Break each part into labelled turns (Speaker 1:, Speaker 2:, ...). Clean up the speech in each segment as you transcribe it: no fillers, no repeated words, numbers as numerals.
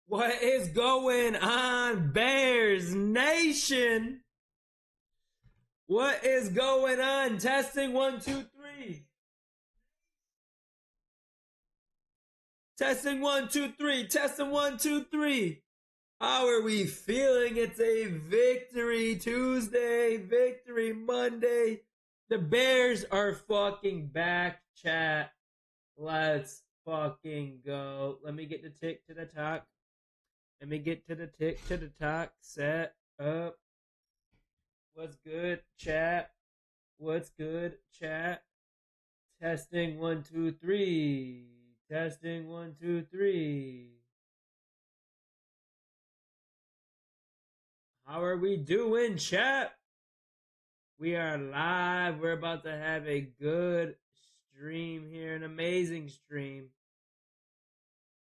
Speaker 1: What is going on, Bears Nation? What is going on? Testing 1, 2, 3. Testing 1, 2, 3. Testing 1, 2, 3. How are we feeling? It's a victory Tuesday, victory Monday. The Bears are fucking back, chat. Let's fucking go. Let me get the tick to the talk. Let me get to the tick to the talk. Set up. What's good, chat? What's good, chat? Testing 1, 2, 3. Testing 1, 2, 3. How are we doing, chat? We are live. We're about to have a good stream here, an amazing stream.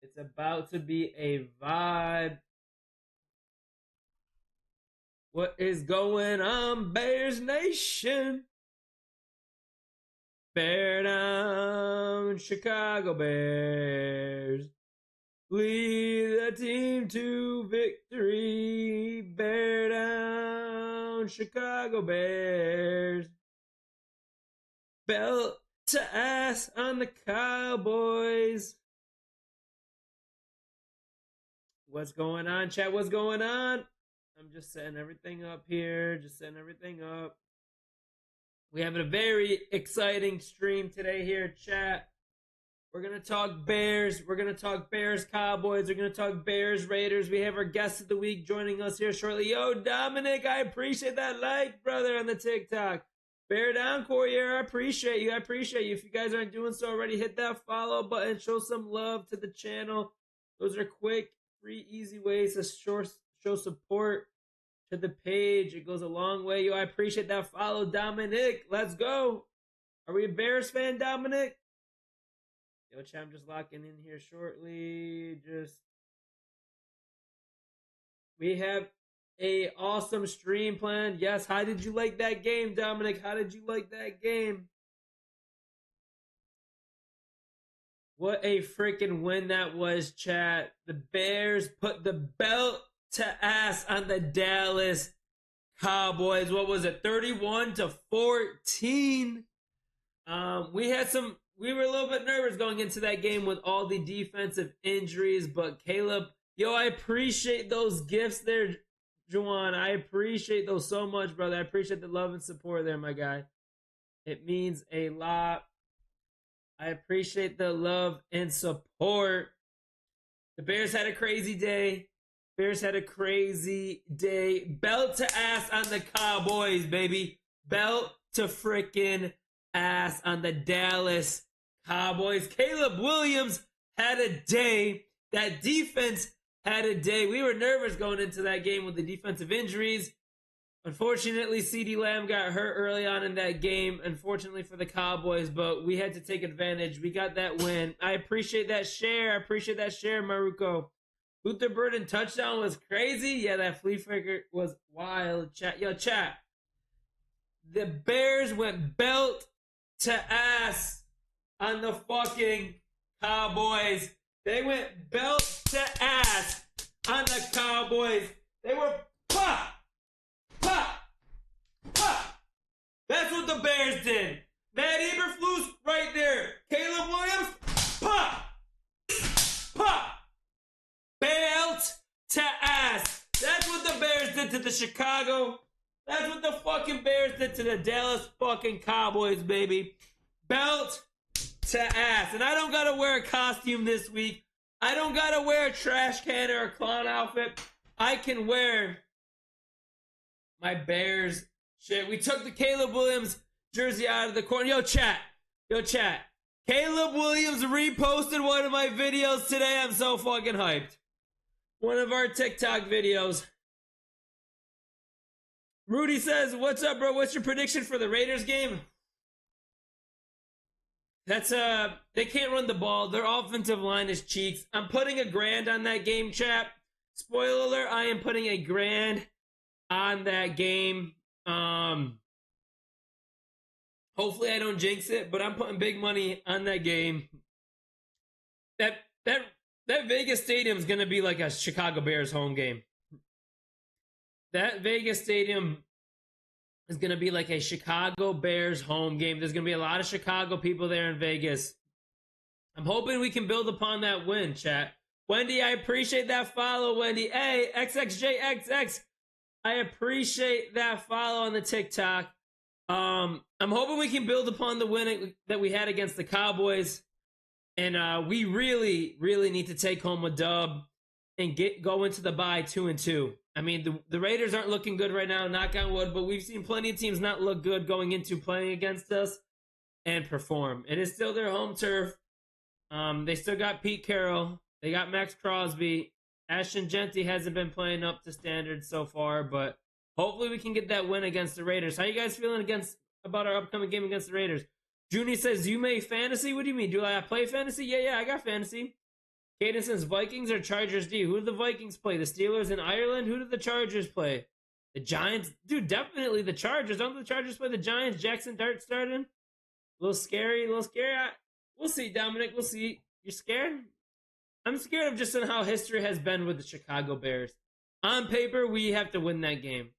Speaker 1: It's about to be a vibe. What is going on, Bears Nation? Bear down, Chicago Bears. Lead the team to victory. Bear down, Chicago Bears. Belt to ass on the Cowboys. What's going on, chat? What's going on? I'm just setting everything up here. Just setting everything up. We have a very exciting stream today here, chat. We're going to talk Bears. We're going to talk Bears Cowboys. We're going to talk Bears Raiders. We have our guest of the week joining us here shortly. Yo, Dominic, I appreciate that like, brother, on the TikTok. Bear down, Courier. I appreciate you. I appreciate you. If you guys aren't doing so already, hit that follow button. Show some love to the channel. Those are quick, free, easy ways to show support to the page. It goes a long way. Yo, I appreciate that follow, Dominic. Let's go. Are we a Bears fan, Dominic? Yo, chat, I'm just locking in here shortly. We have a awesome stream planned. Yes, how did you like that game, Dominic? How did you like that game? What a freaking win that was, chat. The Bears put the belt to ass on the Dallas Cowboys. What was it? 31-14. We were a little bit nervous going into that game with all the defensive injuries, but Caleb, yo, I appreciate those gifts there, Juwan. I appreciate those so much, brother. I appreciate the love and support there, my guy. It means a lot. I appreciate the love and support. The Bears had a crazy day. Bears had a crazy day. Belt to ass on the Cowboys, baby. Belt to freaking ass on the Dallas Cowboys. Caleb Williams had a day. That defense had a day. We were nervous going into that game with the defensive injuries. Unfortunately, CeeDee Lamb got hurt early on in that game, unfortunately for the Cowboys, but we had to take advantage. We got that win. I appreciate that share. I appreciate that share, Maruko. Luther Burden touchdown was crazy. Yeah, that flea flicker was wild. Chat. Yo, chat. The Bears went belt to ass on the fucking Cowboys. They went belt to ass on the Cowboys. They were pop, pop, pop. That's what the Bears did. Matt Eberflus right there. Caleb Williams, pop, pop. Belt to ass. That's what the Bears did to the Chicago. That's what the fucking Bears did to the Dallas fucking Cowboys, baby. Belt to ass. And I don't gotta wear a costume this week. I don't gotta wear a trash can or a clown outfit. I can wear my Bears shit. We took the Caleb Williams jersey out of the corner. Yo, chat. Caleb Williams reposted one of my videos today. I'm so fucking hyped. One of our TikTok videos. Rudy says, what's up, bro? What's your prediction for the Raiders game? They can't run the ball. Their offensive line is cheeks. I'm putting $1,000 on that game, chat. Spoiler alert, I am putting $1,000 on that game. Hopefully I don't jinx it, but I'm putting big money on that game. That That Vegas stadium is going to be like a Chicago Bears home game. That Vegas stadium is going to be like a Chicago Bears home game. There's going to be a lot of Chicago people there in Vegas. I'm hoping we can build upon that win, chat. Wendy, I appreciate that follow, Wendy. Hey, XXJXX, I appreciate that follow on the TikTok. I'm hoping we can build upon the win that we had against the Cowboys. And we really, really need to take home a dub and go into the bye 2-2. I mean, the Raiders aren't looking good right now, knock on wood, but we've seen plenty of teams not look good going into playing against us and perform. It is still their home turf. They still got Pete Carroll. They got Max Crosby. Ashton Genty hasn't been playing up to standards so far, but hopefully we can get that win against the Raiders. How you guys feeling about our upcoming game against the Raiders? Junie says, you may fantasy? What do you mean? Do I play fantasy? Yeah, I got fantasy. Caden says, Vikings or Chargers D? Who do the Vikings play? The Steelers in Ireland? Who do the Chargers play? The Giants? Dude, definitely the Chargers. Don't the Chargers play the Giants? Jackson Dart starting? A little scary. We'll see, Dominic. We'll see. You're scared? I'm scared of just how history has been with the Chicago Bears. On paper, we have to win that game.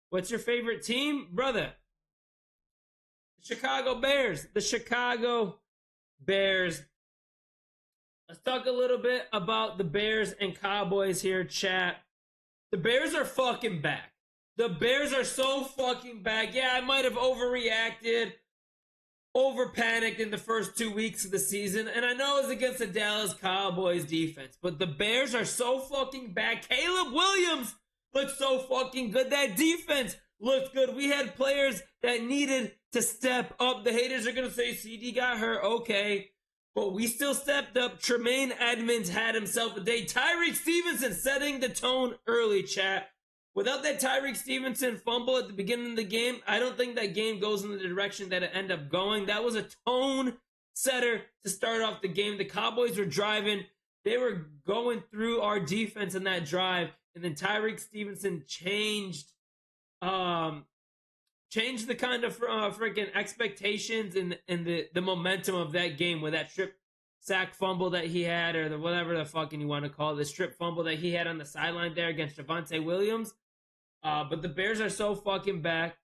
Speaker 1: What's your favorite team? Brother, the Chicago Bears. The Chicago Bears. Let's talk a little bit about the Bears and Cowboys here, chat. The Bears are fucking back. The Bears are so fucking back. Yeah, I might have overreacted, over-panicked in the first 2 weeks of the season, and I know it's against the Dallas Cowboys defense, but the Bears are so fucking back. Caleb Williams looked so fucking good. That defense looked good. We had players that needed to step up. The haters are going to say CD got hurt. Okay. But we still stepped up. Tremaine Edmonds had himself a day. Tyreek Stevenson setting the tone early, chat. Without that Tyreek Stevenson fumble at the beginning of the game, I don't think that game goes in the direction that it ended up going. That was a tone setter to start off the game. The Cowboys were driving. They were going through our defense in that drive. And then Tyreek Stevenson changed the kind of freaking expectations and the momentum of that game with that strip sack fumble that he had, or whatever the fucking you want to call it, the strip fumble that he had on the sideline there against Javonte Williams. But the Bears are so fucking back.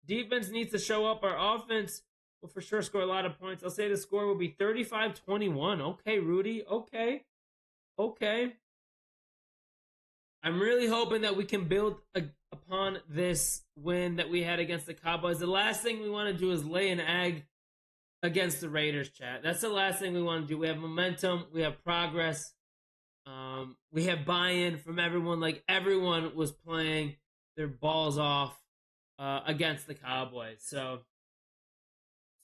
Speaker 1: Defense needs to show up. Our offense will for sure score a lot of points. I'll say the score will be 35-21. Okay, Rudy. Okay. I'm really hoping that we can build upon this win that we had against the Cowboys. The last thing we want to do is lay an egg against the Raiders, chat. That's the last thing we want to do. We have momentum. We have progress. We have buy-in from everyone. Like, everyone was playing their balls off against the Cowboys. So,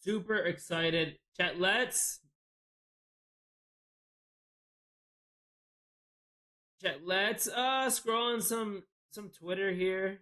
Speaker 1: super excited. Chat, let's scroll on some Twitter here.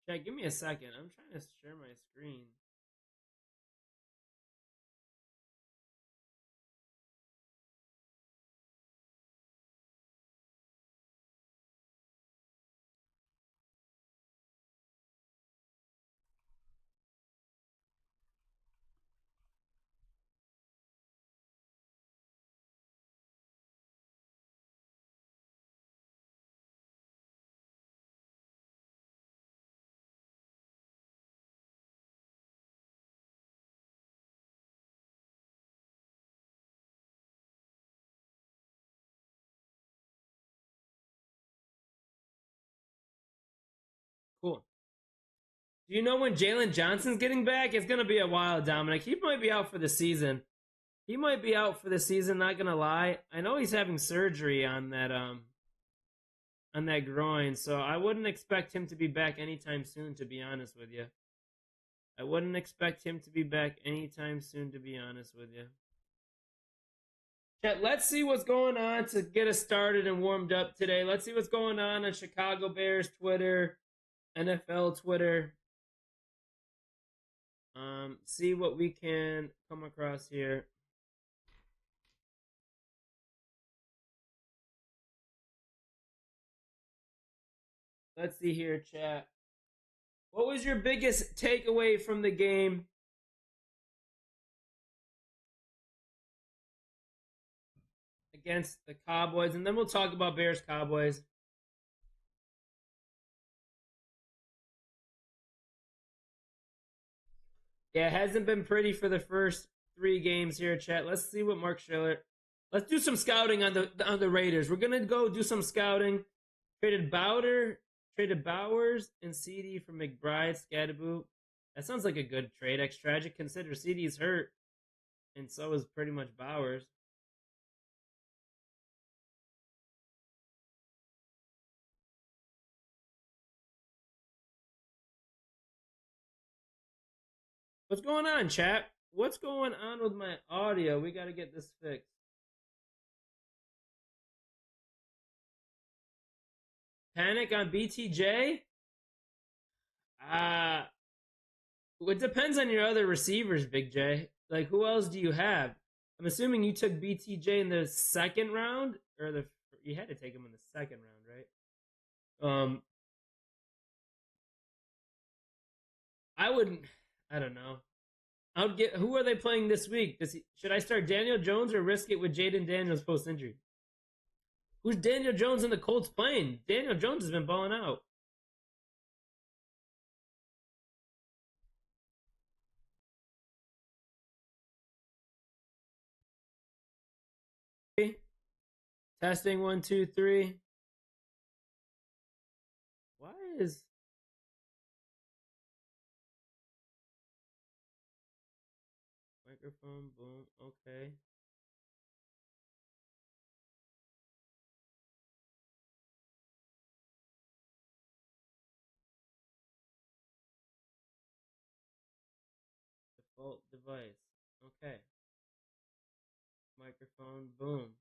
Speaker 1: Chat, give me a second. I'm trying to share my screen. Cool. Do you know when Jalen Johnson's getting back? It's going to be a while, Dominic. He might be out for the season. He might be out for the season, not gonna lie. I know he's having surgery on that groin, so I wouldn't expect him to be back anytime soon, to be honest with you. I wouldn't expect him to be back anytime soon, to be honest with you. Chat, let's see what's going on to get us started and warmed up today. Let's see what's going on Chicago Bears Twitter, NFL Twitter. See what we can come across here. Let's see here, chat. What was your biggest takeaway from the game? Against the Cowboys, and then we'll talk about Bears Cowboys. Yeah, it hasn't been pretty for the first 3 games here, chat. Let's see what Mark Schiller. Let's do some scouting on the Raiders. We're gonna go do some scouting. Traded Bowers and CD for McBride, Scadaboo. That sounds like a good trade. Tragic. Consider CD's hurt, and so is pretty much Bowers. What's going on, chat? What's going on with my audio? We got to get this fixed. Panic on BTJ? It depends on your other receivers, Big J. Like, who else do you have? I'm assuming you took BTJ in the second round, or you had to take him in the second round, right? I don't know. I would get. Who are they playing this week? Should I start Daniel Jones or risk it with Jaden Daniels post injury? Who's Daniel Jones and the Colts playing? Daniel Jones has been balling out. Testing 1, 2, 3. Why is microphone boom? Okay. Default device. Okay. Microphone boom.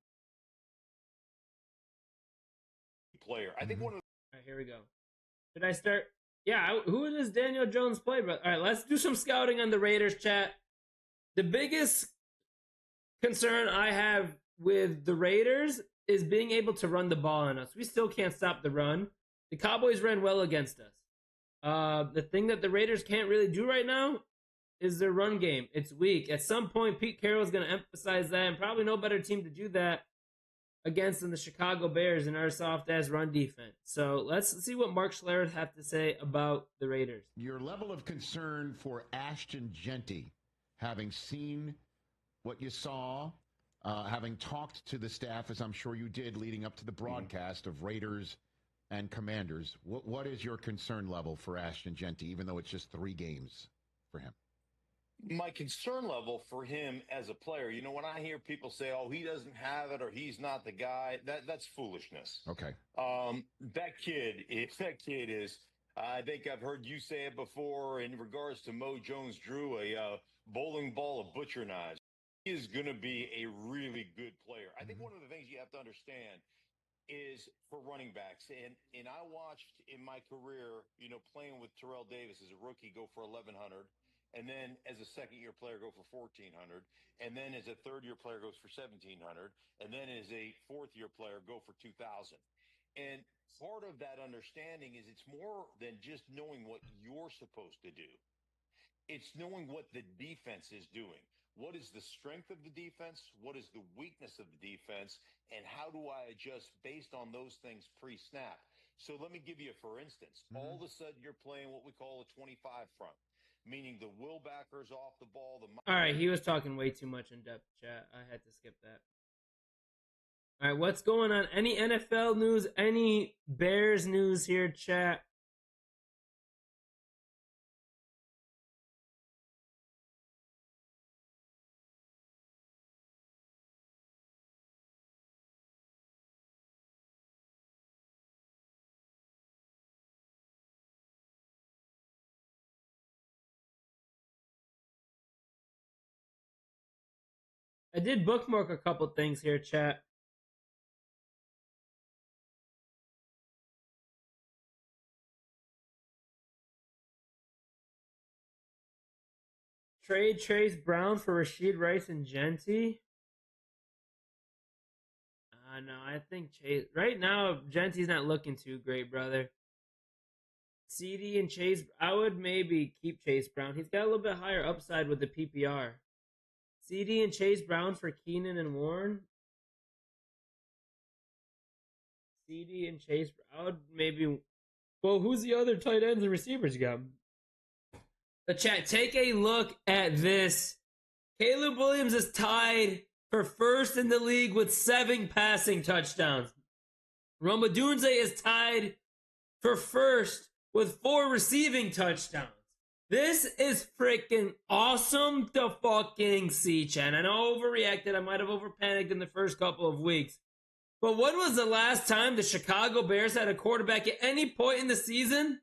Speaker 2: Player. I think one of the.
Speaker 1: All right, here we go. Should I start? Yeah, who does Daniel Jones play, bro? All right, let's do some scouting on the Raiders, chat. The biggest concern I have with the Raiders is being able to run the ball on us. We still can't stop the run. The Cowboys ran well against us. The thing that the Raiders can't really do right now is their run game. It's weak. At some point, Pete Carroll is going to emphasize that, and probably no better team to do that against than the Chicago Bears in our soft-ass run defense. So let's see what Mark Schler have to say about the Raiders.
Speaker 3: Your level of concern for Ashton Genty, having seen what you saw, having talked to the staff, as I'm sure you did leading up to the broadcast of Raiders and Commanders, what is your concern level for Ashton Genty, even though it's just 3 games for him?
Speaker 2: My concern level for him as a player, when I hear people say, "Oh, he doesn't have it," or "He's not the guy," that's foolishness.
Speaker 3: Okay.
Speaker 2: That kid is. I think I've heard you say it before in regards to Mo Jones-Drew, a bowling ball of butcher knives. He is going to be a really good player. I think one of the things you have to understand is for running backs, and I watched in my career, playing with Terrell Davis as a rookie, go for 1,100. And then as a second-year player, go for 1,400. And then as a third-year player, goes for 1,700. And then as a fourth-year player, go for 2,000. And part of that understanding is it's more than just knowing what you're supposed to do. It's knowing what the defense is doing. What is the strength of the defense? What is the weakness of the defense? And how do I adjust based on those things pre-snap? So let me give you a for instance. All of a sudden, you're playing what we call a 25 front. Meaning the will backers off the ball.
Speaker 1: All right, he was talking way too much in depth, chat. I had to skip that. All right, what's going on? Any NFL news? Any Bears news here, chat? did bookmark a couple things here, chat. Trade Chase Brown for Rashid Rice and Genty. No, I think Chase right now Genty's not looking too great, brother. CD and Chase, I would maybe keep Chase Brown. He's got a little bit higher upside with the PPR. CD and Chase Brown for Keenan and Warren. CD and Chase, I would maybe. Well, who's the other tight ends and receivers you got? The chat, take a look at this. Caleb Williams is tied for first in the league with 7 passing touchdowns. Roma Dunze is tied for first with 4 receiving touchdowns. This is freaking awesome to fucking see, chat. I know I overreacted. I might have overpanicked in the first couple of weeks. But when was the last time the Chicago Bears had a quarterback at any point in the season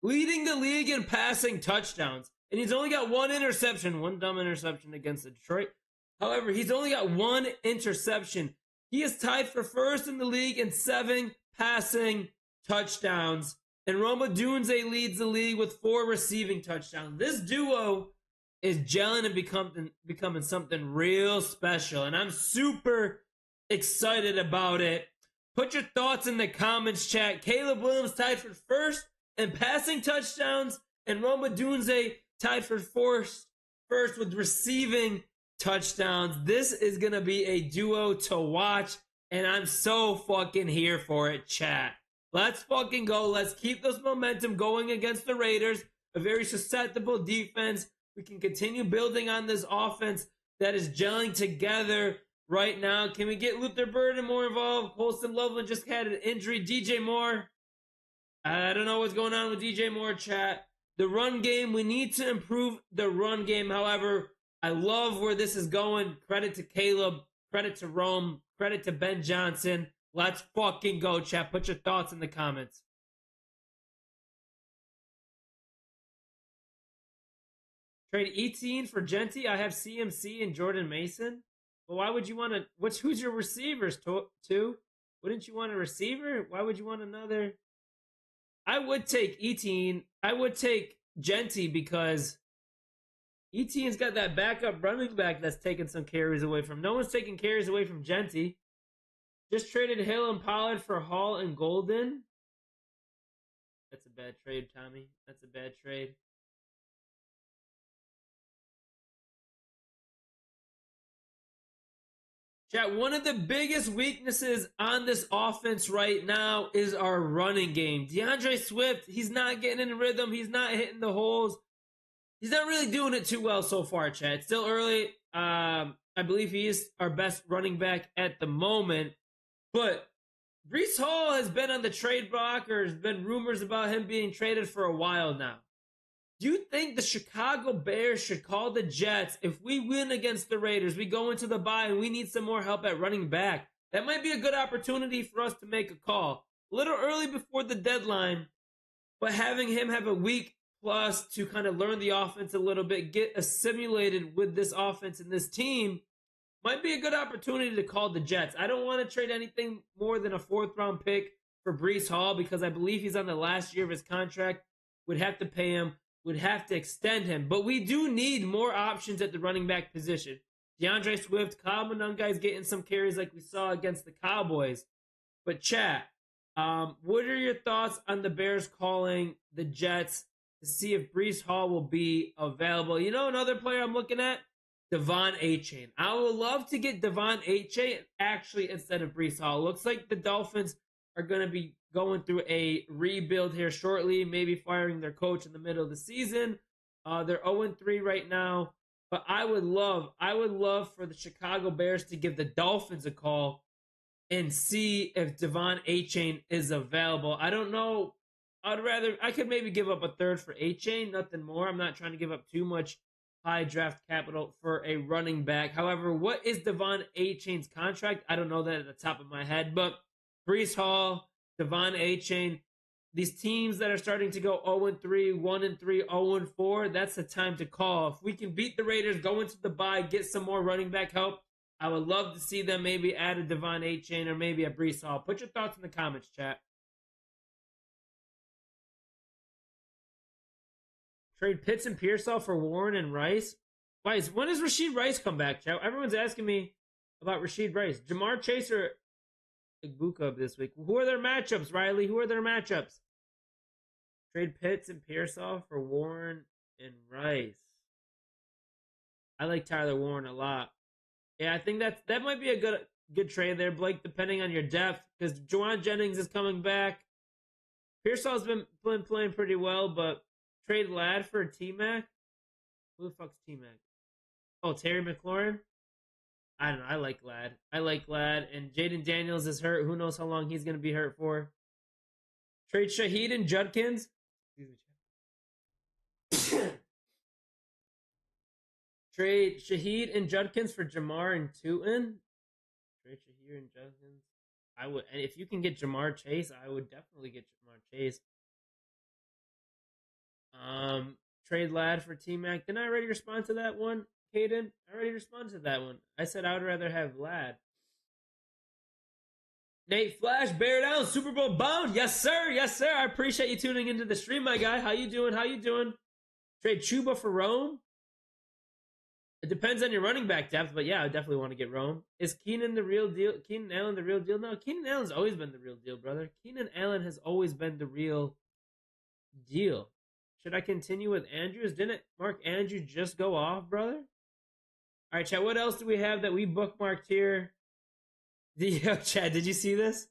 Speaker 1: leading the league in passing touchdowns? And he's only got 1 interception, 1 dumb interception against Detroit. However, he's only got 1 interception. He is tied for first in the league in 7 passing touchdowns. And Roma Dunze leads the league with 4 receiving touchdowns. This duo is gelling and becoming something real special. And I'm super excited about it. Put your thoughts in the comments, chat. Caleb Williams tied for first in passing touchdowns. And Roma Dunze tied for first with receiving touchdowns. This is going to be a duo to watch. And I'm so fucking here for it, chat. Let's fucking go. Let's keep this momentum going against the Raiders. A very susceptible defense. We can continue building on this offense that is gelling together right now. Can we get Luther Burden more involved? Colston Loveland just had an injury. DJ Moore. I don't know what's going on with DJ Moore, chat. The run game, we need to improve the run game. However, I love where this is going. Credit to Caleb. Credit to Rome. Credit to Ben Johnson. Let's fucking go, chat. Put your thoughts in the comments. Trade Etienne for Genty. I have CMC and Jordan Mason. But why would you want to? Who's your receivers, too? Wouldn't you want a receiver? Why would you want another? I would take Etienne. I would take Genty because Etienne's got that backup running back that's taking some carries away from. No one's taking carries away from Genty. Just traded Hill and Pollard for Hall and Golden. That's a bad trade, Tommy. That's a bad trade. Chat, one of the biggest weaknesses on this offense right now is our running game. DeAndre Swift, he's not getting in rhythm. He's not hitting the holes. He's not really doing it too well so far, chat. It's still early. I believe he is our best running back at the moment. But Breece Hall has been on the trade block, or there's been rumors about him being traded for a while now. Do you think the Chicago Bears should call the Jets if we win against the Raiders? We go into the bye and we need some more help at running back. That might be a good opportunity for us to make a call. A little early before the deadline, but having him have a week plus to kind of learn the offense a little bit, get assimilated with this offense and this team, might be a good opportunity to call the Jets. I don't want to trade anything more than a 4th-round pick for Breece Hall because I believe he's on the last year of his contract. Would have to pay him. Would have to extend him. But we do need more options at the running back position. DeAndre Swift, Kyle Monangai is getting some carries like we saw against the Cowboys. But chat, what are your thoughts on the Bears calling the Jets to see if Breece Hall will be available? You know another player I'm looking at? Devon Achane. I would love to get Devon Achane actually instead of Breece Hall. Looks like the Dolphins are going to be going through a rebuild here shortly, maybe firing their coach in the middle of the season. They're 0-3 right now. But I would love for the Chicago Bears to give the Dolphins a call and see if Devon Achane is available. I don't know. I could maybe give up a 3rd for Achane, nothing more. I'm not trying to give up too much high draft capital for a running back. However, what is Devon Achane's contract? I don't know that at the top of my head, but Breece Hall, Devon Achane, these teams that are starting to go 0-3, 1-3, 0-4, that's the time to call. If we can beat the Raiders, go into the bye, get some more running back help, I would love to see them maybe add a Devon A-Chain or maybe a Brees Hall. Put your thoughts in the comments, chat. Trade Pitts and Pearsall for Warren and Rice. When does Rashid Rice come back, chat? Everyone's asking me about Rashid Rice. Jamar Chase or Igbukub this week. Who are their matchups, Riley? Who are their matchups? Trade Pitts and Pearsall for Warren and Rice. I like Tyler Warren a lot. Yeah, I think that might be a good trade there, Blake, depending on your depth, because Juwan Jennings is coming back. Pearsall's been playing pretty well, but trade Ladd for T-Mac? Who the fuck's T-Mac? Oh, Terry McLaurin? I don't know. I like Ladd. And Jaden Daniels is hurt. Who knows how long he's going to be hurt for. Trade Shaheed and Judkins. Trade Shaheed and Judkins for Jamar and Tootin. Trade Shaheed and Judkins. I would, and if you can get Jamar Chase, I would definitely get Jamar Chase. Trade Ladd for T-Mac. Didn't I already respond to that one, Caden? I already responded to that one. I said I would rather have Ladd. Nate Flash, bear down, Super Bowl bound. Yes, sir. Yes, sir. I appreciate you tuning into the stream, my guy. How you doing? Trade Chuba for Rome. It depends on your running back depth, but yeah, I definitely want to get Rome. Is Keenan the real deal? Keenan Allen the real deal? No, Keenan Allen's always been the real deal, brother. Keenan Allen has always been the real deal. Should I continue with Andrews? Didn't Mark Andrew just go off, brother? All right, Chad, what else do we have that we bookmarked here? Chad, did you see this?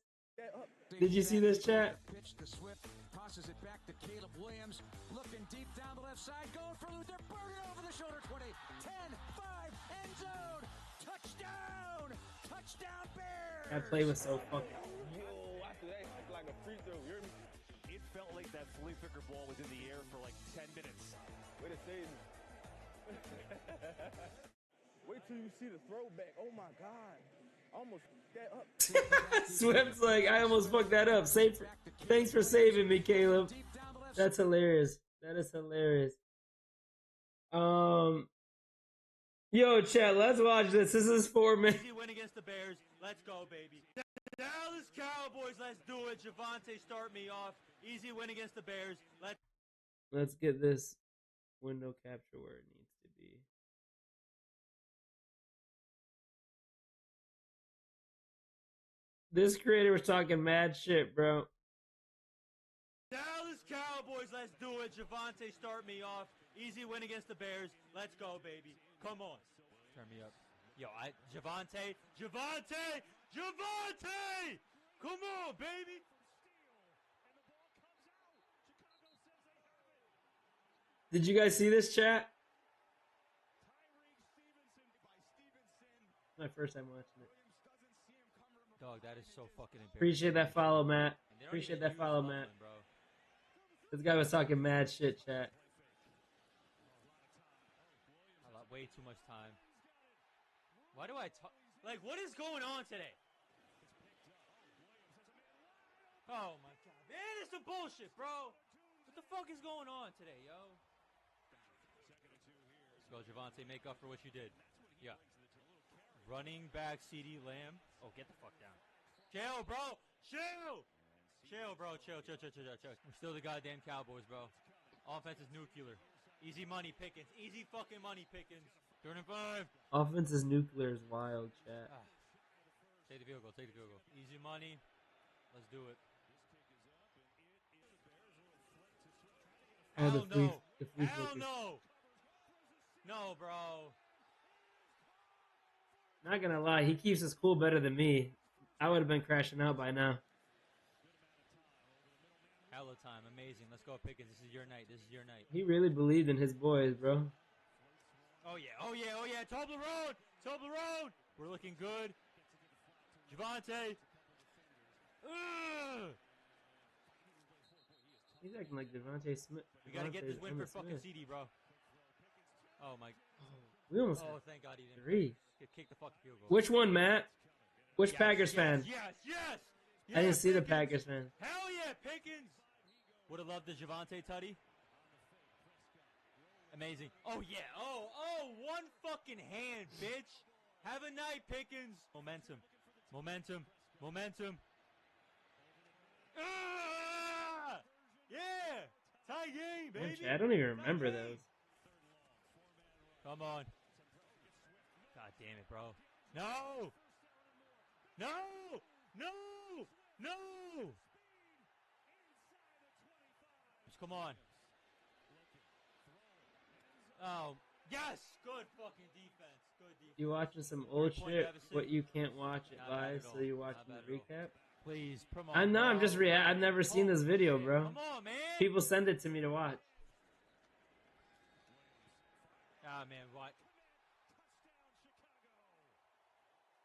Speaker 1: Did you see this, Chad?
Speaker 4: Pitch to Swift, tosses it back to Caleb Williams, looking deep down the left side, going for Luther, burning over the shoulder, 20, 10, 5, end zone, touchdown Bears!
Speaker 1: That play was so fucking...
Speaker 5: Yo, after that, it's like a free throw, you hear me?
Speaker 6: It felt like that flea flicker ball was in the air for like 10 minutes.
Speaker 5: Way to save me. Wait till you see the throwback. Oh my God. I almost fucked that up.
Speaker 1: Swift's like, I almost fucked that up. Thanks for saving me, Caleb. That's hilarious. That is hilarious. Yo, chat, let's watch this. This is 4 minutes.
Speaker 7: Easy win against the Bears. Let's go, baby. Dallas Cowboys, let's do it. Javonte, start me off. Easy win against the Bears.
Speaker 1: Let's get this window capture where it needs to be. This creator was talking mad shit, bro.
Speaker 7: Dallas Cowboys, let's do it. Javonte, start me off. Easy win against the Bears. Let's go, baby. Come on. Turn me up. Yo, Javonte! Come on, baby!
Speaker 1: Did you guys see this, chat? My first time watching it.
Speaker 7: Dog, that is so fucking embarrassing.
Speaker 1: Appreciate that follow, Matt. Appreciate that follow, Matt.
Speaker 7: Bro.
Speaker 1: This guy was talking mad shit, chat.
Speaker 7: I lot way too much time. Why do I talk? Like, what is going on today? Oh my God, man, it's some bullshit, bro. What the fuck is going on today, yo? Let's go, Javonte. Make up for what you did. Yeah. Running back CD Lamb. Oh, get the fuck down. Chill, bro. Chill, bro. Chill. We're still the goddamn Cowboys, bro. Offense is nuclear. Easy money pickings. Easy fucking money pickings. 35.
Speaker 1: Offense is nuclear is wild, chat.
Speaker 7: Take the field goal. Easy money. Let's do it. Hell no. No, bro.
Speaker 1: Not gonna lie, he keeps his cool better than me. I would have been crashing out by now.
Speaker 7: Hella time. Amazing. Let's go, Pickens. This is your night.
Speaker 1: He really believed in his boys, bro.
Speaker 7: Oh, yeah. Toblerone. We're looking good. Javonte.
Speaker 1: He's acting like Devontae Smith.
Speaker 7: We got to get this win for fucking CD, bro. Oh, my.
Speaker 1: We almost
Speaker 7: Oh, thank God he didn't.
Speaker 1: 3.
Speaker 7: Kick the fucking field goal.
Speaker 1: Which one, Matt? Which Packers fan?
Speaker 7: Yes.
Speaker 1: I didn't see the Packers fan.
Speaker 7: Hell yeah, Pickens. Would have loved the Javonte tutty. Amazing. Oh, yeah. Oh, one fucking hand, bitch. Have a night, Pickens. Momentum. Momentum. Momentum. Ah! Yeah! Tie game, baby!
Speaker 1: I don't even remember those.
Speaker 7: Come on. God damn it, bro. No! No! No! No! Just come on. Oh, yes! Good fucking defense. Good defense.
Speaker 1: You watching some old
Speaker 7: Three-point
Speaker 1: shit?
Speaker 7: deficit.
Speaker 1: What you can't watch it
Speaker 7: Not bad
Speaker 1: live,
Speaker 7: at
Speaker 1: so
Speaker 7: all.
Speaker 1: you're watching
Speaker 7: Not
Speaker 1: the
Speaker 7: bad at all.
Speaker 1: recap?
Speaker 7: Please, come on.
Speaker 1: I know. I'm just
Speaker 7: bro.
Speaker 1: I've never seen this video,
Speaker 7: Shit.
Speaker 1: bro.
Speaker 7: Come on, man.
Speaker 1: People send it to me to watch.
Speaker 7: Ah, man, what?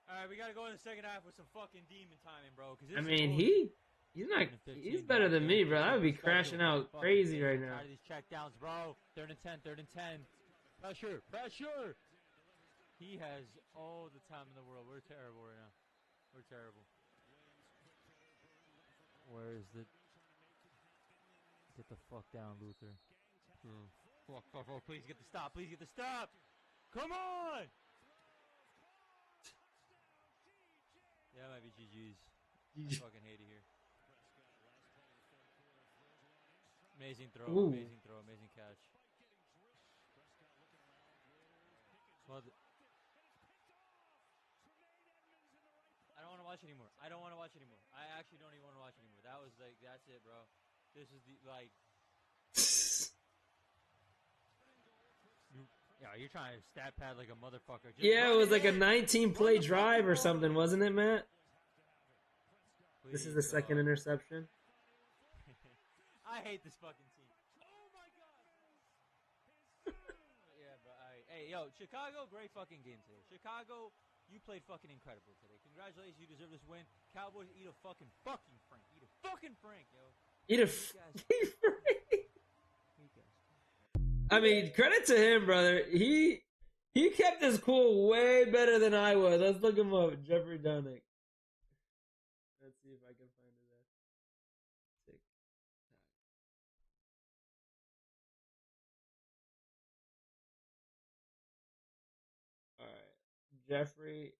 Speaker 7: Alright, we gotta go in the second half with some fucking demon timing, bro.
Speaker 1: I mean, he's better than me, bro. I would be crashing out crazy right now.
Speaker 7: Tired of these check downs, bro. 3rd and 10, 3rd and 10. Pressure, pressure. He has all the time in the world. We're terrible right now. We're terrible. Where is the... Get the fuck down, Luther. Fuck, fuck, fuck. Please get the stop. Please get the stop. Come on! Yeah, that might be GG's. I fucking hate it here. Amazing throw,
Speaker 1: Ooh.
Speaker 7: amazing throw, amazing catch. I don't want to watch anymore. I don't want to watch anymore. I actually don't even want to watch anymore. That was like, that's it, bro. This is the, like... You're trying to stat pad like a motherfucker. Just
Speaker 1: Yeah, it
Speaker 7: run
Speaker 1: was like a
Speaker 7: in.
Speaker 1: 19-play
Speaker 7: Run the
Speaker 1: drive or
Speaker 7: fucking
Speaker 1: something,
Speaker 7: ball.
Speaker 1: wasn't it, Matt? This is the
Speaker 7: Please,
Speaker 1: second
Speaker 7: dog.
Speaker 1: interception.
Speaker 7: I hate this fucking team. Oh my god. Yeah, but hey, yo, Chicago, great fucking game today. Chicago, you played fucking incredible today. Congratulations, you deserve this win. Cowboys, eat a fucking Frank. Eat a fucking Frank, yo.
Speaker 1: Eat a I mean, credit to him, brother. He kept his cool way better than I was. Let's look him up, Jeffrey Dunnick. Let's see if I can find it there. All right, Jeffrey.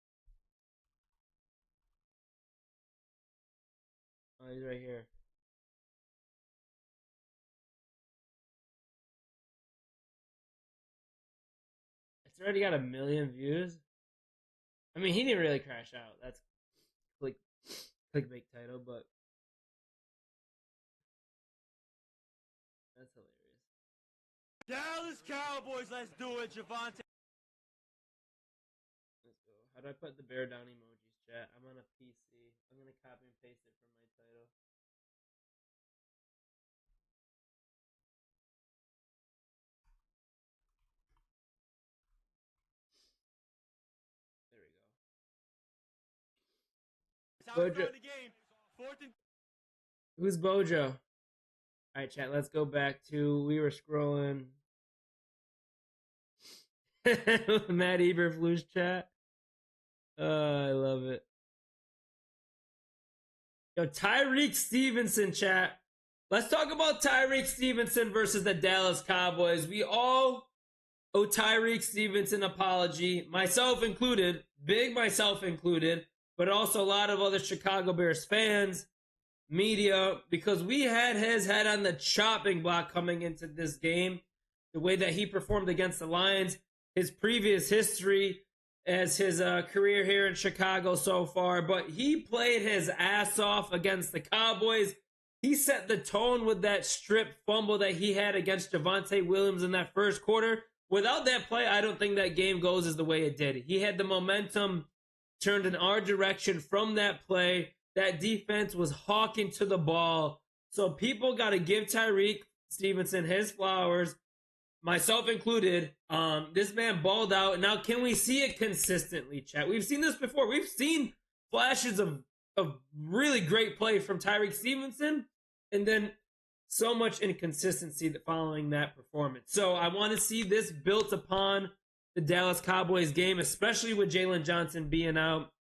Speaker 1: Oh, he's right here. It's already got 1 million views. I mean, he didn't really crash out. That's clickbait title, but that's hilarious.
Speaker 7: Dallas Cowboys, let's do it, Javante.
Speaker 1: Let's go. How do I put the bear down emojis, chat? I'm on a PC. I'm gonna copy and paste it from my title. There we go.
Speaker 7: Bojo. The game. 4th and...
Speaker 1: Who's Bojo? All right, chat. Let's go back to we were scrolling. Matt Eberflus chat. I love it. Yo, Tyreek Stevenson chat. Let's talk about Tyreek Stevenson versus the Dallas Cowboys. We all owe Tyreek Stevenson an apology, myself included, big myself included, but also a lot of other Chicago Bears fans, media, because we had his head on the chopping block coming into this game. The way that he performed against the Lions, his previous history as his career here in Chicago so far, but he played his ass off against the Cowboys. He set the tone with that strip fumble that he had against Javonte Williams in that first quarter. Without that play, I don't think that game goes as the way it did. He had the momentum turned in our direction from that play. That defense was hawking to the ball. So people got to give Tyreek Stevenson his flowers, myself included. This man balled out. Now, can we see it consistently, chat? We've seen this before. We've seen flashes of really great play from Tyreek Stevenson, and then so much inconsistency following that performance. So I want to see this built upon the Dallas Cowboys game, especially with Jalen Johnson being out,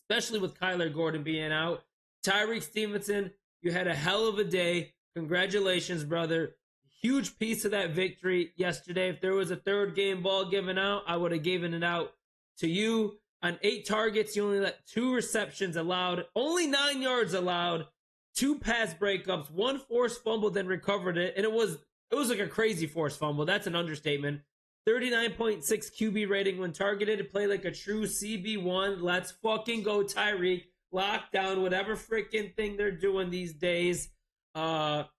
Speaker 1: especially with Kyler Gordon being out. Tyreek Stevenson, you had a hell of a day. Congratulations, brother. Huge piece of that victory yesterday. If there was a third game ball given out, I would have given it out to you. On 8 targets, you only let 2 receptions allowed, only 9 yards allowed, 2 pass breakups, 1 forced fumble, then recovered it. And it was like a crazy forced fumble. That's an understatement. 39.6 QB rating when targeted to play like a true CB1. Let's fucking go, Tyreek. Lock down whatever freaking thing they're doing these days. Shout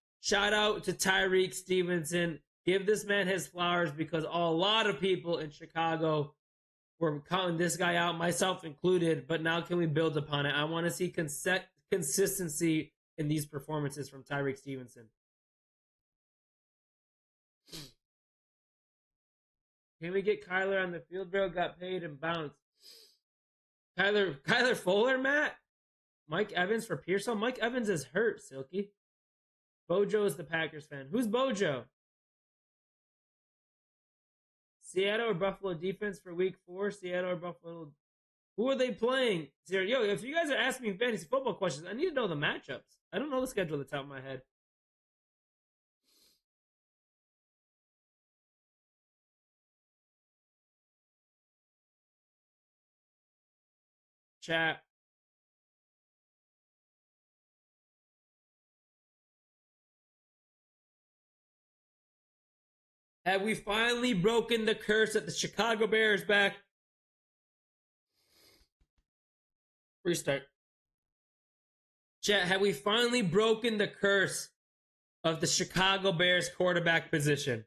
Speaker 1: out to Tyreek Stevenson. Give this man his flowers because a lot of people in Chicago were counting this guy out, myself included. But now can we build upon it? I want to see consistency in these performances from Tyreek Stevenson. Can we get Kyler on the field, bro? Got paid and bounced. Kyler Fuller, Matt? Mike Evans for Pearsall? Mike Evans is hurt, Silky. Bojo is the Packers fan. Who's Bojo? Seattle or Buffalo defense for week 4? Seattle or Buffalo? Who are they playing? Yo, if you guys are asking me fantasy football questions, I need to know the matchups. I don't know the schedule at the top of my head. Chat. Have we finally broken the curse that the Chicago Bears back? Restart. Chat, have we finally broken the curse of the Chicago Bears quarterback position?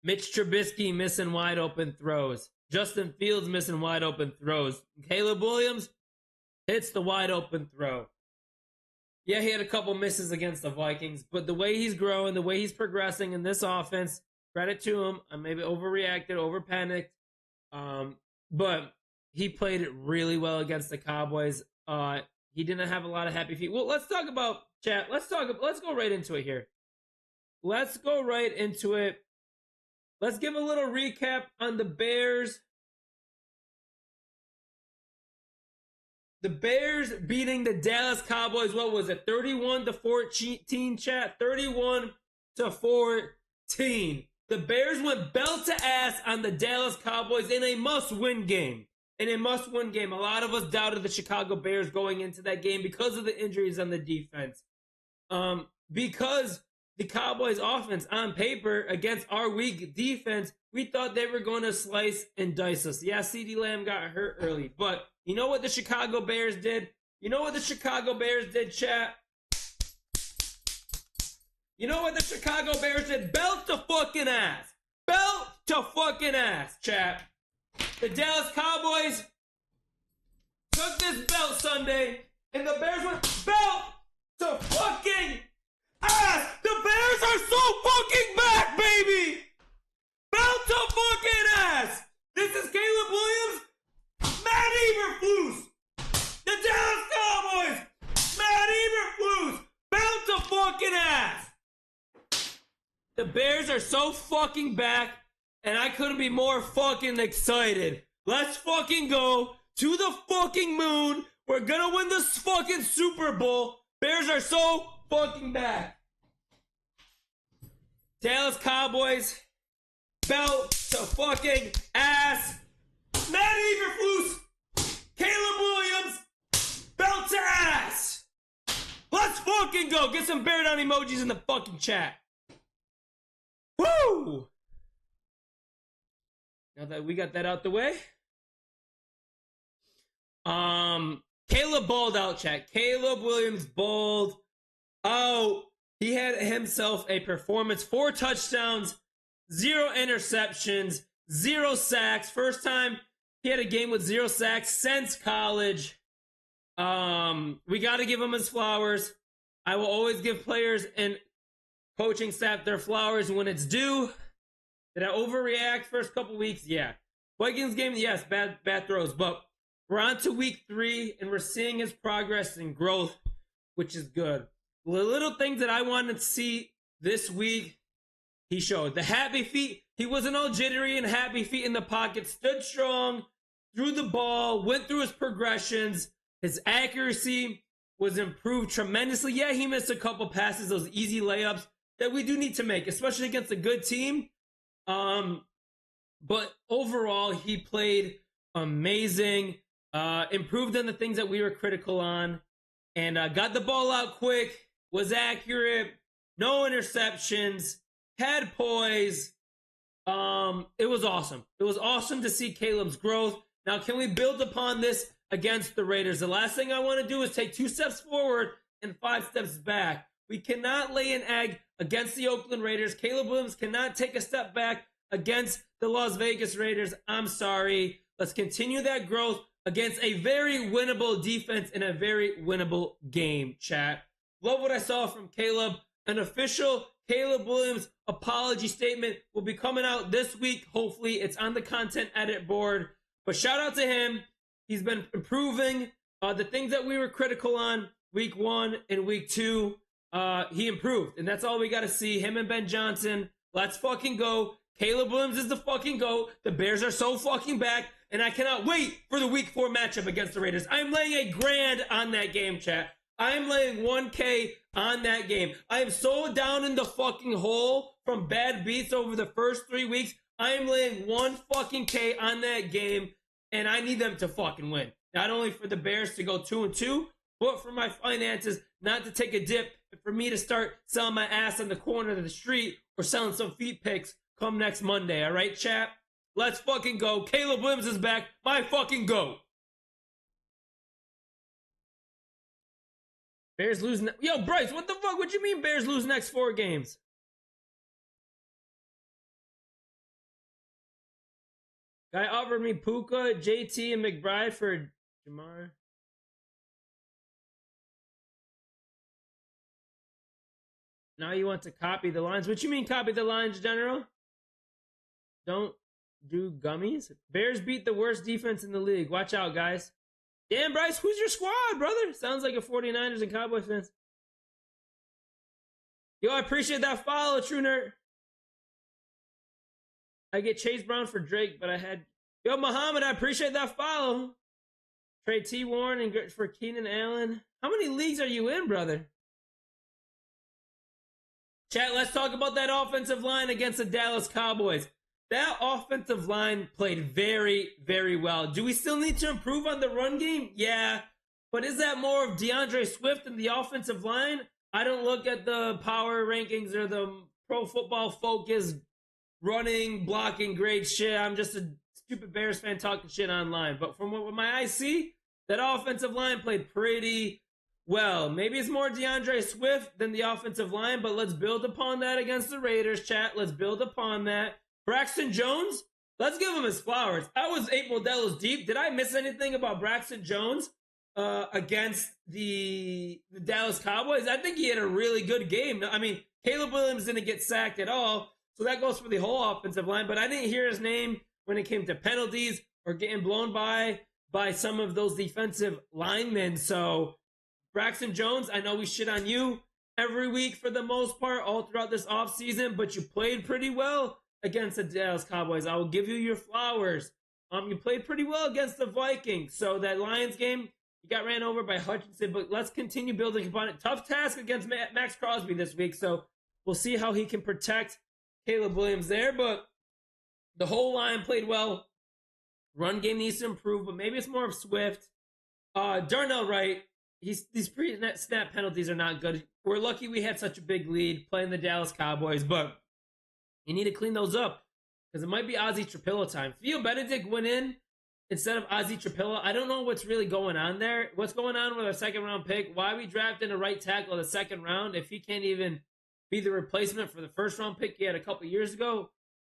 Speaker 1: Mitch Trubisky missing wide open throws. Justin Fields missing wide open throws. Caleb Williams hits the wide open throw. Yeah, he had a couple misses against the Vikings, but the way he's growing, the way he's progressing in this offense, credit to him. I maybe overreacted, overpanicked, but he played it really well against the Cowboys. He didn't have a lot of happy feet. Well, let's talk about chat. Let's go right into it here. Let's go right into it. Let's give a little recap on the Bears. The Bears beating the Dallas Cowboys, what was it? 31-14, chat. 31-14. The Bears went belt to ass on the Dallas Cowboys in a must-win game. A lot of us doubted the Chicago Bears going into that game because of the injuries on the defense. Because the Cowboys offense on paper against our weak defense, we thought they were going to slice and dice us. Yeah, CeeDee Lamb got hurt early, but you know what the Chicago Bears did? Chat? You know what the Chicago Bears did? Belt to fucking ass. Belt to fucking ass, chat. The Dallas Cowboys took this belt Sunday, and the Bears went belt to fucking ass. The Bears are so fucking back, baby. Belt to fucking ass. This is Caleb Williams, Matt Eberflus. The Dallas Cowboys, Matt Eberflus. Belt to fucking ass. The Bears are so fucking back, and I couldn't be more fucking excited. Let's fucking go to the fucking moon. We're gonna win this fucking Super Bowl. Bears are so fucking back. Dallas Cowboys, belt to fucking ass. Matt Eberflus, Caleb Williams, belt to ass. Let's fucking go. Get some bear down emojis in the fucking chat. Woo! Now that we got that out the way. Caleb balled out, chat. Caleb Williams balled out. He had himself a performance. 4 touchdowns, 0 interceptions, 0 sacks. First time he had a game with 0 sacks since college. We got to give him his flowers. I will always give players and coaching staff their flowers when it's due. Did I overreact first couple weeks? Yeah. Vikings game, yes, bad throws. But we're on to week 3, and we're seeing his progress and growth, which is good. The little things that I wanted to see this week, he showed. The happy feet, he wasn't all jittery and happy feet in the pocket. Stood strong, threw the ball, went through his progressions. His accuracy was improved tremendously. Yeah, he missed a couple passes, those easy layups that we do need to make, especially against a good team. But overall, he played amazing, improved on the things that we were critical on, and got the ball out quick, was accurate, no interceptions, had poise. It was awesome. It was awesome to see Caleb's growth. Now, can we build upon this against the Raiders? The last thing I want to do is take 2 steps forward and 5 steps back. We cannot lay an egg against the Oakland Raiders. Caleb Williams cannot take a step back against the Las Vegas Raiders. I'm sorry. Let's continue that growth against a very winnable defense in a very winnable game, chat. Love what I saw from Caleb. An official Caleb Williams apology statement will be coming out this week. Hopefully, it's on the content edit board. But shout out to him. He's been improving. The things that we were critical on week 1 and week 2, he improved. And that's all we got to see. Him and Ben Johnson. Let's fucking go. Caleb Williams is the fucking GOAT. The Bears are so fucking back. And I cannot wait for the week 4 matchup against the Raiders. I'm laying $1,000 on that game, chat. I'm laying $1K on that game. I am so down in the fucking hole from bad beats over the first 3 weeks. I am laying $1K on that game, and I need them to fucking win. Not only for the Bears to go 2-2, but for my finances not to take a dip, and for me to start selling my ass on the corner of the street or selling some feet picks come next Monday. All right, chat? Let's fucking go. Caleb Williams is back. My fucking GOAT. Bears lose. Yo, Bryce, what the fuck? What you mean Bears lose next 4 games? Guy offered me Puka, JT, and McBride for Jamar. Now you want to copy the lines. What you mean copy the lines, General? Don't do gummies. Bears beat the worst defense in the league. Watch out, guys. Damn, Bryce, who's your squad, brother? Sounds like a 49ers and Cowboys fans. Yo, I appreciate that follow, True Nerd. I get Chase Brown for Drake, but I had... Yo, Muhammad, I appreciate that follow. Trade T. Warren and for Keenan Allen. How many leagues are you in, brother? Chat, let's talk about that offensive line against the Dallas Cowboys. That offensive line played very, very well. Do we still need to improve on the run game? Yeah. But is that more of DeAndre Swift and the offensive line? I don't look at the power rankings or the Pro Football Focus running, blocking, great shit. I'm just a stupid Bears fan talking shit online. But from what my eyes see, that offensive line played pretty well. Maybe it's more DeAndre Swift than the offensive line, but let's build upon that against the Raiders, chat. Let's build upon that. Braxton Jones, let's give him his flowers. I was 8 Modelos deep. Did I miss anything about Braxton Jones against the Dallas Cowboys? I think he had a really good game. I mean, Caleb Williams didn't get sacked at all, so that goes for the whole offensive line. But I didn't hear his name when it came to penalties or getting blown by some of those defensive linemen. So Braxton Jones, I know we shit on you every week for the most part all throughout this offseason, but you played pretty well against the Dallas Cowboys. I will give you your flowers. You played pretty well against the Vikings. So that Lions game, you got ran over by Hutchinson, but let's continue building upon it. Tough task against Max Crosby this week, so we'll see how he can protect Caleb Williams there, but the whole line played well. Run game needs to improve, but maybe it's more of Swift. Darnell Wright, these pre-snap penalties are not good. We're lucky we had such a big lead playing the Dallas Cowboys, but you need to clean those up because it might be Ozzie Trapilla time. Theo Benedict went in instead of Ozzie Trapilla. I don't know what's really going on there. What's going on with our 2nd round pick? Why we drafted a right tackle in the 2nd round if he can't even be the replacement for the 1st round pick he had a couple years ago?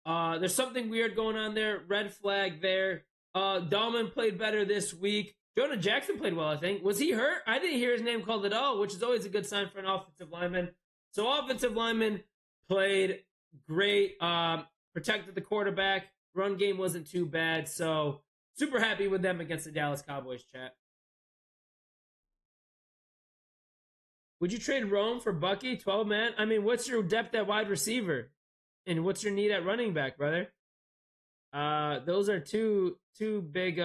Speaker 1: There's something weird going on there. Red flag there. Dahlman played better this week. Jonah Jackson played well, I think. Was he hurt? I didn't hear his name called at all, which is always a good sign for an offensive lineman. So offensive lineman played great. Protected the quarterback. Run game wasn't too bad. So super happy with them against the Dallas Cowboys, chat. Would you trade Rome for Bucky, 12 man? I mean, what's your depth at wide receiver? And what's your need at running back, brother? Those are two big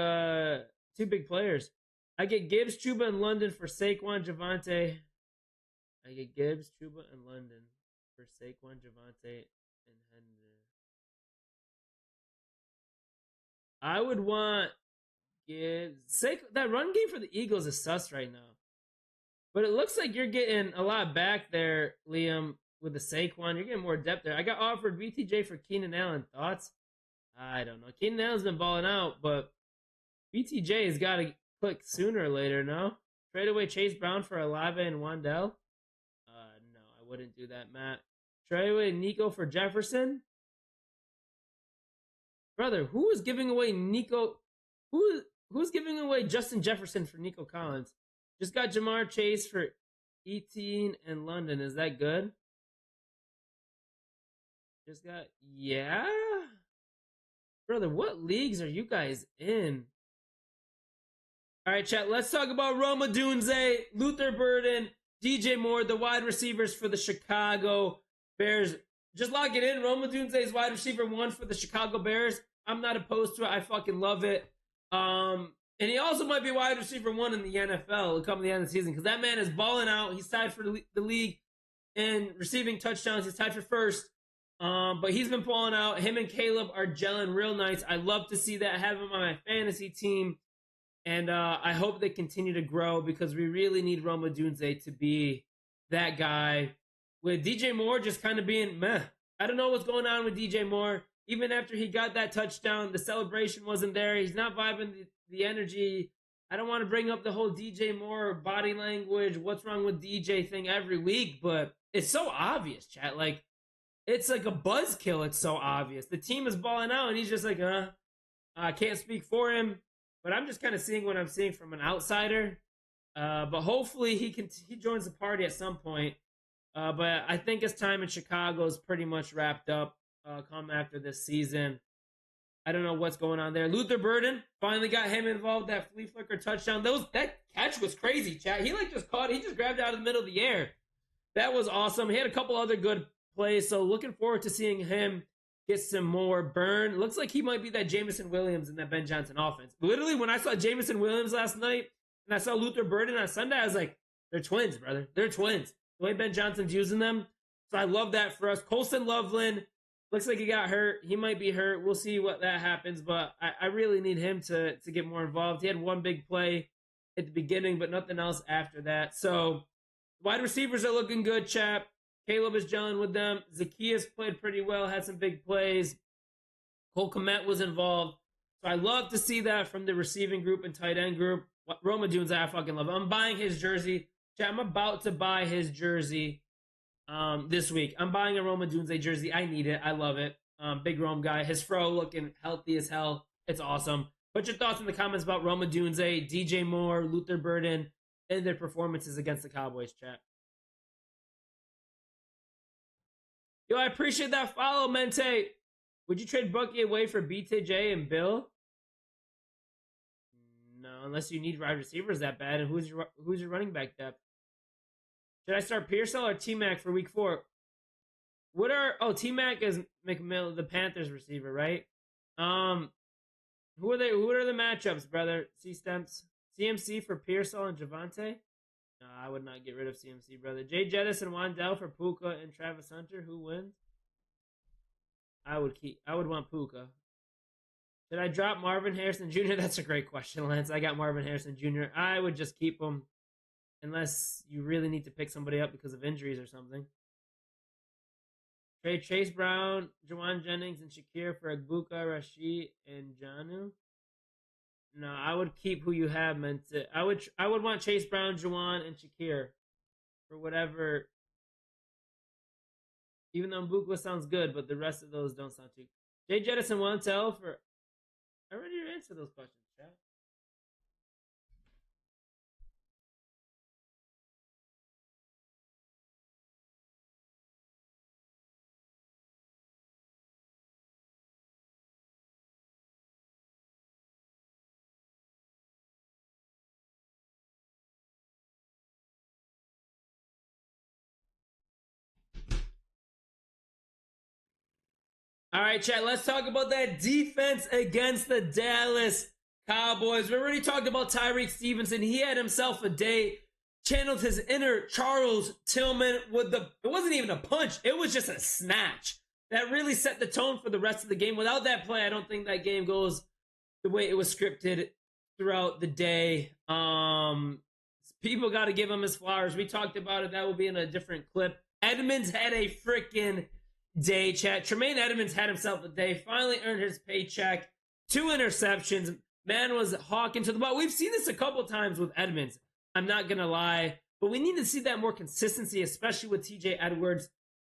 Speaker 1: players. I get Gibbs, Chuba, and London for Saquon, Javante. I get Gibbs, Chuba, and London for Saquon, Javante, and Hendon. I would want that run game for the Eagles is sus right now. But it looks like you're getting a lot back there, Liam, with the Saquon. You're getting more depth there. I got offered BTJ for Keenan Allen. Thoughts? I don't know. Keenan Allen's been balling out, but BTJ has got to click sooner or later, no? Trade away Chase Brown for Olave and Wandell? No, I wouldn't do that, Matt. Trade away Nico for Jefferson? Brother, who is giving away Nico? Who's giving away Justin Jefferson for Nico Collins? Just got Jamar Chase for 18 and London. Is that good? Yeah? Brother, what leagues are you guys in? All right, chat, let's talk about Roma Dunze, Luther Burden, DJ Moore, the wide receivers for the Chicago Bears. Just lock it in. Roma Dunze is wide receiver 1 for the Chicago Bears. I'm not opposed to it. I fucking love it. And he also might be wide receiver 1 in the NFL come the end of the season because that man is balling out. He's tied for the league in receiving touchdowns. He's tied for first. But he's been balling out. Him and Caleb are gelling real nice. I love to see that. I have him on my fantasy team. And I hope they continue to grow because we really need Roma Dunze to be that guy. With DJ Moore just kind of being meh. I don't know what's going on with DJ Moore. Even after he got that touchdown, the celebration wasn't there. He's not vibing the energy. I don't want to bring up the whole DJ Moore body language, what's wrong with DJ thing every week, but it's so obvious, chat. Like, it's like a buzzkill. It's so obvious. The team is balling out, and he's just like, I can't speak for him. But I'm just kind of seeing what I'm seeing from an outsider. But hopefully he joins the party at some point. But I think his time in Chicago is pretty much wrapped up come after this season. I don't know what's going on there. Luther Burden finally got him involved. That flea flicker touchdown. That catch was crazy, chat. He just grabbed it out of the middle of the air. That was awesome. He had a couple other good plays. So looking forward to seeing him get some more burn. Looks like he might be that Jameson Williams in that Ben Johnson offense. Literally, when I saw Jameson Williams last night and I saw Luther Burden on Sunday, I was like, they're twins, brother. They're twins. The way Ben Johnson's using them. So I love that for us. Colson Loveland, looks like he got hurt. He might be hurt. We'll see what that happens, but I really need him to get more involved. He had one big play at the beginning, but nothing else after that. So wide receivers are looking good, chap. Caleb is gelling with them. Zacchaeus played pretty well, had some big plays. Cole Kmet was involved. So I love to see that from the receiving group and tight end group. Roma Dunze, I fucking love him. I'm buying his jersey. I'm about to buy his jersey this week. I'm buying a Roma Dunze jersey. I need it. I love it. Big Rome guy. His fro looking healthy as hell. It's awesome. Put your thoughts in the comments about Roma Dunze, DJ Moore, Luther Burden, and their performances against the Cowboys, chat. Yo, I appreciate that follow, Mente. Would you trade Bucky away for BTJ and Bill? No, unless you need wide receivers that bad. And who's your running back depth? Should I start Pearsall or T-Mac for week 4? T-Mac is McMillan, the Panthers receiver, right? Who are the matchups, brother? C-Stemps. CMC for Pearsall and Javante? No, I would not get rid of CMC, brother. Jay Jettis and Wandell for Puka and Travis Hunter. Who wins? I would want Puka. Should I drop Marvin Harrison Jr.? That's a great question, Lance. I got Marvin Harrison Jr. I would just keep him unless you really need to pick somebody up because of injuries or something. Trade Chase Brown, Jawan Jennings, and Shakir for Agbuka, Rashid, and Janu. No, I would keep who you have, I would want Chase Brown, Juwan, and Shakir for whatever. Even though Mbukwa sounds good, but the rest of those don't sound too good. Jay Jettison Wantel for. I already answered those questions, chat. All right, chat, let's talk about that defense against the Dallas Cowboys. We already talked about Tyreek Stevenson. He had himself a day, channeled his inner Charles Tillman with it wasn't even a punch. It was just a snatch that really set the tone for the rest of the game. Without that play, I don't think that game goes the way it was scripted throughout the day. People got to give him his flowers. We talked about it. That will be in a different clip. Edmonds had a freaking day, chat. Tremaine Edmonds had himself a day. Finally earned his paycheck. 2 interceptions. Man was hawking to the ball. We've seen this a couple times with Edmonds. I'm not going to lie. But we need to see that more consistency, especially with TJ Edwards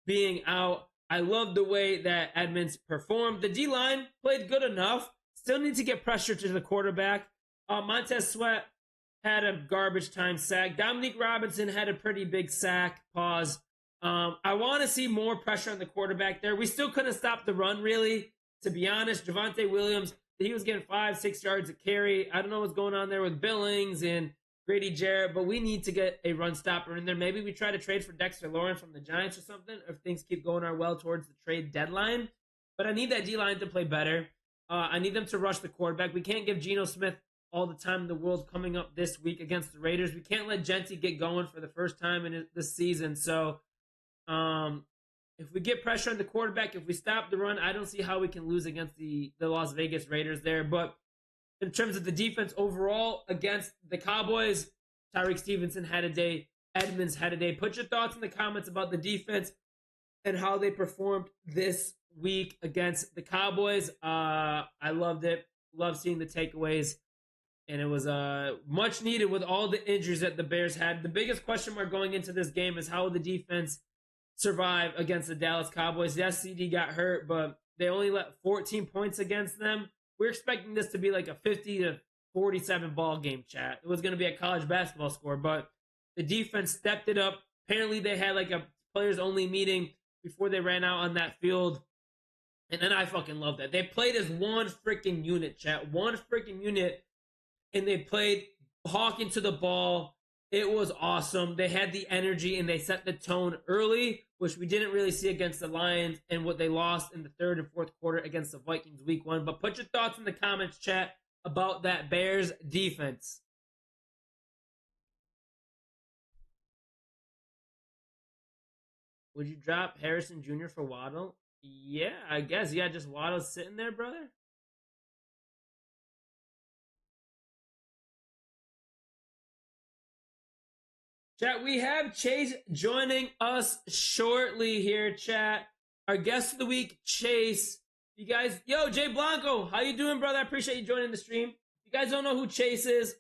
Speaker 1: being out. I love the way that Edmonds performed. The D-line played good enough. Still need to get pressure to the quarterback. Montez Sweat had a garbage time sack. Dominique Robinson had a pretty big sack. Pause. I want to see more pressure on the quarterback there. We still couldn't stop the run, really. To be honest, Javonte Williams, he was getting 5-6 yards a carry. I don't know what's going on there with Billings and Grady Jarrett, but we need to get a run stopper in there. Maybe we try to trade for Dexter Lawrence from the Giants or something if things keep going our well towards the trade deadline. But I need that D-line to play better. I need them to rush the quarterback. We can't give Geno Smith all the time in the world coming up this week against the Raiders. We can't let Genty get going for the first time in this season. So if we get pressure on the quarterback, if we stop the run, I don't see how we can lose against the Las Vegas Raiders there. But in terms of the defense overall against the Cowboys, Tyreek Stevenson had a day. Edmonds had a day. Put your thoughts in the comments about the defense and how they performed this week against the Cowboys. I loved it. Love seeing the takeaways. And it was much needed with all the injuries that the Bears had. The biggest question mark going into this game is how will the defense survive against the Dallas Cowboys. Yes, CD got hurt, but they only let 14 points against them. We're expecting this to be like a 50-47 ball game, chat. It was going to be a college basketball score, but the defense stepped it up. Apparently, they had like a players-only meeting before they ran out on that field. And then I fucking love that. They played as one freaking unit, chat. One freaking unit. And they played hawking to the ball. It was awesome. They had the energy and they set the tone early, which we didn't really see against the Lions and what they lost in the third and fourth quarter against the Vikings week 1. But put your thoughts in the comments, chat, about that Bears defense. Would you drop Harrison Jr. for Waddle? Yeah, I guess. Yeah, just Waddle sitting there, brother. Chat, we have Chase joining us shortly here, chat. Our guest of the week, Chase. You guys, yo, Jay Blanco, how you doing, brother? I appreciate you joining the stream. If you guys don't know who Chase is,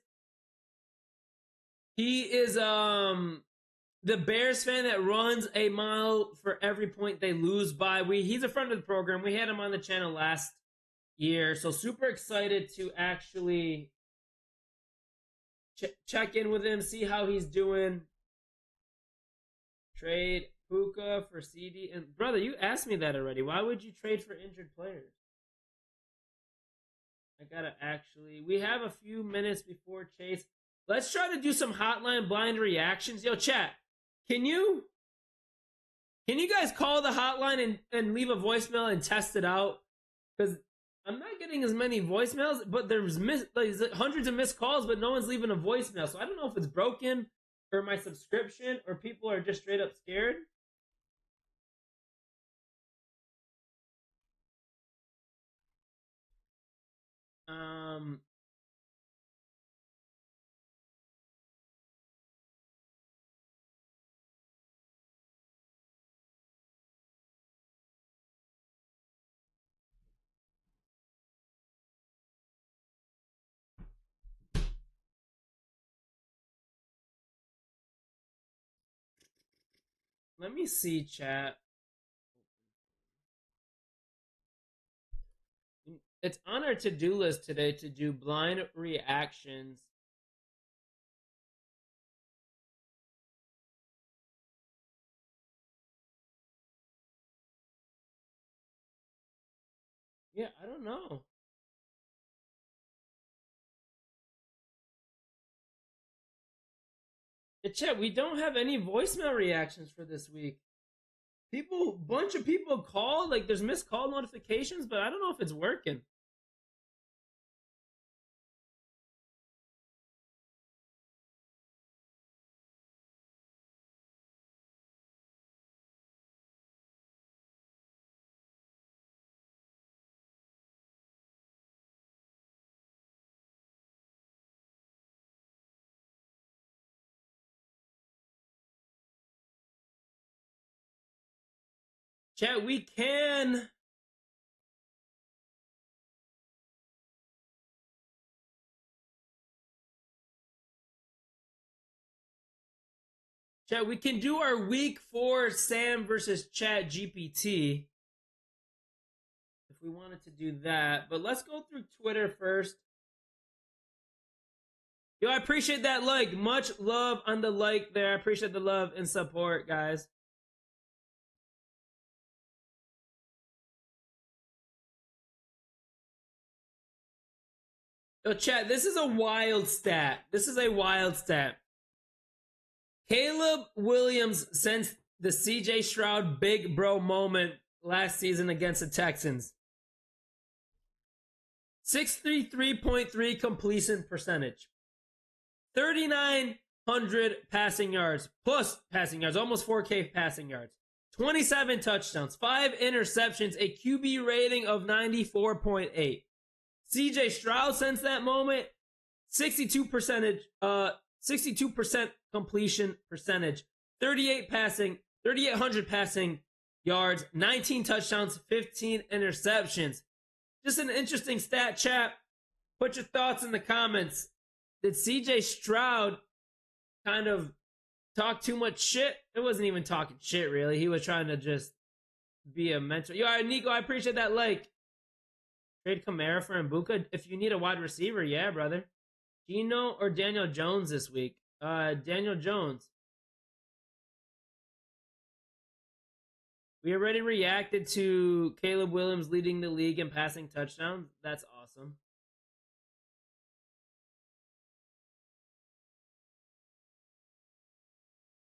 Speaker 1: he is the Bears fan that runs a mile for every point they lose by. He's a friend of the program. We had him on the channel last year, so super excited to actually check in with him, see how he's doing. Trade Puka for CD. And brother, you asked me that already. Why would you trade for injured players? I gotta actually. We have a few minutes before Chase. Let's try to do some hotline blind reactions. Yo, chat. Can you guys call the hotline and leave a voicemail and test it out? Because I'm not getting as many voicemails, but there's hundreds of missed calls, but no one's leaving a voicemail. So I don't know if it's broken or my subscription or people are just straight up scared. Let me see, chat. It's on our to-do list today to do blind reactions. Yeah, I don't know. Chat, we don't have any voicemail reactions for this week. Bunch of people call, like there's missed call notifications, but I don't know if it's working. Chat, we can. Chat, we can do our week 4 Sam versus Chat GPT. If we wanted to do that. But let's go through Twitter first. Yo, I appreciate that like. Much love on the like there. I appreciate the love and support, guys. Yo, chat, this is a wild stat. This is a wild stat. Caleb Williams sensed the CJ Stroud big bro moment last season against the Texans. 633.3 completion percentage. 3,900 passing yards, plus passing yards, almost 4K passing yards. 27 touchdowns, 5 interceptions, a QB rating of 94.8. CJ Stroud since that moment, 62% completion percentage, 3,800 passing yards, 19 touchdowns, 15 interceptions. Just an interesting stat, chat. Put your thoughts in the comments. Did CJ Stroud kind of talk too much shit? It wasn't even talking shit, really. He was trying to just be a mentor. Yo, all right, Nico, I appreciate that like. Trade Kamara for Mbuka. If you need a wide receiver, yeah, brother. Gino or Daniel Jones this week? Daniel Jones. We already reacted to Caleb Williams leading the league in passing touchdowns. That's awesome.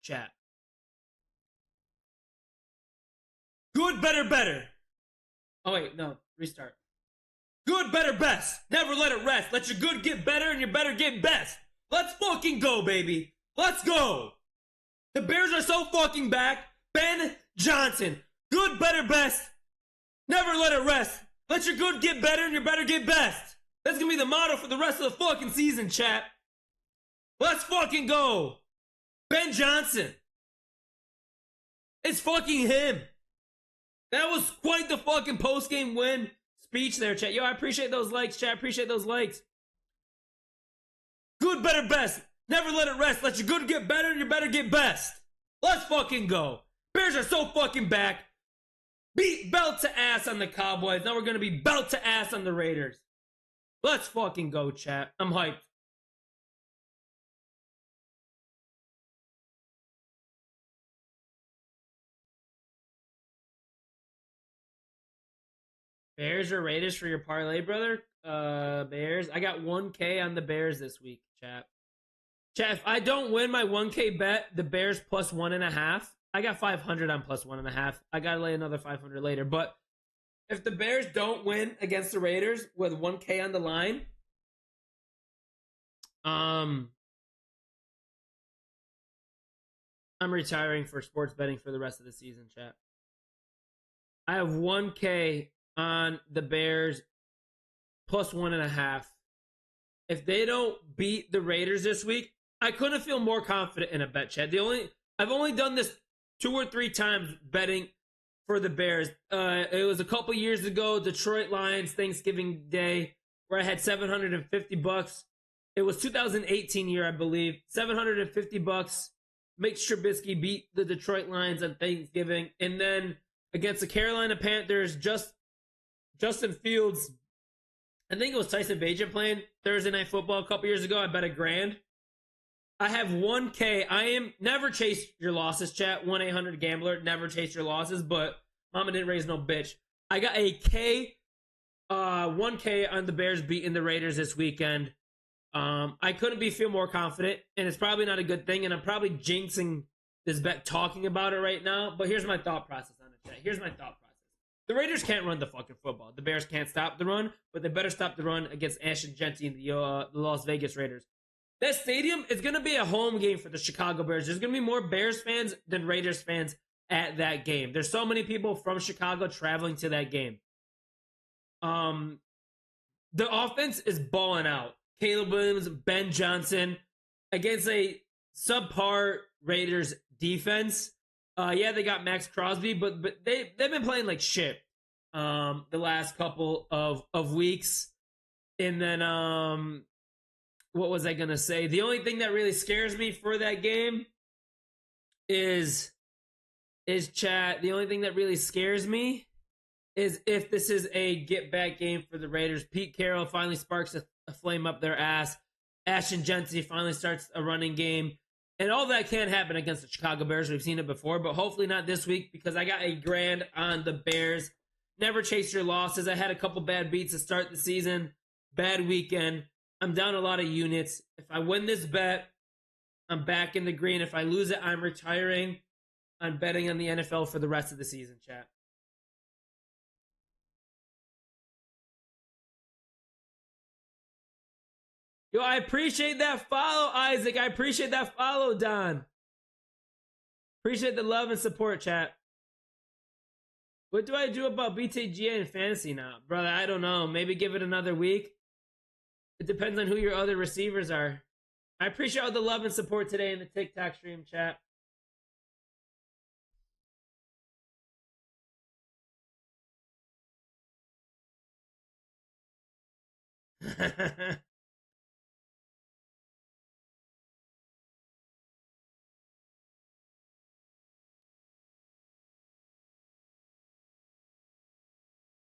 Speaker 1: Chat. Good, better, better. Oh, wait, no. Restart. Good, better, best. Never let it rest. Let your good get better and your better get best. Let's fucking go, baby. Let's go. The Bears are so fucking back. Ben Johnson. Good, better, best. Never let it rest. Let your good get better and your better get best. That's gonna be the motto for the rest of the fucking season, chat. Let's fucking go. Ben Johnson. It's fucking him. That was quite the fucking post-game win speech there, chat. Yo, I appreciate those likes, chat. Appreciate those likes. Good, better, best. Never let it rest. Let your good get better and your better get best. Let's fucking go. Bears are so fucking back. Beat belt to ass on the Cowboys. Now we're going to be belt to ass on the Raiders. Let's fucking go, chat. I'm hyped. Bears or Raiders for your parlay, brother? Bears. I got 1K on the Bears this week, chat. Chat, if I don't win my 1K bet, the Bears plus 1.5. I got 500 on plus 1.5. I got to lay another 500 later. But if the Bears don't win against the Raiders with 1K on the line, I'm retiring for sports betting for the rest of the season, chat. I have 1K on the Bears plus 1.5. If they don't beat the Raiders this week, I couldn't feel more confident in a bet, chat. I've only done this 2 or 3 times betting for the Bears. It was a couple years ago, Detroit Lions Thanksgiving Day, where I had $750. It was 2018 year, I believe. $750. Mitch Trubisky beat the Detroit Lions on Thanksgiving, and then against the Carolina Panthers, Justin Fields, I think it was Tyson Bagent playing Thursday Night Football a couple years ago. I bet $1,000. I have 1K. I am never chase your losses, chat. 1-800-GAMBLER. Never chase your losses, but mama didn't raise no bitch. I got a K, 1K on the Bears beating the Raiders this weekend. I couldn't feel more confident, and it's probably not a good thing, and I'm probably jinxing this bet talking about it right now, but here's my thought process on it, chat. Here's my thought process. The Raiders can't run the fucking football. The Bears can't stop the run, but they better stop the run against Ashton Jeanty and the Las Vegas Raiders. That stadium is going to be a home game for the Chicago Bears. There's going to be more Bears fans than Raiders fans at that game. There's so many people from Chicago traveling to that game. The offense is balling out. Caleb Williams, Ben Johnson against a subpar Raiders defense. Yeah, they got Max Crosby, but they've been playing like shit the last couple of weeks. And then what was I gonna say? The only thing that really scares me for that game is chat. The only thing that really scares me is if this is a get back game for the Raiders. Pete Carroll finally sparks a flame up their ass. Ashton Jeanty finally starts a running game. And all that can happen against the Chicago Bears. We've seen it before, but hopefully not this week because I got $1,000 on the Bears. Never chase your losses. I had a couple bad beats to start the season. Bad weekend. I'm down a lot of units. If I win this bet, I'm back in the green. If I lose it, I'm retiring. I'm betting on the NFL for the rest of the season, chat. Yo, I appreciate that follow, Isaac. I appreciate that follow, Don. Appreciate the love and support, chat. What do I do about BTA and fantasy now? Brother, I don't know. Maybe give it another week. It depends on who your other receivers are. I appreciate all the love and support today in the TikTok stream, chat.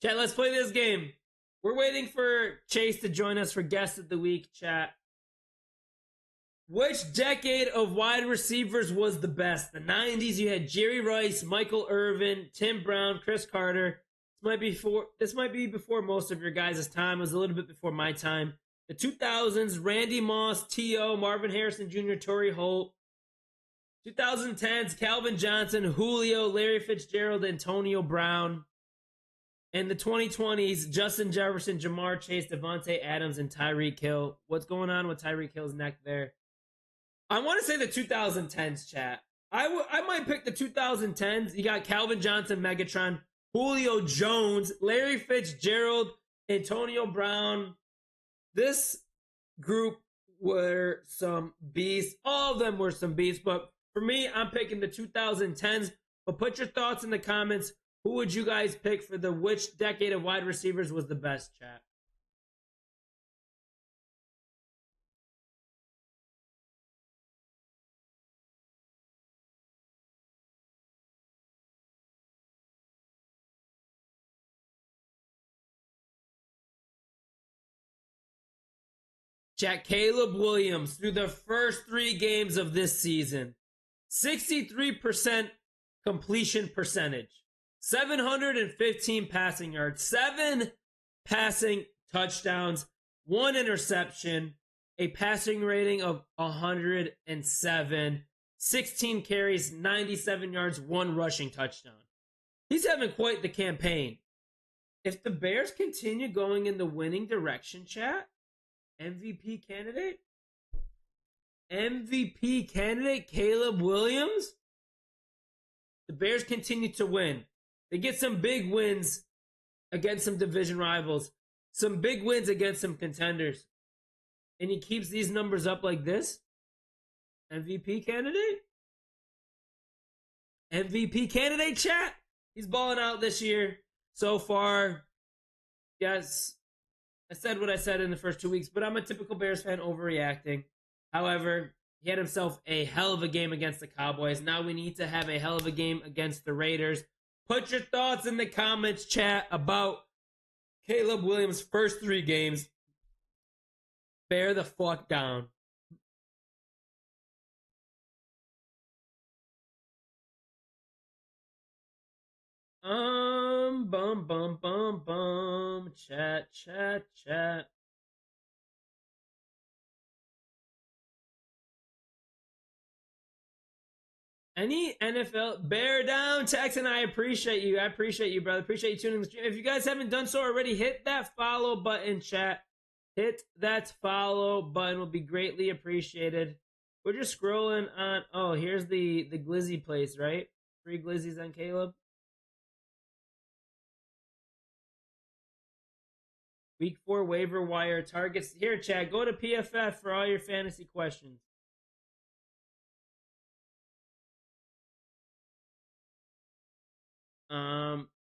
Speaker 1: Chat, let's play this game. We're waiting for Chase to join us for Guest of the Week, chat. Which decade of wide receivers was the best? The 90s, you had Jerry Rice, Michael Irvin, Tim Brown, Chris Carter. This might be before most of your guys' time. It was a little bit before my time. The 2000s, Randy Moss, T.O., Marvin Harrison Jr., Torrey Holt. 2010s, Calvin Johnson, Julio, Larry Fitzgerald, Antonio Brown. And the 2020s, Justin Jefferson, Jamar Chase, Devontae Adams, and Tyreek Hill. What's going on with Tyreek Hill's neck there? I want to say the 2010s, chat. I might pick the 2010s. You got Calvin Johnson, Megatron, Julio Jones, Larry Fitzgerald, Antonio Brown. This group were some beasts. All of them were some beasts. But for me, I'm picking the 2010s. But put your thoughts in the comments. Who would you guys pick for the which decade of wide receivers was the best, chat? Chat, Caleb Williams through the first 3 games of this season. 63% completion percentage. 715 passing yards, 7 passing touchdowns, 1 interception, a passing rating of 107, 16 carries, 97 yards, 1 rushing touchdown. He's having quite the campaign. If the Bears continue going in the winning direction, chat, MVP candidate? MVP candidate Caleb Williams? The Bears continue to win. They get some big wins against some division rivals, some big wins against some contenders, and he keeps these numbers up like this. MVP candidate? MVP candidate, chat? He's balling out this year so far. Yes, I said what I said in the first 2 weeks, but I'm a typical Bears fan overreacting. However, he had himself a hell of a game against the Cowboys. Now we need to have a hell of a game against the Raiders. Put your thoughts in the comments, chat, about Caleb Williams' first 3 games. Bear the fuck down. Chat. Any NFL bear down, Texan? I appreciate you. I appreciate you, brother. Appreciate you tuning in the stream. If you guys haven't done so already, hit that follow button, chat. Hit that follow button will be greatly appreciated. We're just scrolling on. Oh, here's the glizzy place, right? 3 glizzies on Caleb. Week 4 waiver wire targets. Here, chat. Go to PFF for all your fantasy questions.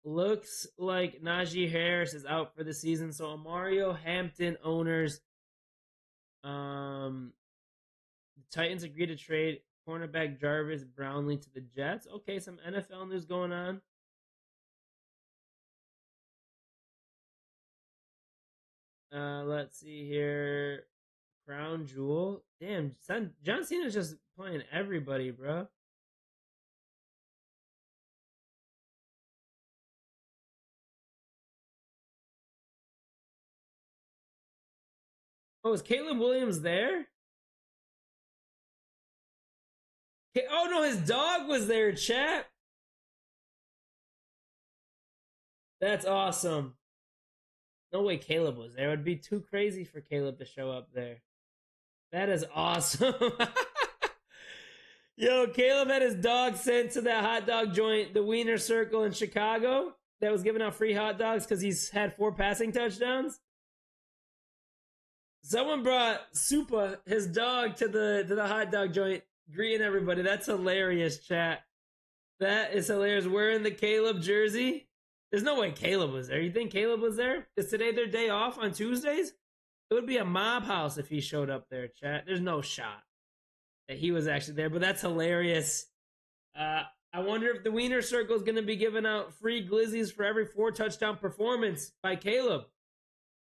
Speaker 1: Looks like Najee Harris is out for the season. So Mario Hampton owners, the Titans agreed to trade cornerback Jarvis Brownlee to the Jets. Okay, some NFL news going on. Let's see here. Crown Jewel. Damn, John Cena's just playing everybody, bro. Oh, is Caleb Williams there? Oh no, his dog was there, chat. That's awesome. No way Caleb was there. It would be too crazy for Caleb to show up there. That is awesome. Yo, Caleb had his dog sent to that hot dog joint, the Wiener Circle in Chicago, that was giving out free hot dogs because he's had 4 passing touchdowns. Someone brought Supa, his dog, to the hot dog joint, greeting everybody. That's hilarious, chat. That is hilarious. Wearing the Caleb jersey. There's no way Caleb was there. You think Caleb was there? Is today their day off on Tuesdays? It would be a mob house if he showed up there, chat. There's no shot that he was actually there, but that's hilarious. I wonder if the Wiener Circle is going to be giving out free glizzies for every 4 touchdown performance by Caleb.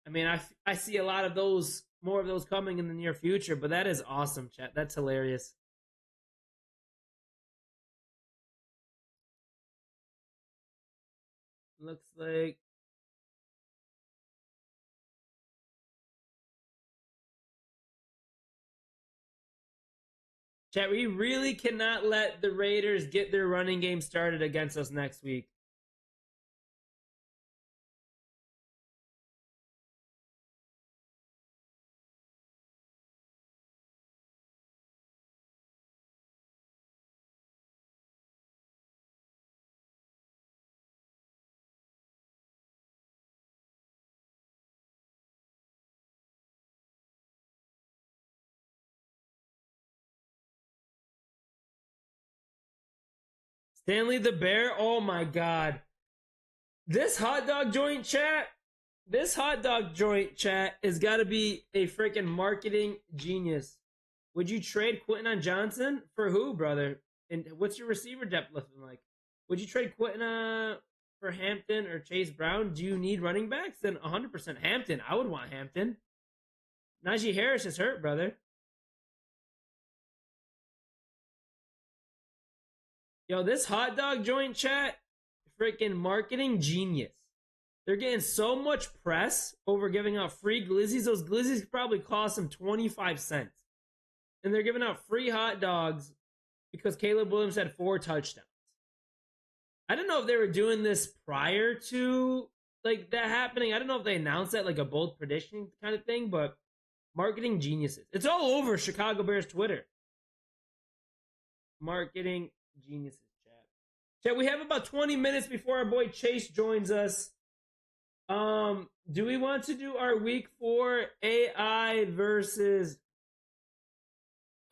Speaker 1: I mean, I see a lot of those, more of those coming in the near future, but that is awesome, chat. That's hilarious. Looks like chat, we really cannot let the Raiders get their running game started against us next week. Stanley the Bear, oh my god. This hot dog joint chat has got to be a freaking marketing genius. Would you trade Quentin Johnson for who, brother? And what's your receiver depth looking like? Would you trade Quentin for Hampton or Chase Brown? Do you need running backs? Then 100% Hampton. I would want Hampton. Najee Harris is hurt, brother. Yo, this hot dog joint chat, freaking marketing genius. They're getting so much press over giving out free glizzies. Those glizzies probably cost them 25 cents. And they're giving out free hot dogs because Caleb Williams had 4 touchdowns. I don't know if they were doing this prior to like that happening. I don't know if they announced that like a bold prediction kind of thing, but marketing geniuses. It's all over Chicago Bears Twitter. Marketing geniuses, chat. We have about 20 minutes before our boy Chase joins us. Do we want to do our week 4 AI versus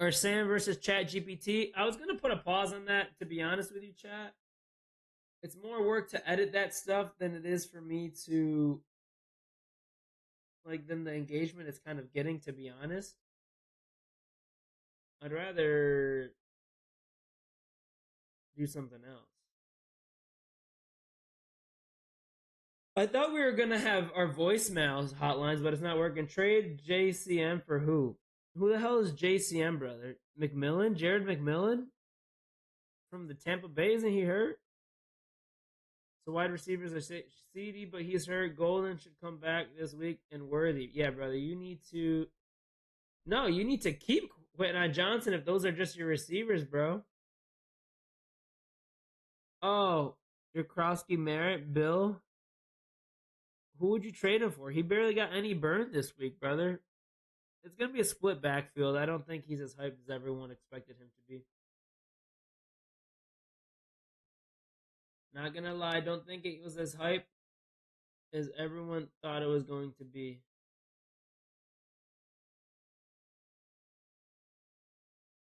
Speaker 1: or Sam versus Chat GPT? I was gonna put a pause on that, to be honest with you, chat. It's more work to edit that stuff than it is for me to like than the engagement it's kind of getting, to be honest. I'd rather do something else. I thought we were gonna have our voicemails hotlines, but it's not working. Trade JCM for who? Who the hell is JCM, brother? McMillan? Jared McMillan? From the Tampa Bay, isn't he hurt? So wide receivers are CD, but he's hurt. Golden should come back this week, and Worthy. Yeah, brother, you need to. No, you need to keep Quentin Johnson if those are just your receivers, bro. Oh, Jakrowski, Merritt, Bill. Who would you trade him for? He barely got any burn this week, brother. It's going to be a split backfield. I don't think he's as hyped as everyone expected him to be. Not going to lie, I don't think it was as hyped as everyone thought it was going to be.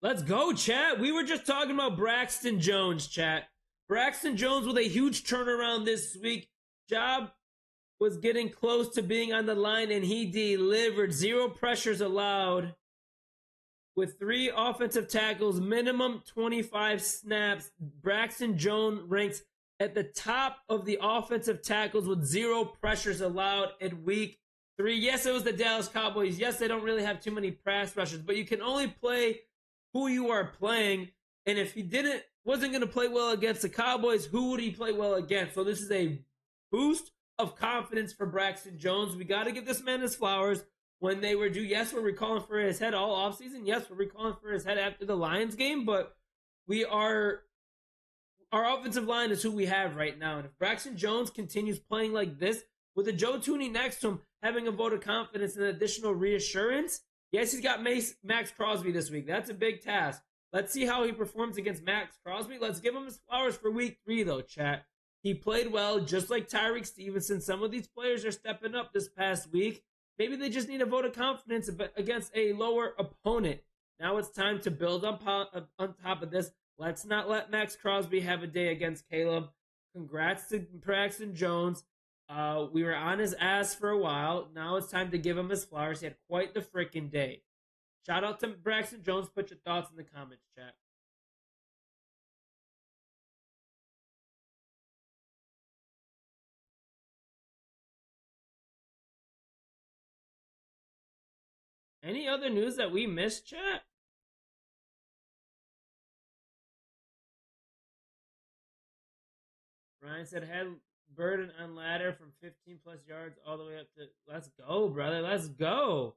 Speaker 1: Let's go, chat. We were just talking about Braxton Jones, chat. Braxton Jones with a huge turnaround this week. Job was getting close to being on the line, and he delivered. 0 pressures allowed with 3 offensive tackles, minimum 25 snaps. Braxton Jones ranks at the top of the offensive tackles with 0 pressures allowed in week 3. Yes, it was the Dallas Cowboys. Yes, they don't really have too many pass rushers, but you can only play who you are playing. And if he wasn't going to play well against the Cowboys, who would he play well against? So this is a boost of confidence for Braxton Jones. We got to give this man his flowers when they were due. Yes, we're recalling for his head all offseason. Yes, we're recalling for his head after the Lions game, but our offensive line is who we have right now. And if Braxton Jones continues playing like this, with a Joe Tooney next to him, having a vote of confidence and additional reassurance, yes, he's got Max Crosby this week. That's a big task. Let's see how he performs against Max Crosby. Let's give him his flowers for week 3, though, chat. He played well, just like Tyreek Stevenson. Some of these players are stepping up this past week. Maybe they just need a vote of confidence against a lower opponent. Now it's time to build on top of this. Let's not let Max Crosby have a day against Caleb. Congrats to Braxton Jones. We were on his ass for a while. Now it's time to give him his flowers. He had quite the freaking day. Shout out to Braxton Jones. Put your thoughts in the comments, chat. Any other news that we missed, chat? Ryan said head burden on ladder from 15 plus yards all the way up to. Let's go, brother. Let's go.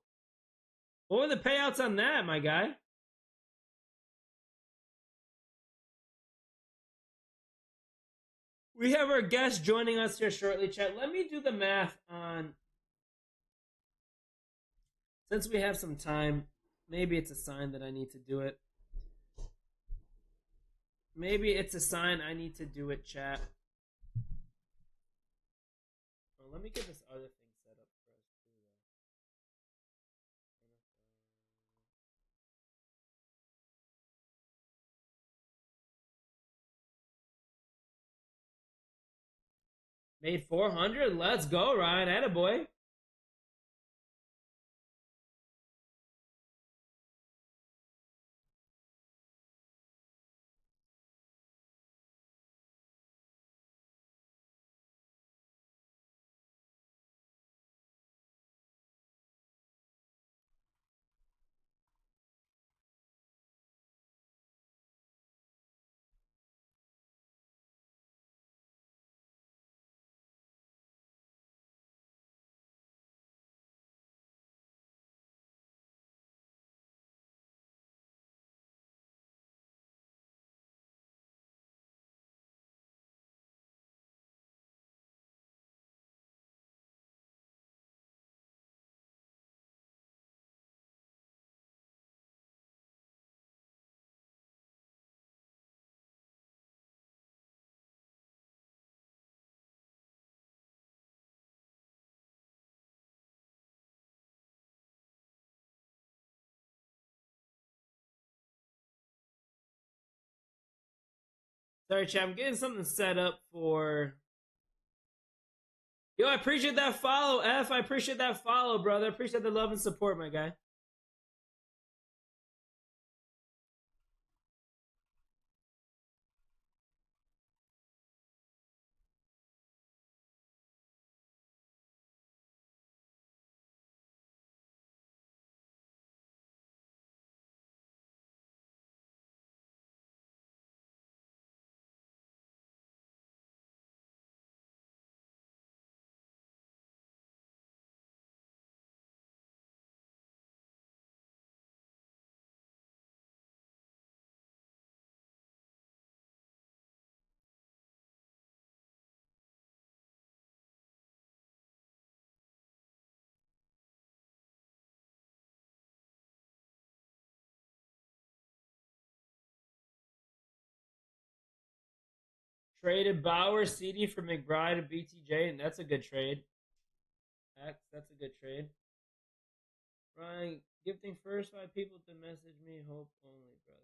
Speaker 1: What were the payouts on that, my guy? We have our guest joining us here shortly, chat. Let me do the math on. Since we have some time, maybe it's a sign that I need to do it. Maybe it's a sign I need to do it, chat. Well, let me get this other thing set up for us too, though. Made 400. Let's go, Ryan. Attaboy. Sorry, chat. I'm getting something set up for. Yo, I appreciate that follow, F. I appreciate that follow, brother. I appreciate the love and support, my guy. Traded Bauer, CD for McBride and BTJ, and that's a good trade. That's a good trade. Ryan, gifting first 5 people to message me. Hope only, brother.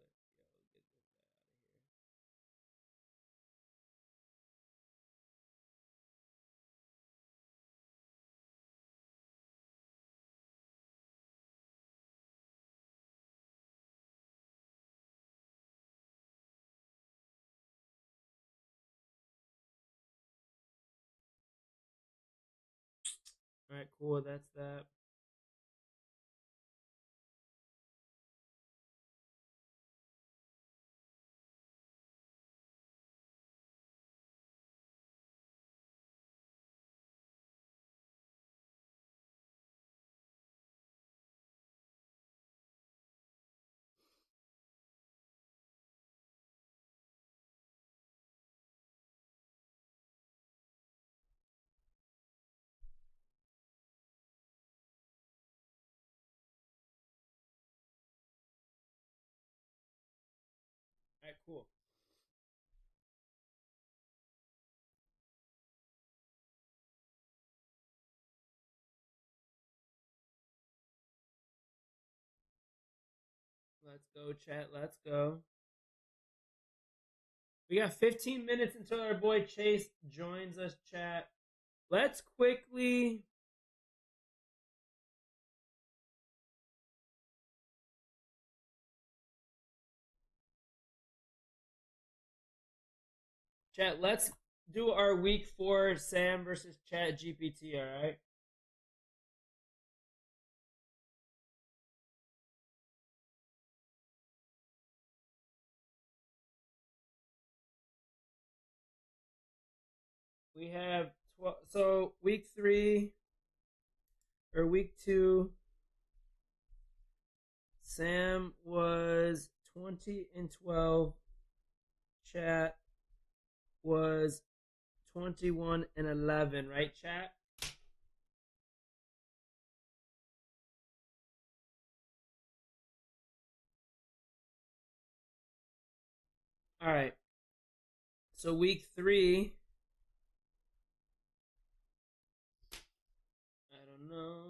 Speaker 1: All right, cool. That's that. All right, cool. Let's go, chat. Let's go. We got 15 minutes until our boy Chase joins us, chat. Let's quickly. Chat, let's do our week 4 Sam versus Chat GPT, all right? We have 12. So week 3 or week 2, Sam was 20-12. Chat was 21-11, right, chat? All right. So week 3, I don't know.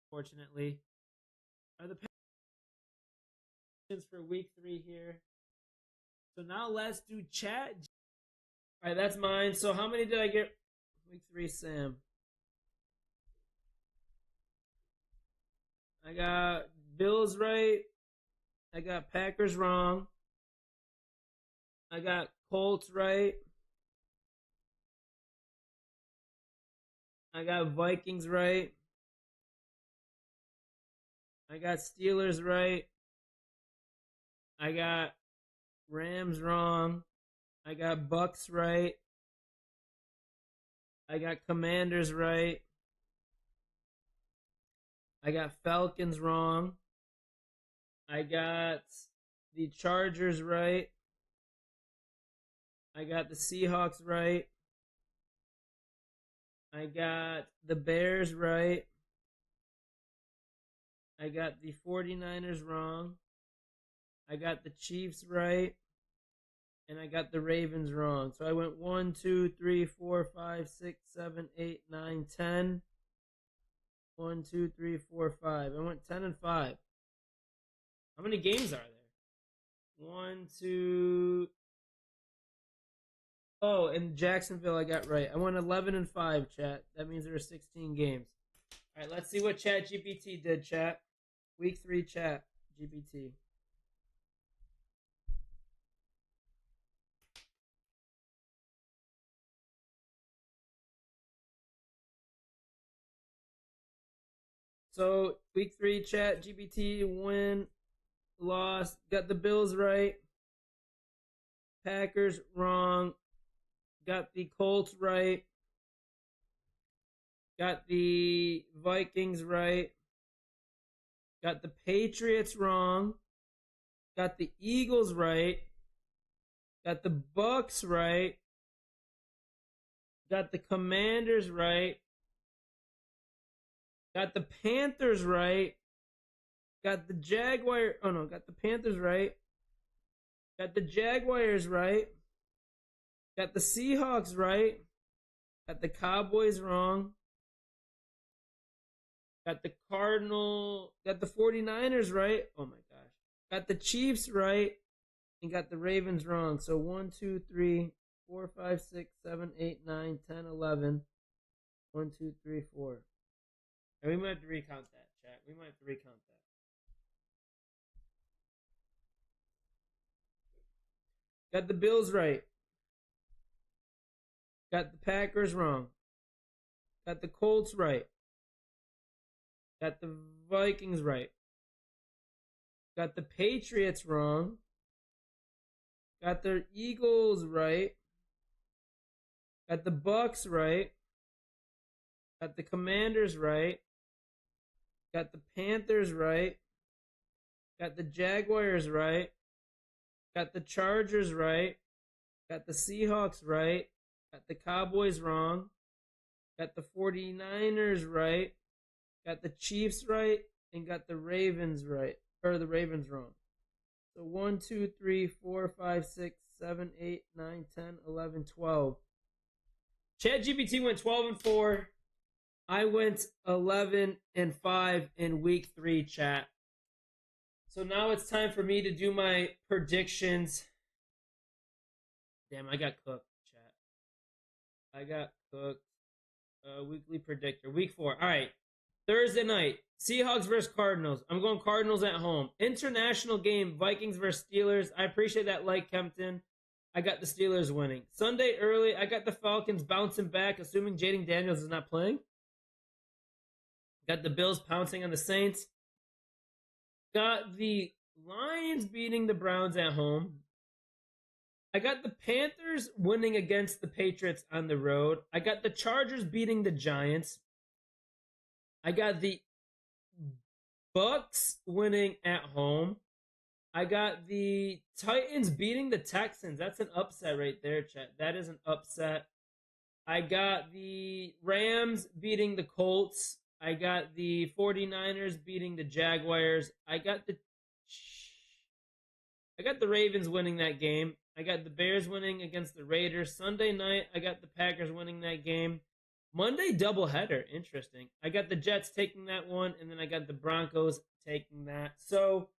Speaker 1: Fortunately, are the Pelicans for week 3 here? So now let's do chat. All right, that's mine. So how many did I get? Week 3, Sam. I got Bills right. I got Packers wrong. I got Colts right. I got Vikings right. I got Steelers right. I got Rams wrong. I got Bucks right. I got Commanders right. I got Falcons wrong. I got the Chargers right. I got the Seahawks right. I got the Bears right. I got the 49ers wrong. I got the Chiefs right. And I got the Ravens wrong. So I went 1, 2, 3, 4, 5, 6, 7, 8, 9, 10. 1, 2, 3, 4, 5. I went 10-5. How many games are there? 1, 2. Oh, and Jacksonville I got right. I went 11-5, chat. That means there are 16 games. All right, let's see what Chat GPT did, chat. Week 3 Chat GPT. So week 3 Chat GPT win, lost, got the Bills right, Packers wrong, got the Colts right, got the Vikings right, got the Patriots wrong, got the Eagles right, got the Bucks right, got the Commanders right, got the Panthers right, got the got the Panthers right, got the Jaguars right, got the Seahawks right, got the Cowboys wrong, got the got the 49ers right. Oh my gosh. Got the Chiefs right and got the Ravens wrong. So 1, 2, 3, 4, 5, 6, 7, 8, 9, 10, 11. 1, 2, 3, 4. And we might have to recount that, chat. We might have to recount that. Got the Bills right. Got the Packers wrong. Got the Colts right. Got the Vikings right. Got the Patriots wrong. Got the Eagles right. Got the Bucks right. Got the Commanders right. Got the Panthers right. Got the Jaguars right. Got the Chargers right. Got the Seahawks right. Got the Cowboys wrong. Got the 49ers right. Got the Chiefs right. And got the Ravens right. Or the Ravens wrong. So 1, 2, 3, 4, 5, 6, 7, 8, 9, 10, 11, 12. ChatGPT went 12-4. I went 11-5 in week 3, chat. So now it's time for me to do my predictions. Damn, I got cooked, chat. I got cooked. Weekly predictor. Week 4. All right. Thursday night. Seahawks versus Cardinals. I'm going Cardinals at home. International game. Vikings versus Steelers. I appreciate that like, Kempton. I got the Steelers winning. Sunday early. I got the Falcons bouncing back, assuming Jaden Daniels is not playing. Got the Bills pouncing on the Saints. Got the Lions beating the Browns at home. I got the Panthers winning against the Patriots on the road. I got the Chargers beating the Giants. I got the Bucks winning at home. I got the Titans beating the Texans. That's an upset right there, chat. That is an upset. I got the Rams beating the Colts. I got the 49ers beating the Jaguars. I got the Ravens winning that game. I got the Bears winning against the Raiders. Sunday night, I got the Packers winning that game. Monday doubleheader. Interesting. I got the Jets taking that one, and then I got the Broncos taking that. So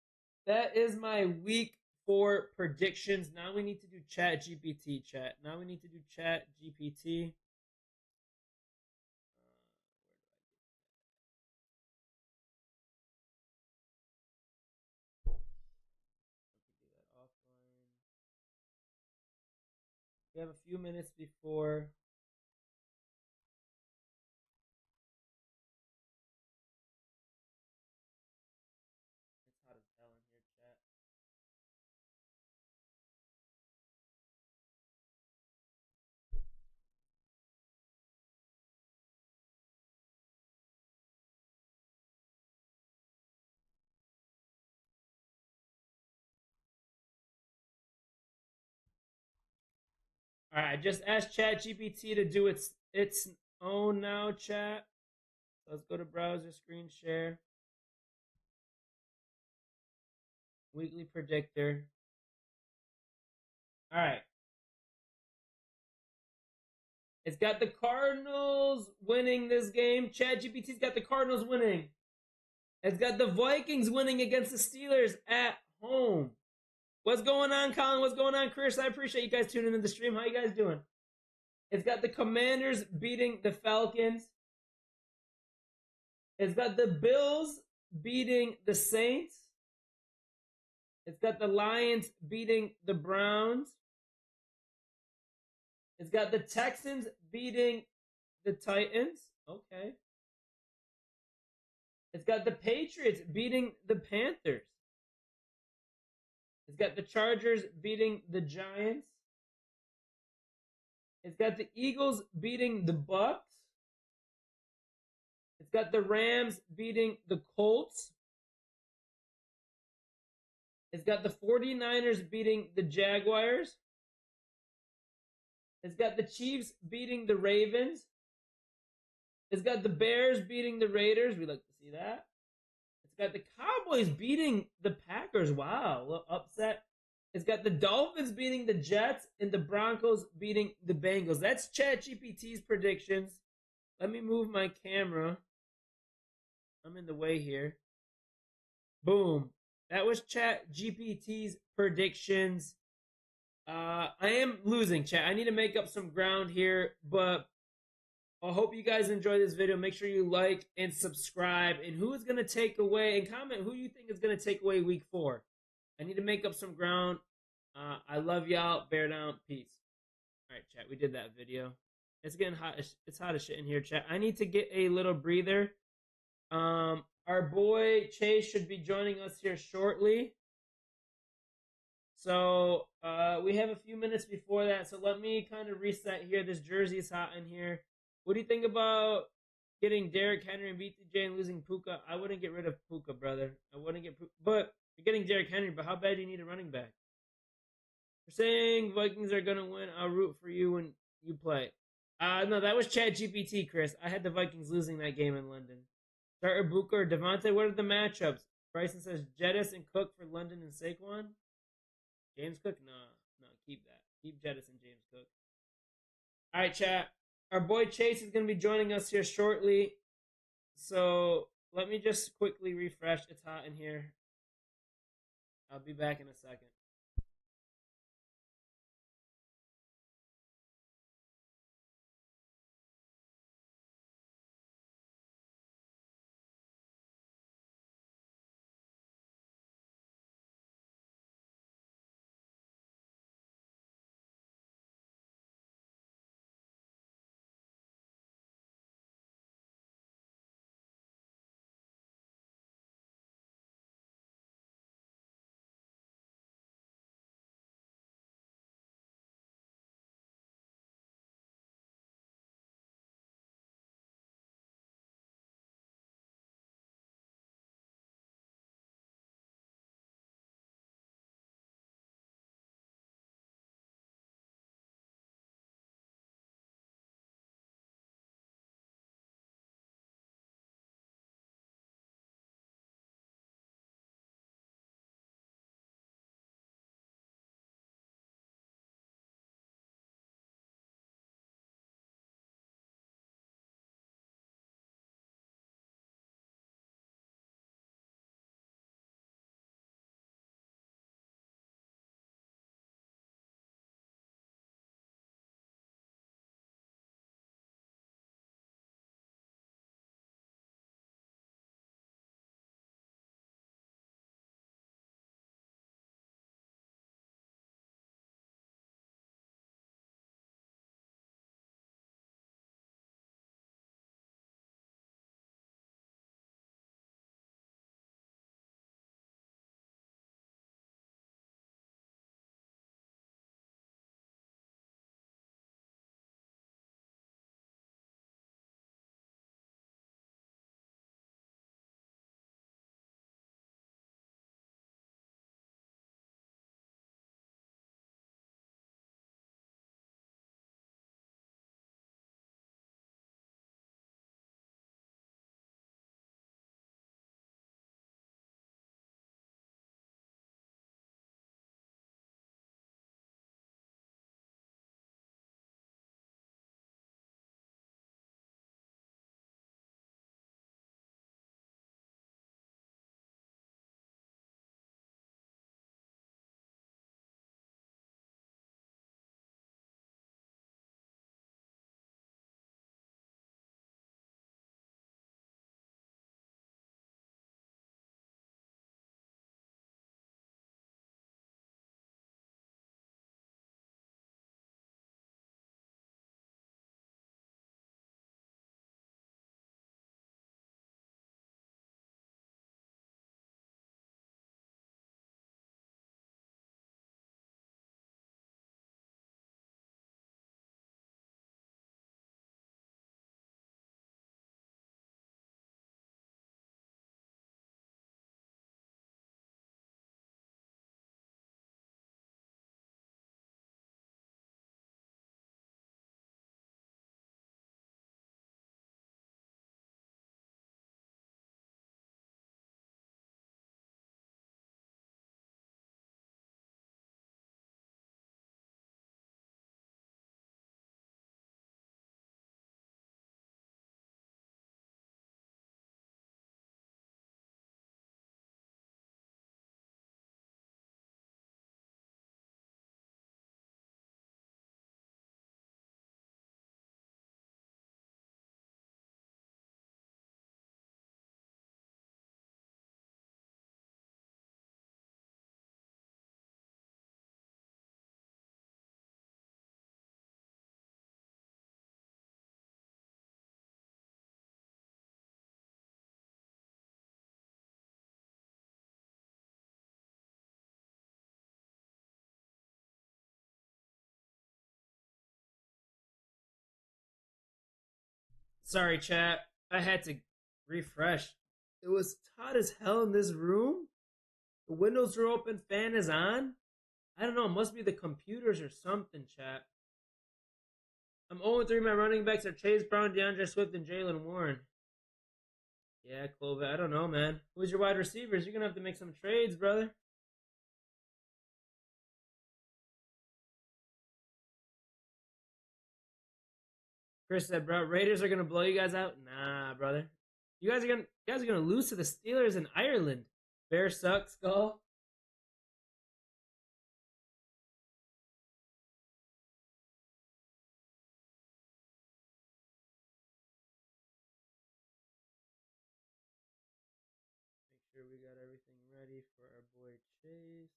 Speaker 1: that is my week 4 predictions. Now we need to do Chat GPT, chat. Now we need to do Chat GPT. We have a few minutes before. It's hot as hell in here, chat. All right, I just asked ChatGPT to do its own now, chat. Let's go to browser screen share. Weekly predictor. All right. It's got the Cardinals winning this game. ChatGPT's got the Cardinals winning. It's got the Vikings winning against the Steelers at home. What's going on, Colin? What's going on, Chris? I appreciate you guys tuning in the stream. How you guys doing? It's got the Commanders beating the Falcons. It's got the Bills beating the Saints. It's got the Lions beating the Browns. It's got the Texans beating the Titans. Okay. It's got the Patriots beating the Panthers. It's got the Chargers beating the Giants. It's got the Eagles beating the Bucks. It's got the Rams beating the Colts. It's got the 49ers beating the Jaguars. It's got the Chiefs beating the Ravens. It's got the Bears beating the Raiders. We like to see that. It's got the Cowboys beating the Packers. Wow, a little upset. It's got the Dolphins beating the Jets and the Broncos beating the Bengals. That's ChatGPT's predictions. Let me move my camera. I'm in the way here. Boom. That was ChatGPT's predictions. I am losing, chat. I need to make up some ground here, but I hope you guys enjoy this video. Make sure you like and subscribe. And who is going to take away, and comment who you think is going to take away week 4. I need to make up some ground. I love y'all. Bear down. Peace. All right, chat. We did that video. It's getting hot. It's hot as shit in here, chat. I need to get a little breather. Our boy Chase should be joining us here shortly. So we have a few minutes before that. So let me kind of reset here. This jersey is hot in here. What do you think about getting Derrick Henry and BTJ and losing Puka? I wouldn't get rid of Puka, brother. I wouldn't get Puka. But you're getting Derrick Henry, but how bad do you need a running back? You're saying Vikings are going to win. I'll root for you when you play. No, that was Chad GPT, Chris. I had the Vikings losing that game in London. Starter Buka or Devontae, what are the matchups? Bryson says Jettis and Cook for London and Saquon. James Cook? No, keep that. Keep Jettis and James Cook. All right, chat. Our boy Chase is going to be joining us here shortly. So let me just quickly refresh. It's hot in here. I'll be back in a second. Sorry, chat. I had to refresh. It was hot as hell in this room. The windows are open, fan is on. I don't know. It must be the computers or something, chat. I'm 0-3. My running backs are Chase Brown, DeAndre Swift, and Jalen Warren. Yeah, Clove. I don't know, man. Who's your wide receivers? You're going to have to make some trades, brother. Chris said, bro, Raiders are going to blow you guys out? Nah, brother. You guys are gonna lose to the Steelers in Ireland. Bear sucks, Skull. Make sure we got everything ready for our boy Chase.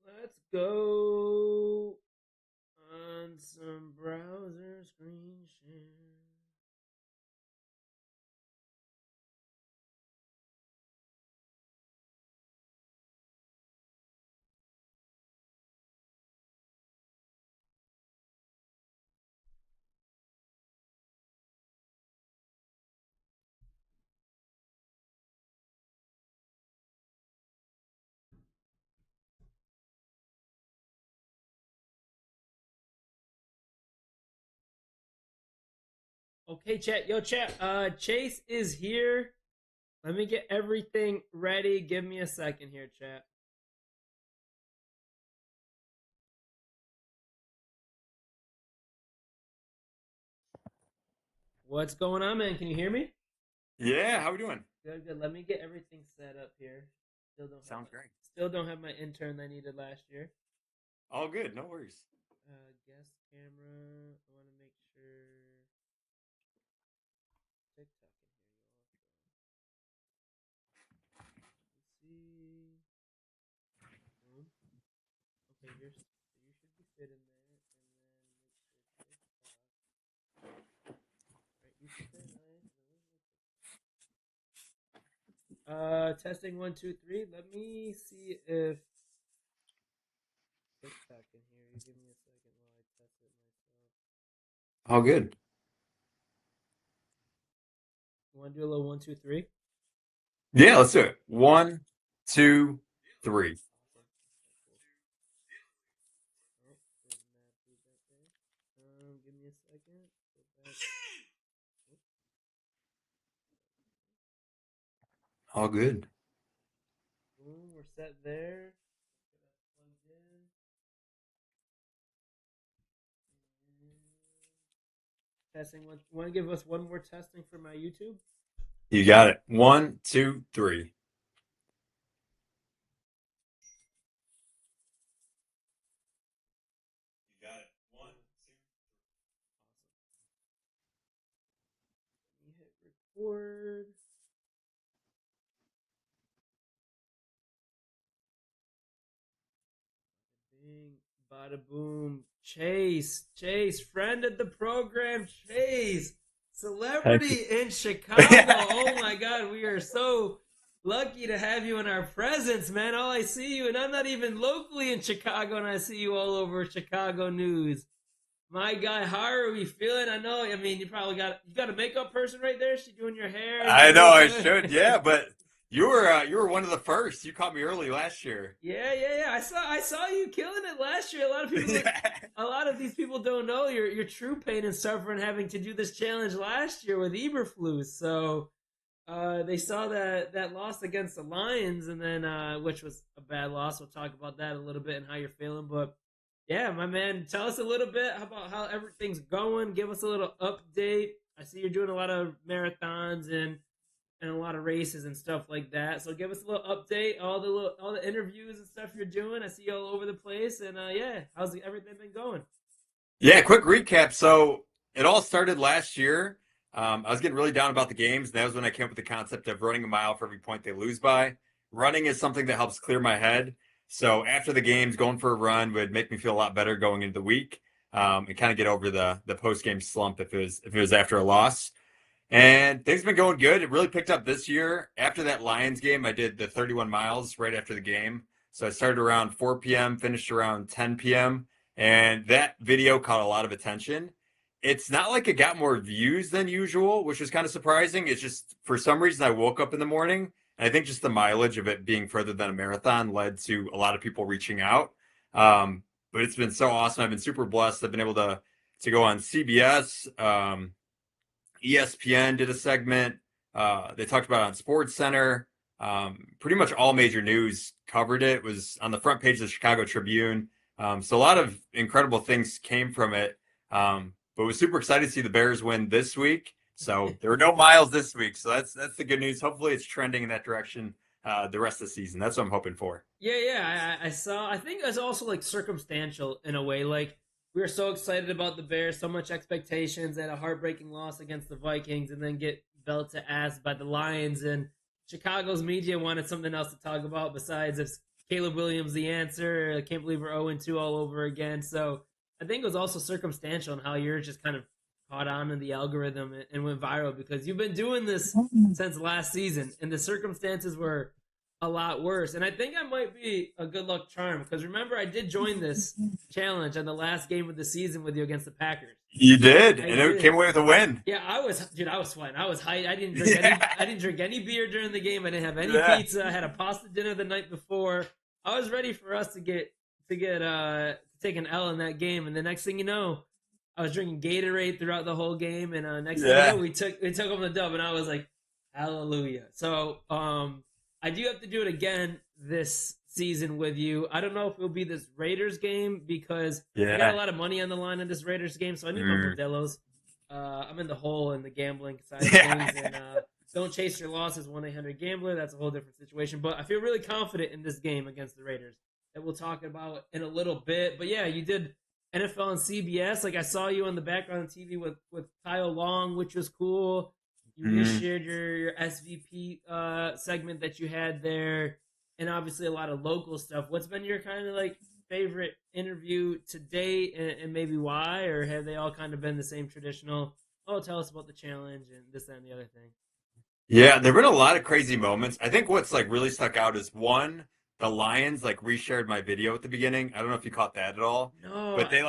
Speaker 1: Let's go on some browser screen share. Okay, chat. Yo, chat. Chase is here. Let me get everything ready. Give me a second here, chat. What's going on, man? Can you hear me?
Speaker 8: Yeah, how we doing?
Speaker 1: Good, good. Let me get everything set up here.
Speaker 8: Sounds great.
Speaker 1: Still don't have my intern that I needed last year.
Speaker 8: All good, no worries.
Speaker 1: Guest camera. I want to make sure. TikTok in here. Let's see. Boom. Okay, you should be fitting there, and then make sure TikTok. Right, you should fit nice. Testing 1 2 3. Let me see if TikTok in here. You give me a second while I test it myself.
Speaker 8: All good.
Speaker 1: You want to do a little 1 2 3?
Speaker 8: Yeah, let's do it. 1 2 3.
Speaker 1: Give me a second.
Speaker 8: All good.
Speaker 1: Boom, we're set there. Testing one. Want to give us one more testing for my YouTube?
Speaker 8: You got it. 1 2 3. You got it. 1 2.
Speaker 1: Awesome. Let me hit record. Bing, bada boom. Chase, friend of the program, Chase, celebrity in Chicago. Oh my God, we are so lucky to have you in our presence, man. All I see you, and I'm not even locally in Chicago, and I see you all over Chicago news. My guy, how are we feeling? I know. I mean, you got a makeup person right there. She doing your hair.
Speaker 8: I know I should, yeah, but you were one of the first. You caught me early last year.
Speaker 1: Yeah. I saw you killing it last year. A lot of people, a lot of these people don't know your true pain and suffering having to do this challenge last year with Eberflus. So they saw that loss against the Lions, and then which was a bad loss. We'll talk about that a little bit and how you're feeling, but. Yeah, my man, tell us a little bit about how everything's going. Give us a little update. I see you're doing a lot of marathons and a lot of races and stuff like that. So give us a little update, all the interviews and stuff you're doing. I see you all over the place, and yeah, how's everything been going?
Speaker 8: Yeah, quick recap. So it all started last year. I was getting really down about the games, and that was when I came up with the concept of running a mile for every point they lose by. Running is something that helps clear my head. So after the games, going for a run would make me feel a lot better going into the week, and kind of get over the post game slump if it was after a loss. And things have been going good. It really picked up this year. After that Lions game, I did the 31 miles right after the game. So I started around 4 p.m., finished around 10 p.m., and that video caught a lot of attention. It's not like it got more views than usual, which was kind of surprising. It's just for some reason I woke up in the morning, and I think just the mileage of it being further than a marathon led to a lot of people reaching out. But it's been so awesome. I've been super blessed. I've been able to go on CBS. ESPN did a segment. They talked about it on Sports Center. Pretty much all major news covered it. It was on the front page of the Chicago Tribune. So a lot of incredible things came from it. But was super excited to see the Bears win this week. So there were no miles this week. So that's the good news. Hopefully it's trending in that direction the rest of the season. That's what I'm hoping for.
Speaker 1: Yeah. I saw. I think it's also like circumstantial in a way. Like we were so excited about the Bears, so much expectations, and a heartbreaking loss against the Vikings, and then get belt to ass by the Lions. And Chicago's media wanted something else to talk about besides if Caleb Williams the answer. I can't believe we're 0-2 all over again. So I think it was also circumstantial in how you're just kind of caught on in the algorithm and went viral because you've been doing this since last season, and the circumstances were a lot worse. And I think I might be a good luck charm because remember I did join this challenge on the last game of the season with you against the Packers.
Speaker 8: You did, and it came away with a win.
Speaker 1: Yeah, I was sweating. I was hyped. I didn't drink any beer during the game. I didn't have any pizza. I had a pasta dinner the night before. I was ready for us to take an L in that game. And the next thing you know, I was drinking Gatorade throughout the whole game. And next thing you know, we took home the dub, and I was like, hallelujah. So I do have to do it again this season with you. I don't know if it'll be this Raiders game because we got a lot of money on the line in this Raiders game, so I need my Modelo's. I'm in the hole in the gambling side of things, and don't chase your losses. 1-800-GAMBLER. That's a whole different situation. But I feel really confident in this game against the Raiders that we'll talk about in a little bit. But yeah, you did NFL and CBS. Like I saw you on the background on TV with Kyle Long, which was cool. You just shared your SVP segment that you had there, and obviously a lot of local stuff. What's been your kind of like favorite interview to date, and maybe why? Or have they all kind of been the same traditional, tell us about the challenge and this, that, and the other thing?
Speaker 8: Yeah, there have been a lot of crazy moments. I think what's like really stuck out is one, the Lions like reshared my video at the beginning. I don't know if you caught that at all.
Speaker 1: No.
Speaker 8: But they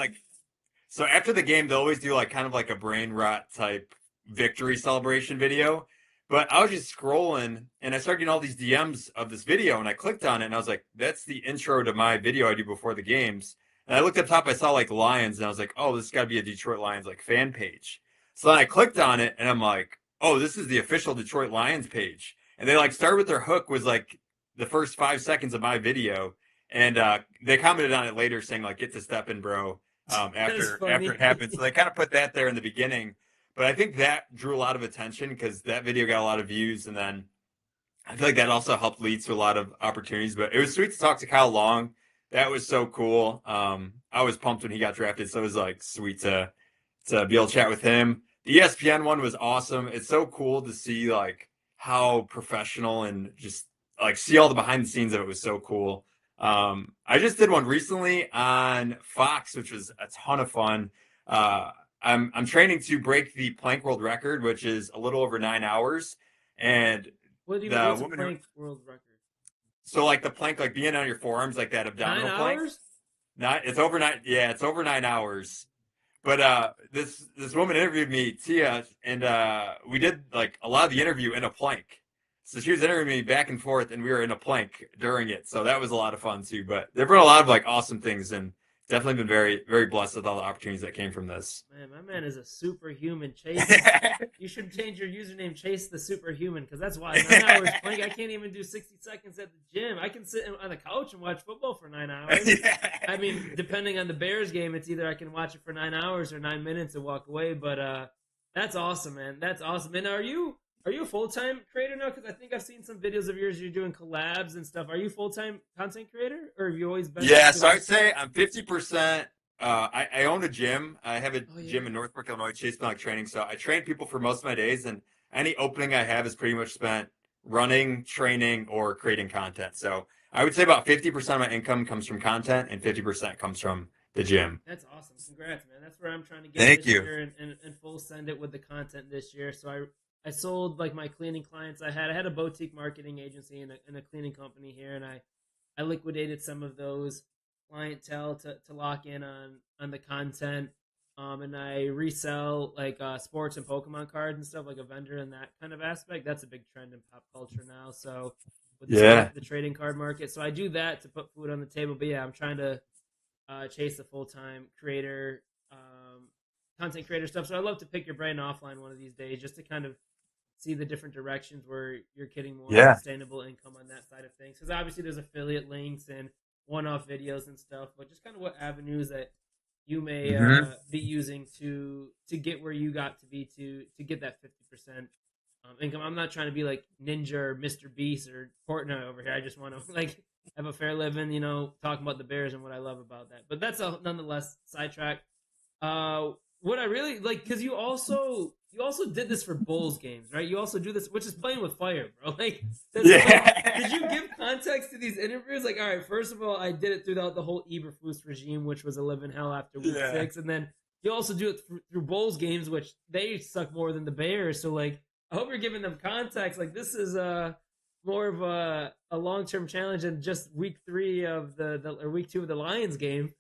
Speaker 8: so after the game, they always do like kind of like a brain rot type victory celebration video. But I was just scrolling and I started getting all these DMs of this video and I clicked on it and I was like, that's the intro to my video I do before the games. And I looked up top, I saw like Lions and I was like, oh, this has got to be a Detroit Lions like fan page. So then I clicked on it and I'm like, oh, this is the official Detroit Lions page. And they like started with their hook was like the first 5 seconds of my video. And they commented on it later saying like, get to stepping, bro, after it happened. So they kind of put that there in the beginning. But I think that drew a lot of attention because that video got a lot of views. And then I feel like that also helped lead to a lot of opportunities. But it was sweet to talk to Kyle Long. That was so cool. I was pumped when he got drafted. So it was like sweet to be able to chat with him. The ESPN one was awesome. It's so cool to see like how professional and just like see all the behind the scenes of it was so cool. I just did one recently on Fox, which was a ton of fun. I'm training to break the plank world record, which is a little over 9 hours. And
Speaker 1: what do you mean, what's a plank world record?
Speaker 8: So like the plank, like being on your forearms, like that abdominal
Speaker 1: 9
Speaker 8: plank.
Speaker 1: hours?
Speaker 8: It's over 9. Yeah, it's over 9 hours. But this woman interviewed me, Tia, and we did like a lot of the interview in a plank. So she was interviewing me back and forth, and we were in a plank during it. So that was a lot of fun too. But there've been a lot of like awesome things, and definitely been very, very blessed with all the opportunities that came from this.
Speaker 1: Man, my man is a superhuman. Chase. You should change your username, Chase the Superhuman, because that's why 9 hours playing. I can't even do 60 seconds at the gym. I can sit on the couch and watch football for 9 hours. I mean, depending on the Bears game, it's either I can watch it for 9 hours or 9 minutes and walk away. But that's awesome, man. That's awesome. And are you a full-time creator now? Because I think I've seen some videos of yours. You're doing collabs and stuff. Are you a full-time content creator, or have you always been?
Speaker 8: Yeah, so I'd say I'm 50%. I own a gym. I have a gym in Northbrook, Illinois, Chase Milk Training. So I train people for most of my days, and any opening I have is pretty much spent running, training, or creating content. So I would say about 50% of my income comes from content and 50% comes from the gym.
Speaker 1: That's awesome. Congrats, man. That's where I'm trying to get
Speaker 8: Thank
Speaker 1: this
Speaker 8: you.
Speaker 1: year and full send it with the content this year. So I sold like my cleaning clients. I had a boutique marketing agency and a cleaning company here, and I liquidated some of those clientele to lock in on the content. And I resell like sports and Pokemon cards and stuff, like a vendor in that kind of aspect. That's a big trend in pop culture now. So with
Speaker 8: Yeah.
Speaker 1: the trading card market, so I do that to put food on the table. But yeah, I'm trying to chase the full time creator, content creator stuff. So I'd love to pick your brain offline one of these days, just to kind of see the different directions where you're getting more
Speaker 8: Yeah.
Speaker 1: sustainable income on that side of things. Because obviously there's affiliate links and one-off videos and stuff, but just kind of what avenues that you may be using to get where you got to be to get that 50% income. I'm not trying to be like Ninja or Mr. Beast or Fortnite over here. I just want to like have a fair living, talking about the Bears and what I love about that. But that's a nonetheless sidetrack. What I really like, because you also did this for Bulls games, right? You also do this, which is playing with fire, bro. Like, did you give context to these interviews? Like, all right, first of all, I did it throughout the whole Eberflus regime, which was a living hell after week 6, and then you also do it through Bulls games, which they suck more than the Bears. So, like, I hope you're giving them context. Like, this is more of a long term challenge than just week 3 of or week 2 of the Lions game.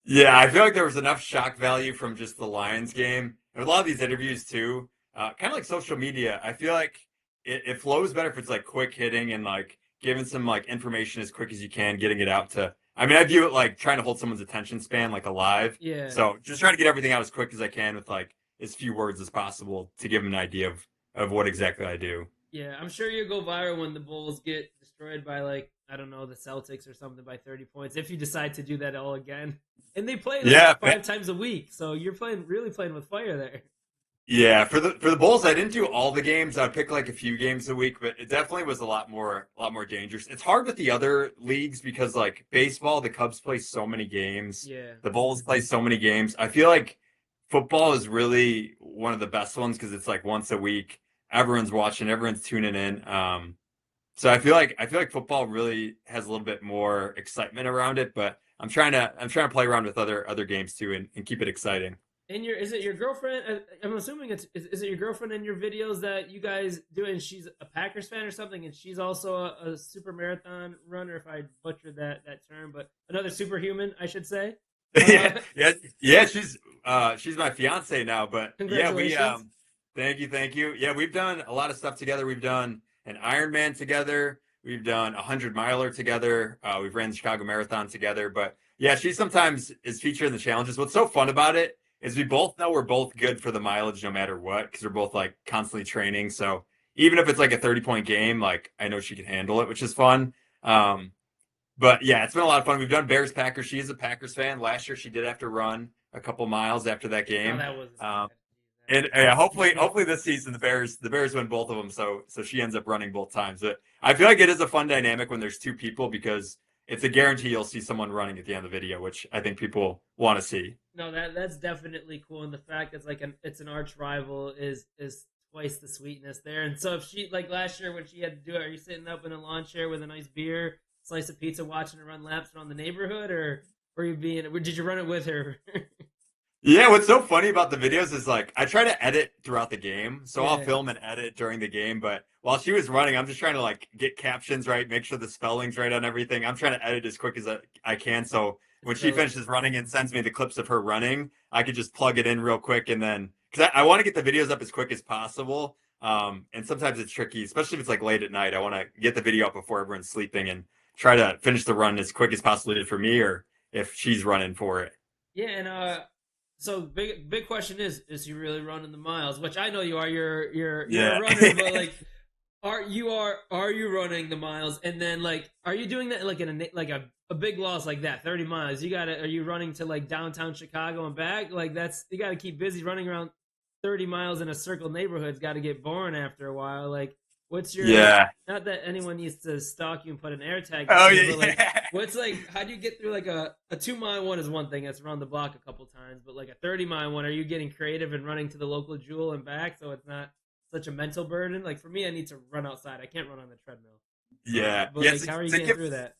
Speaker 8: Yeah, I feel like there was enough shock value from just the Lions game. And a lot of these interviews too, kind of like social media. I feel like it flows better if it's like quick hitting and like giving some like information as quick as you can, getting it out to. I mean, I view it like trying to hold someone's attention span like alive.
Speaker 1: Yeah.
Speaker 8: So just trying to get everything out as quick as I can with like as few words as possible to give them an idea of what exactly I do.
Speaker 1: Yeah, I'm sure you'll go viral when the Bulls get destroyed by like, I don't know, the Celtics or something by 30 points, if you decide to do that all again. And they play like 5 times a week, so you're really playing with fire there.
Speaker 8: Yeah, for the Bulls, I didn't do all the games. I'd pick like a few games a week, but it definitely was a lot more dangerous. It's hard with the other leagues because like baseball, the Cubs play so many games.
Speaker 1: Yeah.
Speaker 8: The Bulls play so many games. I feel like football is really one of the best ones because it's like once a week. Everyone's watching, everyone's tuning in. So I feel like football really has a little bit more excitement around it, but I'm trying to play around with other games too and keep it exciting.
Speaker 1: And is it your girlfriend? I'm assuming is it your girlfriend in your videos that you guys do? And she's a Packers fan or something, and she's also a super marathon runner. If I butchered that term, but another superhuman, I should say.
Speaker 8: Yeah. She's my fiance now, but yeah, thank you. Yeah, we've done a lot of stuff together. We've done an Ironman together. We've done a 100-miler together. We've ran the Chicago Marathon together. But yeah, she sometimes is featured in the challenges. What's so fun about it is we both know we're both good for the mileage no matter what, because we're both like constantly training. So even if it's like a 30-point game, like I know she can handle it, which is fun. But yeah, it's been a lot of fun. We've done Bears Packers. She is a Packers fan. Last year she did have to run a couple miles after that game.
Speaker 1: Oh, that was
Speaker 8: and hopefully this season the Bears win both of them, so she ends up running both times. But I feel like it is a fun dynamic when there's two people because it's a guarantee you'll see someone running at the end of the video, which I think people want to see.
Speaker 1: No, that's definitely cool, and the fact it's like it's an arch rival is twice the sweetness there. And so if she, like last year when she had to do it, are you sitting up in a lawn chair with a nice beer, slice of pizza, watching her run laps around the neighborhood, or did you run it with her?
Speaker 8: Yeah, what's so funny about the videos is like I try to edit throughout the game, so
Speaker 1: Yeah.
Speaker 8: I'll film and edit during the game. But while she was running, I'm just trying to like get captions right, make sure the spelling's right on everything. I'm trying to edit as quick as I can, so when she finishes running and sends me the clips of her running, I could just plug it in real quick and then because I want to get the videos up as quick as possible. And sometimes it's tricky, especially if it's like late at night. I want to get the video up before everyone's sleeping and try to finish the run as quick as possible for me, or if she's running for it.
Speaker 1: Yeah, and so big question is he really running the miles? Which I know you are. You're a runner, but like, are you running the miles? And then like, are you doing that like in a big loss like that, 30 miles? Are you running to like downtown Chicago and back? Like you got to keep busy running around 30 miles in a circle neighborhood's got to get boring after a while. Like, what's your not that anyone needs to stalk you and put an air tag
Speaker 8: Oh
Speaker 1: you,
Speaker 8: yeah,
Speaker 1: but like what's like how do you get through like a 2-mile one is one thing that's around the block a couple times, but like a 30-mile one, are you getting creative and running to the local Jewel and back so it's not such a mental burden? Like for me, I need to run outside. I can't run on the treadmill.
Speaker 8: Yeah.
Speaker 1: But
Speaker 8: Yeah.
Speaker 1: like, how are you getting through that?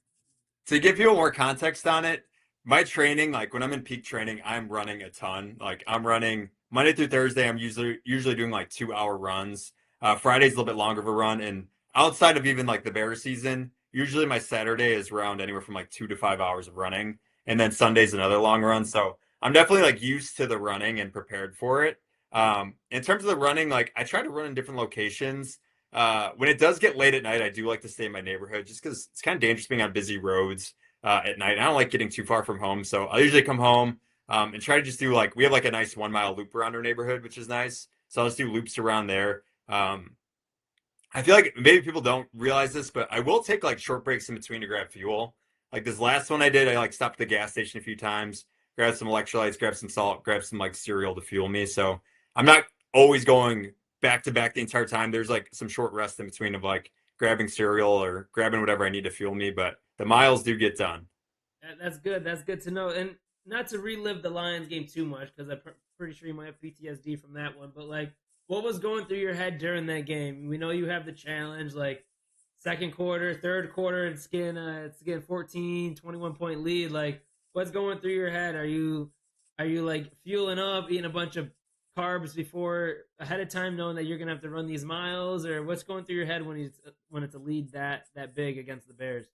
Speaker 8: To give people more context on it, my training, like when I'm in peak training, I'm running a ton. Like I'm running Monday through Thursday. I'm usually doing like 2 hour runs. Friday's a little bit longer of a run, and outside of even like the bear season, usually my Saturday is around anywhere from like 2 to 5 hours of running, and then Sunday's another long run. So I'm definitely like used to the running and prepared for it. In terms of the running, like I try to run in different locations. When it does get late at night, I do like to stay in my neighborhood just because it's kind of dangerous being on busy roads at night. I don't like getting too far from home, so I usually come home and try to just do like we have like a nice 1 mile loop around our neighborhood, which is nice. So I'll just do loops around there. I feel like maybe people don't realize this, but I will take like short breaks in between to grab fuel. Like this last one I did, I like stopped at the gas station a few times, grabbed some electrolytes, grabbed some salt, grabbed some like cereal to fuel me. So I'm not always going back to back the entire time. There's like some short rest in between of like grabbing cereal or grabbing whatever I need to fuel me, but the miles do get done.
Speaker 1: That's good. That's good to know. And not to relive the Lions game too much because I'm pretty sure you might have PTSD from that one. But like, what was going through your head during that game? We know you have the challenge, like second quarter, third quarter, it's getting 14, 21 point lead. Like, what's going through your head? Are you like fueling up, eating a bunch of carbs before ahead of time, knowing that you're gonna have to run these miles, or what's going through your head when it's a lead that big against the Bears?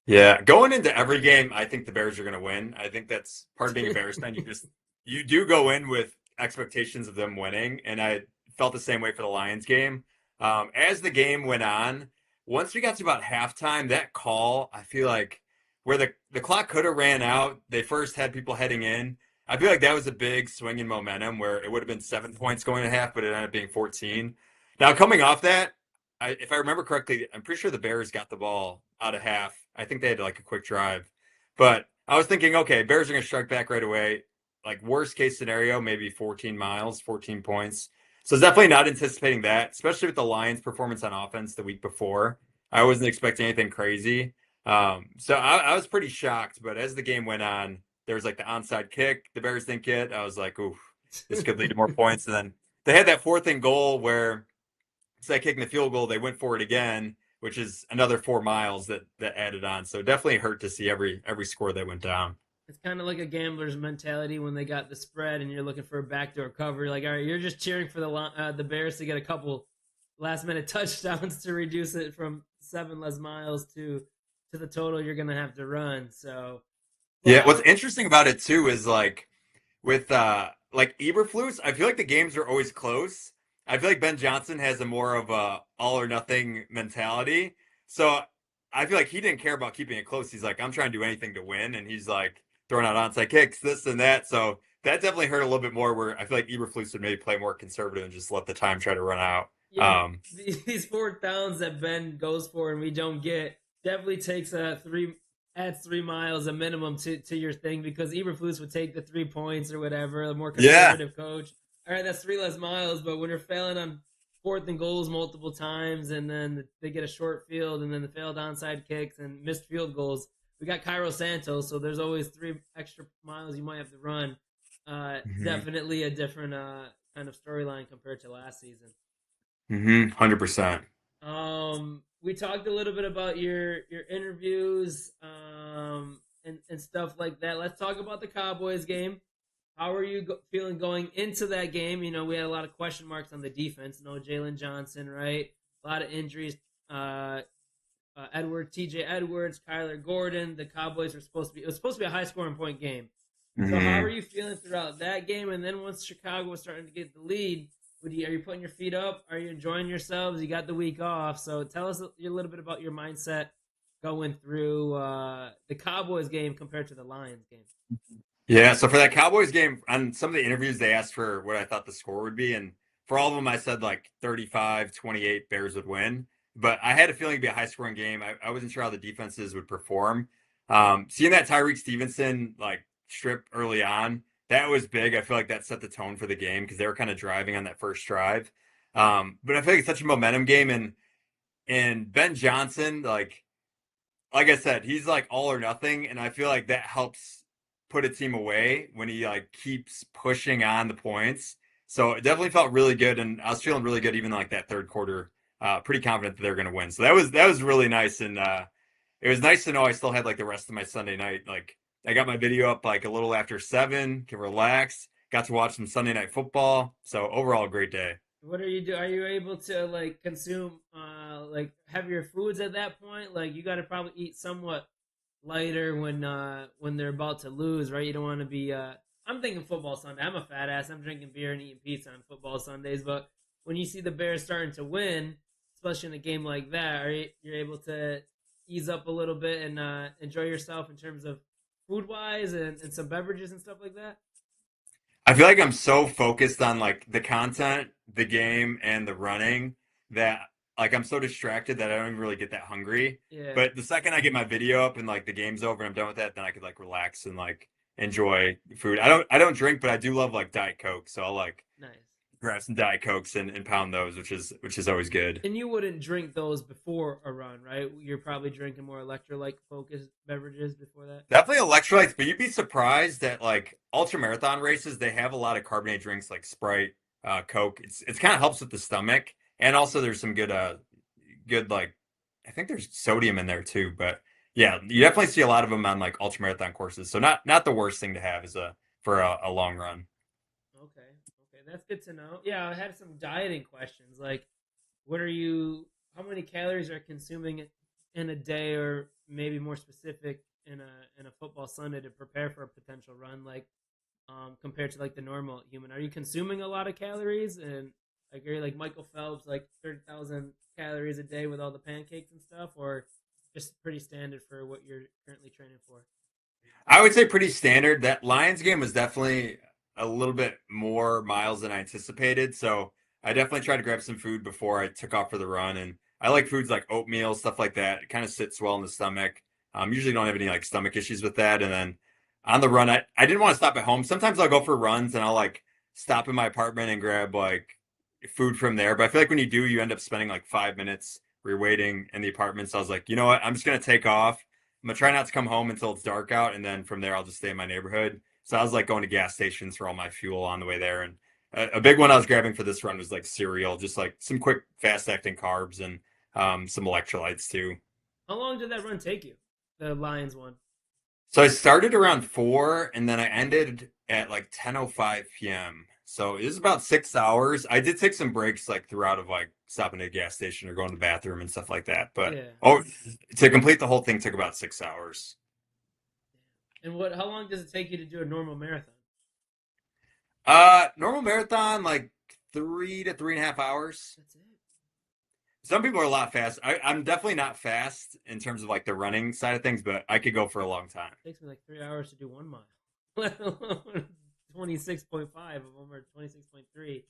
Speaker 8: Yeah, going into every game, I think the Bears are going to win. I think that's part of being a Bears fan. You do go in with expectations of them winning, and I felt the same way for the Lions game. As the game went on, once we got to about halftime, that call, I feel like where the clock could have ran out, they first had people heading in. I feel like that was a big swing in momentum where it would have been 7 points going to half, but it ended up being 14. Now coming off that, if I remember correctly, I'm pretty sure the Bears got the ball out of half. I think they had like a quick drive, but I was thinking, okay, Bears are going to strike back right away. Like worst case scenario, maybe 14 miles, 14 points. So it's definitely not anticipating that, especially with the Lions' performance on offense the week before. I wasn't expecting anything crazy. So I was pretty shocked. But as the game went on, there was like the onside kick. The Bears didn't get. I was like, ooh, this could lead to more points. And then they had that fourth and goal where instead of kicking the field goal, they went for it again, which is another 4 miles that added on. So definitely hurt to see every score that went down.
Speaker 1: It's kind of like a gambler's mentality when they got the spread and you're looking for a backdoor cover. Like, all right, you're just cheering for the Bears to get a couple last minute touchdowns to reduce it from 7 less miles to the total you're gonna have to run. So,
Speaker 8: Yeah, what's interesting about it too is with like Eberflus, I feel like the games are always close. I feel like Ben Johnson has a more of a all or nothing mentality. So I feel like he didn't care about keeping it close. He's like, I'm trying to do anything to win, and he's like throwing out onside kicks, this and that. So that definitely hurt a little bit more. Where I feel like Eberflus would maybe play more conservative and just let the time try to run out.
Speaker 1: yeah, these fourth downs that Ben goes for and we don't get definitely takes adds 3 miles a minimum to your thing because Eberflus would take the 3 points or whatever, a more
Speaker 8: Yeah.
Speaker 1: conservative coach. All right, that's 3 less miles, but when you're failing on fourth and goals multiple times and then they get a short field and then the failed onside kicks and missed field goals, we got Cairo Santos, so there's always 3 extra miles you might have to run. Definitely a different kind of storyline compared to last season.
Speaker 8: 100%.
Speaker 1: We talked a little bit about your interviews and stuff like that. Let's talk about the Cowboys game. How are you feeling going into that game? You know, we had a lot of question marks on the defense. No Jalen Johnson, right? A lot of injuries. TJ Edwards, Kyler Gordon. The Cowboys were it was supposed to be a high scoring point game. So how are you feeling throughout that game? And then once Chicago was starting to get the lead, are you putting your feet up? Are you enjoying yourselves? You got the week off. So tell us a little bit about your mindset going through the Cowboys game compared to the Lions game.
Speaker 8: Yeah, so for that Cowboys game, on some of the interviews, they asked for what I thought the score would be. And for all of them, I said like 35-28 Bears would win. But I had a feeling it'd be a high scoring game. I wasn't sure how the defenses would perform. Seeing that Tyreek Stevenson like strip early on, that was big. I feel like that set the tone for the game because they were kind of driving on that first drive. But I feel like it's such a momentum game. And Ben Johnson, like I said, he's like all or nothing. And I feel like that helps put a team away when he like keeps pushing on the points. So it definitely felt really good, and I was feeling really good even like that third quarter pretty confident that they're going to win. So that was really nice, and it was nice to know I still had like the rest of my Sunday night. Like I got my video up like a little after 7, can relax, got to watch some Sunday night football. So overall, a great day.
Speaker 1: What are you do? Are you able to like consume like heavier foods at that point? Like you got to probably eat somewhat lighter when they're about to lose, right? You don't want to be. I'm thinking football Sunday. I'm a fat ass. I'm drinking beer and eating pizza on football Sundays. But when you see the Bears starting to win, especially in a game like that, you're able to ease up a little bit and enjoy yourself in terms of food wise and some beverages and stuff like that?
Speaker 8: I feel like I'm so focused on like the content, the game, and the running that like I'm so distracted that I don't even really get that hungry.
Speaker 1: Yeah,
Speaker 8: But the second I get my video up and like the game's over and I'm done with that, then I could like relax and like enjoy food. I don't drink, but I do love like Diet Coke, so I'll like
Speaker 1: nice.
Speaker 8: grab some Diet Cokes and pound those, which is always good.
Speaker 1: And you wouldn't drink those before a run, right? You're probably drinking more electrolyte focused beverages before that.
Speaker 8: Definitely electrolytes, but you'd be surprised that like ultra marathon races, they have a lot of carbonated drinks like Sprite, Coke. It's kind of helps with the stomach, and also there's some good like I think there's sodium in there too. But yeah, you definitely see a lot of them on like ultra marathon courses. So not the worst thing to have is for a long run.
Speaker 1: Okay, okay, that's good to know. Yeah, I had some dieting questions. Like, what are you? How many calories are consuming in a day, or maybe more specific in a football Sunday to prepare for a potential run? Like, compared to like the normal human, are you consuming a lot of calories? And like, are you like Michael Phelps, like 30,000 calories a day with all the pancakes and stuff, or just pretty standard for what you're currently training for?
Speaker 8: I would say pretty standard. That Lions game was definitely a little bit more miles than I anticipated. So I definitely tried to grab some food before I took off for the run. And I like foods like oatmeal, stuff like that. It kind of sits well in the stomach. Usually don't have any like stomach issues with that. And then on the run, I didn't want to stop at home. Sometimes I'll go for runs and I'll like stop in my apartment and grab like food from there. But I feel like when you do, you end up spending like 5 minutes where you're waiting in the apartment. So I was like, you know what? I'm just gonna take off. I'm gonna try not to come home until it's dark out, and then from there I'll just stay in my neighborhood. So I was like going to gas stations for all my fuel on the way there, and a big one I was grabbing for this run was like cereal, just like some quick fast acting carbs and some electrolytes too.
Speaker 1: How long did that run take you? The Lions one.
Speaker 8: So I started around 4 and then I ended at like 10:05 p.m. So it was about 6 hours. I did take some breaks like throughout of like stopping at a gas station or going to the bathroom and stuff like that. But
Speaker 1: Yeah.
Speaker 8: oh, to complete the whole thing took about 6 hours.
Speaker 1: And what? How long does it take you to do a normal marathon?
Speaker 8: Normal marathon like 3 to 3.5 hours.
Speaker 1: That's it.
Speaker 8: Some people are a lot fast. I'm definitely not fast in terms of like the running side of things, but I could go for a long time.
Speaker 1: It takes me like 3 hours to do 1 mile, let alone 26.5 of them or 26.3.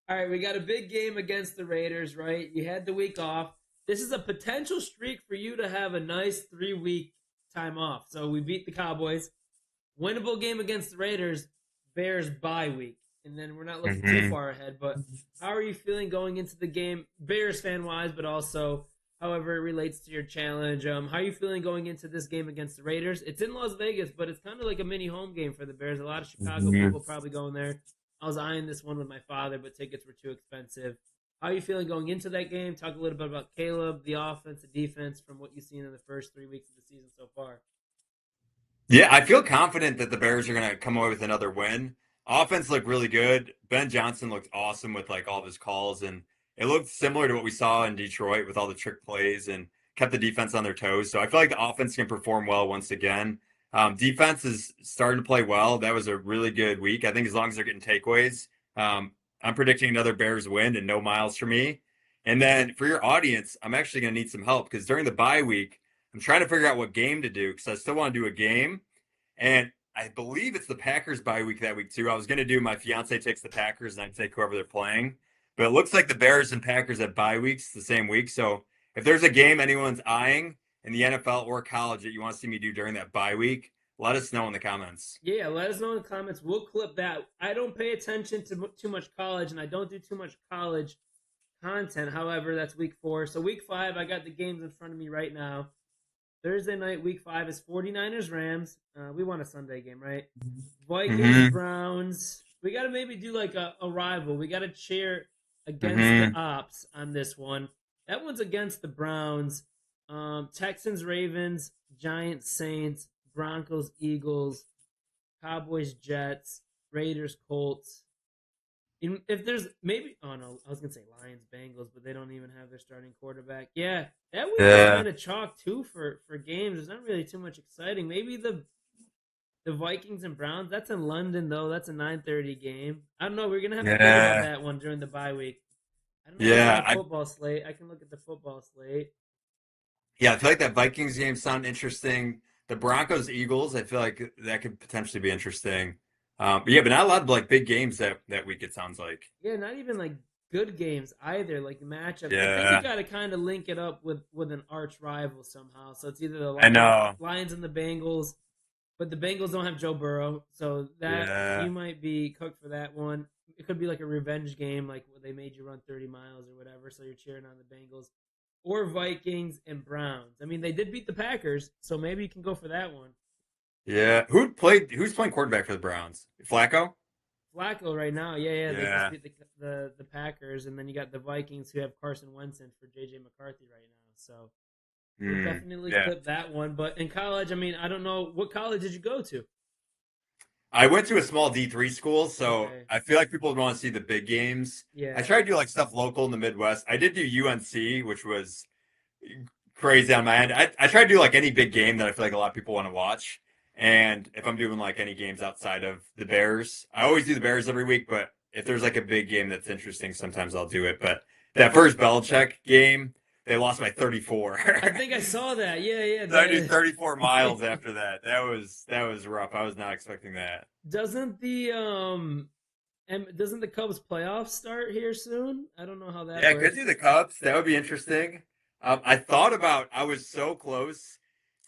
Speaker 1: All right, we got a big game against the Raiders, right? You had the week off. This is a potential streak for you to have a nice 3 week time off. So we beat the Cowboys. Winnable game against the Raiders, Bears bye week. And then we're not looking too far ahead, but how are you feeling going into the game, Bears fan wise, but also however it relates to your challenge? How are you feeling going into this game against the Raiders? It's in Las Vegas, but it's kind of like a mini home game for the Bears. A lot of Chicago people probably going there. I was eyeing this one with my father, but tickets were too expensive. How are you feeling going into that game? Talk a little bit about Caleb, the offense, the defense from what you've seen in the first 3 weeks of the season so far.
Speaker 8: Yeah, I feel confident that the Bears are going to come away with another win. Offense looked really good. Ben Johnson looked awesome with like all of his calls, and it looked similar to what we saw in Detroit with all the trick plays and kept the defense on their toes. So I feel like the offense can perform well once again. Defense is starting to play well. That was a really good week. I think as long as they're getting takeaways, I'm predicting another Bears win and no miles for me. And then for your audience, I'm actually going to need some help because during the bye week, I'm trying to figure out what game to do because I still want to do a game. And I believe it's the Packers bye week that week too. I was going to do my fiance takes the Packers and I'd take whoever they're playing. But it looks like the Bears and Packers have bye weeks the same week. So if there's a game anyone's eyeing in the NFL or college that you want to see me do during that bye week, let us know in the comments.
Speaker 1: Yeah, let us know in the comments. We'll clip that. I don't pay attention to too much college, and I don't do too much college content. However, that's week 4. So week 5, I got the games in front of me right now. Thursday night, week 5 is 49ers Rams. We won a Sunday game, right? Vikings Browns. We got to maybe do like a rival. We got to cheer against the ops on this one. That one's against the Browns. Texans, Ravens, Giants, Saints, Broncos, Eagles, Cowboys, Jets, Raiders, Colts. If there's maybe, oh no, I was gonna say Lions, Bengals, but they don't even have their starting quarterback. Yeah, that week is kind of chalk too for games. There's not really too much exciting. Maybe the Vikings and Browns. That's in London though. That's a 9:30 game. I don't know. We're gonna have to think about that one during the bye week. I don't know what's on the football slate. I can look at the football slate.
Speaker 8: Yeah, I feel like that Vikings game sound interesting. The Broncos Eagles, I feel like that could potentially be interesting. But yeah, but not a lot of like big games that week. It sounds like.
Speaker 1: Yeah, not even like good games either. Like matchups. I think
Speaker 8: Yeah.
Speaker 1: you got to kind of link it up with an arch rival somehow. So it's either the
Speaker 8: I know.
Speaker 1: Lions and the Bengals, but the Bengals don't have Joe Burrow, so that you might be cooked for that one. It could be like a revenge game, like where they made you run 30 miles or whatever. So you're cheering on the Bengals. Or Vikings and Browns. I mean, they did beat the Packers, so maybe you can go for that one.
Speaker 8: Yeah. Who's playing quarterback for the Browns? Flacco?
Speaker 1: Flacco right now, yeah. They just beat the Packers, and then you got the Vikings who have Carson Wentz in for JJ McCarthy right now. So we'll definitely clip that one. But in college, I mean, I don't know, what college did you go to?
Speaker 8: I went to a small D3 school, so
Speaker 1: Okay.
Speaker 8: I feel like people would want to see the big games.
Speaker 1: Yeah.
Speaker 8: I tried to do like stuff local in the Midwest. I did do UNC, which was crazy on my end. I try to do like any big game that I feel like a lot of people want to watch. And if I'm doing like any games outside of the Bears, I always do the Bears every week, but if there's like a big game that's interesting, sometimes I'll do it. But that first Belichick game, they lost by 34.
Speaker 1: I think I saw that. Yeah.
Speaker 8: So I did 34 miles after that. That was rough. I was not expecting that.
Speaker 1: Doesn't the Cubs playoffs start here soon? I don't know how that
Speaker 8: Yeah,
Speaker 1: works.
Speaker 8: could do the Cubs. That would be interesting. I was so close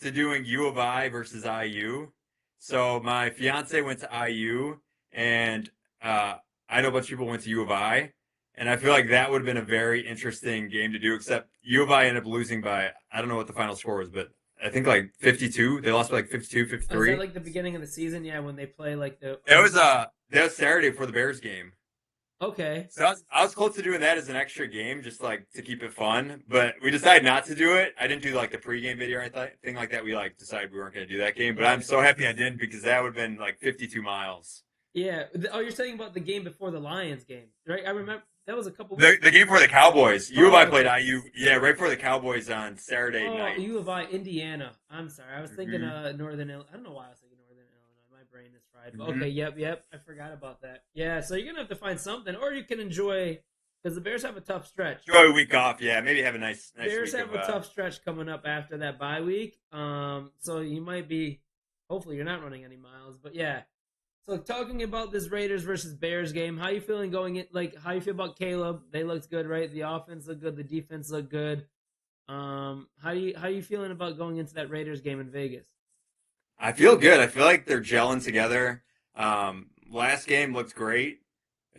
Speaker 8: to doing U of I versus IU. So my fiance went to IU, and I know a bunch of people went to U of I. And I feel like that would have been a very interesting game to do, except U of I ended up losing by, I don't know what the final score was, but I think like 52. They lost by like 52, 53.
Speaker 1: Is that like the beginning of the season? Yeah, when they play like the...
Speaker 8: That was Saturday for the Bears game.
Speaker 1: Okay.
Speaker 8: So I was close to doing that as an extra game, just like to keep it fun. But we decided not to do it. I didn't do like the pregame video or anything like that. We like decided we weren't going to do that game. But I'm so happy I didn't, because that would have been like 52 miles.
Speaker 1: Yeah. Oh, you're saying about the game before the Lions game, right? I remember that was a couple.
Speaker 8: The game for the Cowboys. U of I played IU. Yeah, right before the Cowboys on Saturday night.
Speaker 1: U of I, Indiana. I'm sorry, I was thinking Northern Illinois. I don't know why I was thinking Northern Illinois. My brain is fried. But okay, yep. I forgot about that. Yeah, so you're gonna have to find something, or you can enjoy, because the Bears have a tough stretch.
Speaker 8: Enjoy a week off. Yeah, maybe have a nice
Speaker 1: Bears
Speaker 8: week
Speaker 1: have a tough stretch coming up after that bye week. So you might be. Hopefully, you're not running any miles, but yeah. So talking about this Raiders versus Bears game, how you feeling going in? Like, how you feel about Caleb? They looked good, right? The offense looked good. The defense looked good. How you feeling about going into that Raiders game in Vegas?
Speaker 8: I feel good. I feel like they're gelling together. Last game looked great.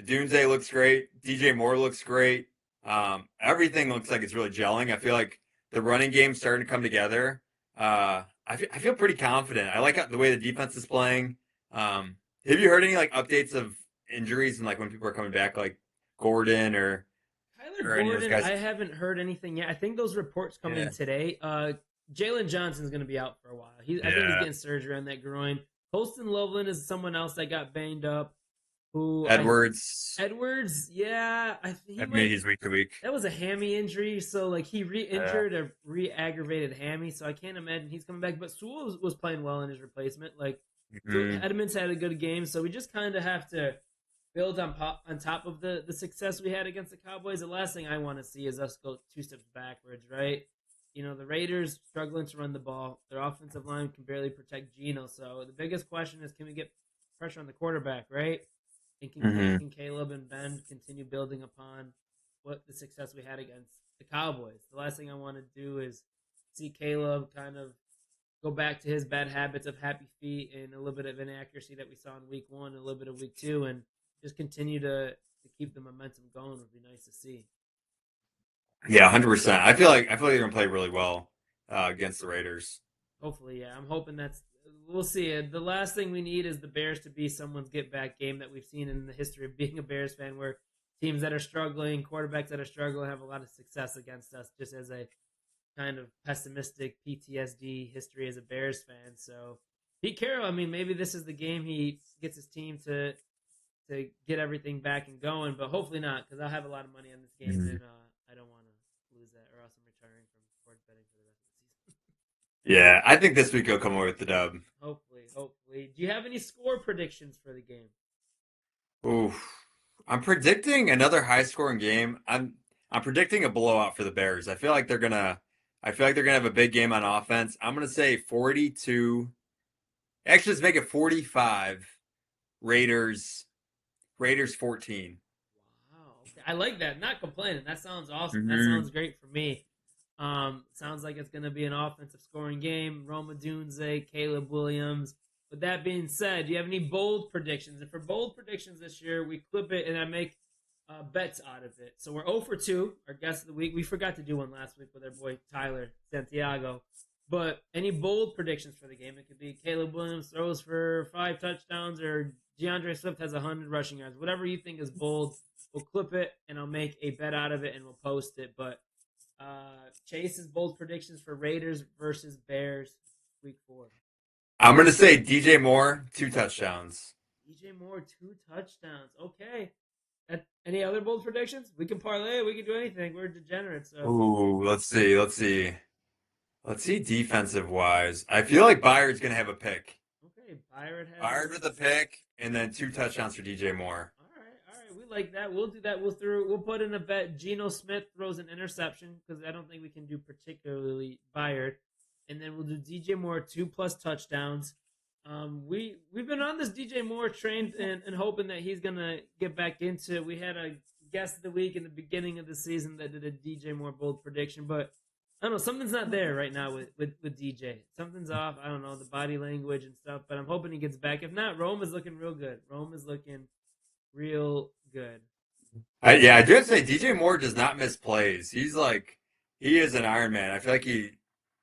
Speaker 8: Doomsday looks great. DJ Moore looks great. Everything looks like it's really gelling. I feel like the running game's starting to come together. I feel pretty confident. I like the way the defense is playing. Have you heard any like updates of injuries and like when people are coming back, like Gordon or
Speaker 1: Tyler
Speaker 8: any of those
Speaker 1: Gordon?
Speaker 8: guys?
Speaker 1: I haven't heard anything yet. I think those reports come in today. Jalen Johnson's going to be out for a while. I think he's getting surgery on that groin. Colston Loveland is someone else that got banged up. Edwards, yeah, I think
Speaker 8: he's week to week.
Speaker 1: That was a hammy injury, so like he re-injured a re-aggravated hammy, so I can't imagine he's coming back. But Sewell was playing well in his replacement. Like Edmonds had a good game, so we just kind of have to build on top of the success we had against the Cowboys. The last thing I want to see is us go 2 steps backwards, right? You know, the Raiders struggling to run the ball. Their offensive line can barely protect Geno. So the biggest question is, can we get pressure on the quarterback, right? And can Caleb and Ben continue building upon what the success we had against the Cowboys? The last thing I want to do is see Caleb kind of go back to his bad habits of happy feet and a little bit of inaccuracy that we saw in week 1, and a little bit of week 2, and just continue to keep the momentum going would be nice to see.
Speaker 8: Yeah, 100%. I feel like they're gonna play really well against the Raiders.
Speaker 1: Hopefully, yeah. I'm hoping we'll see. The last thing we need is the Bears to be someone's get back game that we've seen in the history of being a Bears fan, where teams that are struggling, quarterbacks that are struggling, have a lot of success against us. Just as a kind of pessimistic PTSD history as a Bears fan. So Pete Carroll, I mean, maybe this is the game he gets his team to get everything back and going, but hopefully not, because I'll have a lot of money on this game, and I don't want to lose that, or else I'm retiring from sports betting for the rest of the season.
Speaker 8: Yeah, I think this week he'll come away with the dub.
Speaker 1: Hopefully. Do you have any score predictions for the game?
Speaker 8: Oof. I'm predicting another high-scoring game. I'm predicting a blowout for the Bears. I feel like they're gonna have a big game on offense. I'm gonna say 42. Actually, let's make it 45. Raiders 14.
Speaker 1: Wow. Okay. I like that. Not complaining. That sounds awesome.
Speaker 8: Mm-hmm.
Speaker 1: That sounds great for me. Sounds like it's going to be an offensive scoring game. Roma Dunze, Caleb Williams. With that being said, do you have any bold predictions? And for bold predictions this year, we clip it and I make bets out of it. So we're 0 for 2, our guest of the week. We forgot to do one last week with our boy Tyler Santiago. But any bold predictions for the game? It could be Caleb Williams throws for 5 touchdowns, or DeAndre Swift has 100 rushing yards. Whatever you think is bold, we'll clip it and I'll make a bet out of it and we'll post it. But Chase's bold predictions for Raiders versus Bears week 4.
Speaker 8: I'm going to say DJ Moore, 2 touchdowns.
Speaker 1: DJ Moore, 2 touchdowns. Okay. Any other bold predictions? We can parlay. We can do anything. We're degenerates. So.
Speaker 8: Ooh, let's see defensive wise. I feel like Byard's going to have a pick.
Speaker 1: Okay,
Speaker 8: Byard with a pick, and then 2 touchdowns for DJ Moore.
Speaker 1: All right. We like that. We'll do that. We'll put in a bet. Geno Smith throws an interception, because I don't think we can do particularly Byard. And then we'll do DJ Moore 2+ touchdowns. We've been on this DJ Moore train and hoping that he's gonna get back into it. We had a guest of the week in the beginning of the season that did a DJ Moore bold prediction, but I don't know, something's not there right now with DJ. Something's off. I don't know, the body language and stuff, but I'm hoping he gets back. If not, Rome is looking real good.
Speaker 8: I do have to say, DJ Moore does not miss plays. He is an Iron Man. I feel like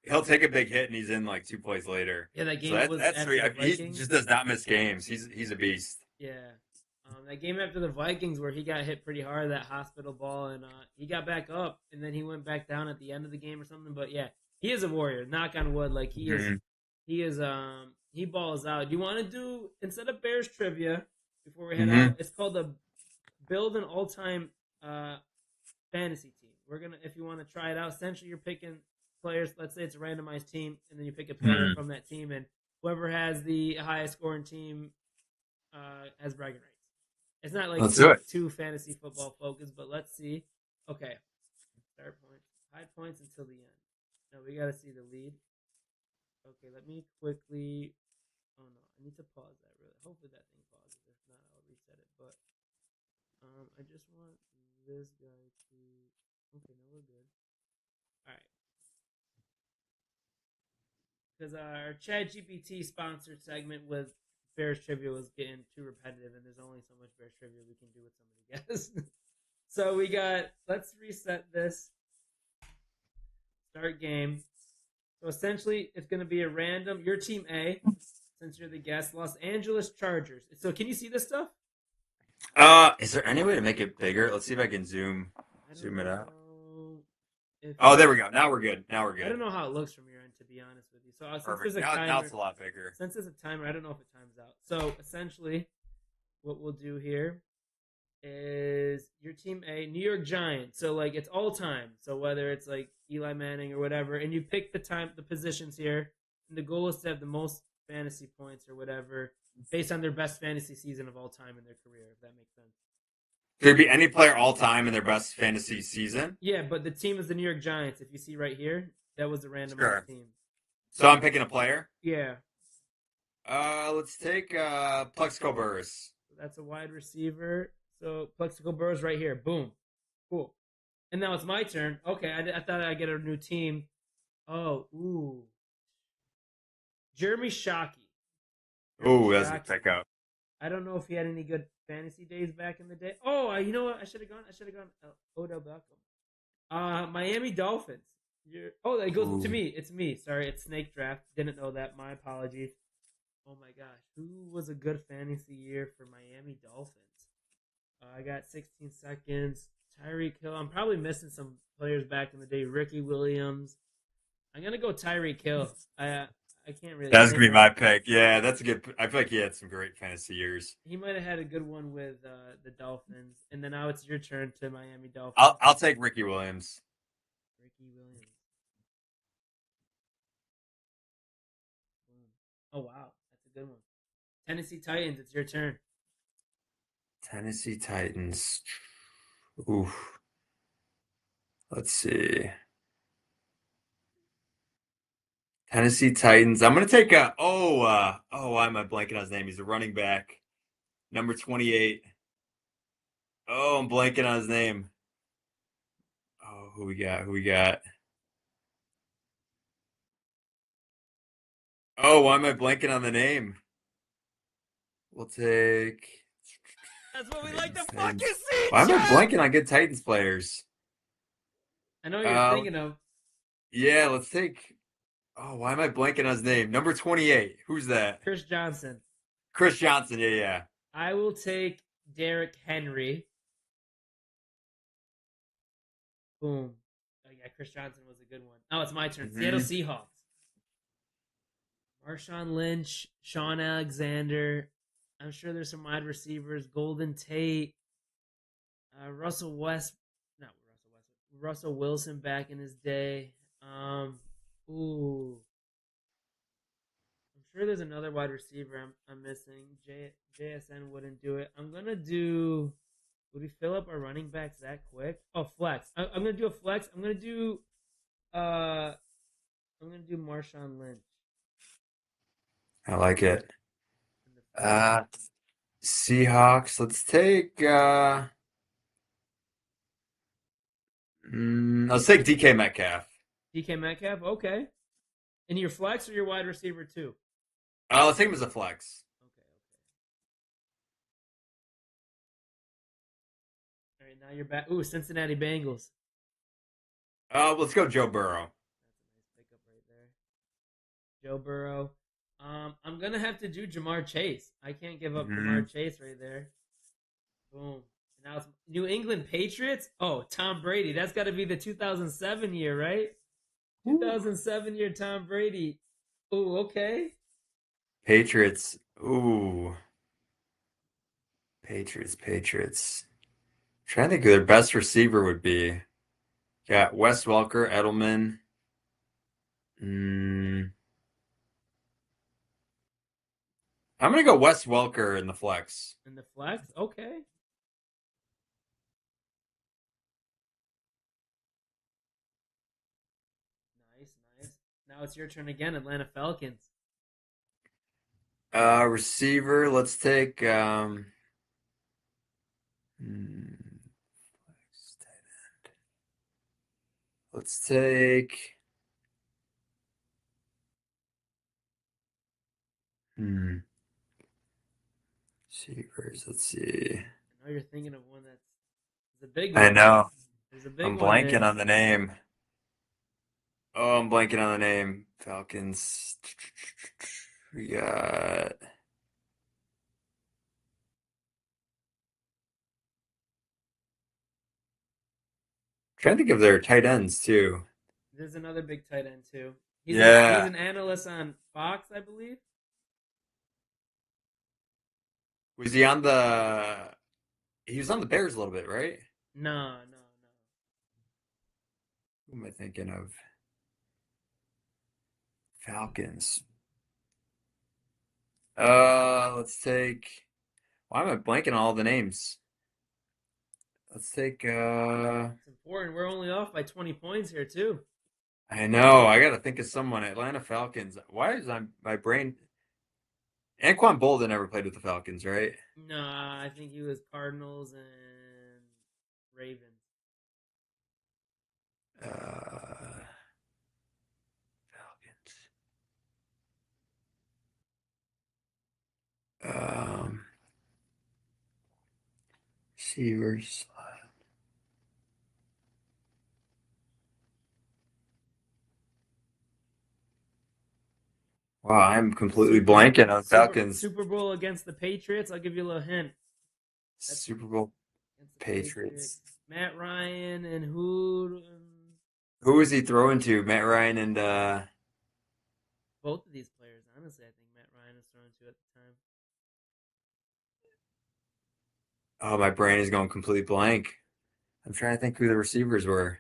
Speaker 8: he'll take a big hit and he's in like 2 plays later.
Speaker 1: Yeah, that game was
Speaker 8: that's
Speaker 1: after
Speaker 8: sweet.
Speaker 1: the Vikings.
Speaker 8: He just does not miss games. He's a beast.
Speaker 1: Yeah. That game after the Vikings where he got hit pretty hard, that hospital ball, and he got back up, and then he went back down at the end of the game or something. But yeah, he is a warrior. Knock on wood. Like he balls out. Do you want to do, instead of Bears trivia before we head out? It's called the Build an All-Time Fantasy Team. We're gonna, if you want to try it out, essentially you're picking players. Let's say it's a randomized team, and then you pick a player from that team, and whoever has the highest scoring team has bragging rights. It's not like too fantasy football focused, but let's see. Okay. Start points. High points until the end. Now we got to see the lead. Okay, let me quickly. Oh no, I need to pause that really. Hopefully that thing pauses. If not, I'll reset it. But I just want this guy to. Okay, no, we're good. All right. Because our ChatGPT sponsored segment with Bears trivia was getting too repetitive, and there's only so much Bears trivia we can do with somebody guess. So we got, let's reset this. Start game. So essentially, it's going to be a random, your team A, since you're the guest, Los Angeles Chargers. So can you see this stuff?
Speaker 8: Is there any way to make it bigger? Let's see if I can zoom it out. There we go. Now we're good.
Speaker 1: I don't know how it looks from your end, to be honest with you. So since there's a timer,
Speaker 8: now it's a lot bigger.
Speaker 1: Since there's a timer, I don't know if it times out. So essentially, what we'll do here is your team A, New York Giants. So like it's all time. So whether it's like Eli Manning or whatever, and you pick the positions here, and the goal is to have the most fantasy points or whatever based on their best fantasy season of all time in their career, if that makes sense.
Speaker 8: Could it be any player all time in their best fantasy season?
Speaker 1: Yeah, but the team is the New York Giants. If you see right here, that was a random team.
Speaker 8: So I'm picking a player?
Speaker 1: Yeah.
Speaker 8: Let's take Plexico Burress.
Speaker 1: That's a wide receiver. So Plexico Burress right here. Boom. Cool. And now it's my turn. Okay, I thought I'd get a new team. Oh, ooh. Jeremy Shockey.
Speaker 8: Ooh, that's a pickup.
Speaker 1: I don't know if he had any good fantasy days back in the day. Oh, you know what? I should have gone Odell Beckham. Miami Dolphins. That goes to me. It's me. Sorry, it's Snake Draft. Didn't know that. My apologies. Oh my gosh, who was a good fantasy year for Miami Dolphins? I got 16 seconds. Tyreek Hill. I'm probably missing some players back in the day. Ricky Williams. I'm gonna go Tyreek Hill. I can't really.
Speaker 8: That's
Speaker 1: Think.
Speaker 8: gonna be my pick. Yeah, that's a good. I feel like he had some great fantasy years.
Speaker 1: He might have had a good one with the Dolphins, and then now it's your turn to Miami Dolphins.
Speaker 8: I'll take Ricky Williams.
Speaker 1: Ricky Williams. Oh wow, that's a good one. Tennessee Titans. It's your turn.
Speaker 8: Tennessee Titans. Oof. Let's see. Tennessee Titans. I'm gonna take a. Why am I blanking on his name? He's a running back, number 28. Oh, I'm blanking on his name. Oh, who we got? Who we got? Oh, why am I blanking on the name? We'll take.
Speaker 1: That's what we like to
Speaker 8: Titans.
Speaker 1: fucking see.
Speaker 8: Why am I
Speaker 1: Chad!
Speaker 8: blanking on good Titans players?
Speaker 1: I know what you're thinking of.
Speaker 8: Yeah, let's take. Oh, why am I blanking on his name? Number 28. Who's that?
Speaker 1: Chris Johnson.
Speaker 8: Chris Johnson. Yeah.
Speaker 1: I will take Derrick Henry. Boom. Oh yeah, Chris Johnson was a good one. Oh, it's my turn.
Speaker 8: Mhm.
Speaker 1: Seattle Seahawks. Marshawn Lynch, Sean Alexander. I'm sure there's some wide receivers. Golden Tate. Russell Wilson back in his day. I'm sure there's another wide receiver I'm missing. JSN wouldn't do it. I'm gonna do. Would we fill up our running backs that quick? Oh, flex. I'm gonna do a flex. I'm gonna do Marshawn Lynch.
Speaker 8: I like it. Seahawks. Let's take. Let's take DK Metcalf.
Speaker 1: DK Metcalf, okay. And your flex or your wide receiver too?
Speaker 8: Let's take him as a flex.
Speaker 1: Okay. All right, now you're back. Ooh, Cincinnati Bengals.
Speaker 8: Let's go Joe Burrow.
Speaker 1: That's a nice pickup right there. Joe Burrow. I'm gonna have to do Jamar Chase. I can't give up Jamar Chase right there. Boom. Now it's New England Patriots. Oh, Tom Brady. That's got to be the 2007 year, right? 2007 year Tom Brady. Ooh, okay.
Speaker 8: Patriots. Ooh. Patriots. Trying to think who their best receiver would be. Got Wes Welker, Edelman. I'm gonna go Wes Welker in the flex.
Speaker 1: In the flex, okay. Nice. Now it's your turn again, Atlanta Falcons.
Speaker 8: Receiver. Let's take. Let's take. Receivers. Let's see.
Speaker 1: I know you're thinking of one that's a big one.
Speaker 8: I know.
Speaker 1: There's a big
Speaker 8: I'm
Speaker 1: one
Speaker 8: blanking
Speaker 1: there.
Speaker 8: on the name. Oh, I'm blanking on the name. Falcons. We got. Trying to think of their tight ends too.
Speaker 1: There's another big tight end too. He's an analyst on Fox, I believe.
Speaker 8: Was he on the? He was on the Bears a little bit, right?
Speaker 1: No.
Speaker 8: Who am I thinking of? Falcons. Let's take. Why am I blanking on all the names? Let's take.
Speaker 1: It's important. We're only off by 20 points here too.
Speaker 8: I know. I got to think of someone. Atlanta Falcons. Why is my brain? Anquan Bolden never played with the Falcons, right?
Speaker 1: No, I think he was Cardinals and Ravens.
Speaker 8: Falcons. Receivers. Wow, I'm completely blanking on Falcons.
Speaker 1: Super Bowl against the Patriots. I'll give you a little hint.
Speaker 8: Super Bowl.
Speaker 1: against the
Speaker 8: Patriots.
Speaker 1: Matt Ryan and who?
Speaker 8: Who was he throwing to? Matt Ryan and
Speaker 1: Both of these players, honestly, I think Matt Ryan was throwing to at the time.
Speaker 8: oh, my brain is going completely blank. I'm trying to think who the receivers were.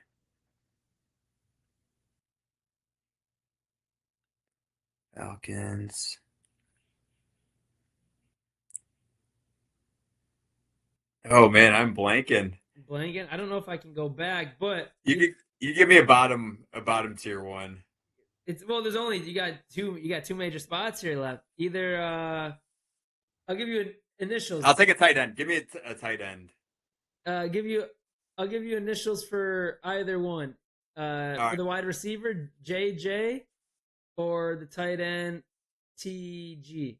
Speaker 8: Falcons. Oh man, I'm blanking.
Speaker 1: Blanking. I don't know if I can go back, but
Speaker 8: You give me a bottom tier one.
Speaker 1: it's well. There's only you got two major spots here left. Either I'll give you initials.
Speaker 8: I'll take a tight end. Give me a tight end.
Speaker 1: I'll give you initials for either one.
Speaker 8: right.
Speaker 1: For the wide receiver, JJ, or the tight end, TG.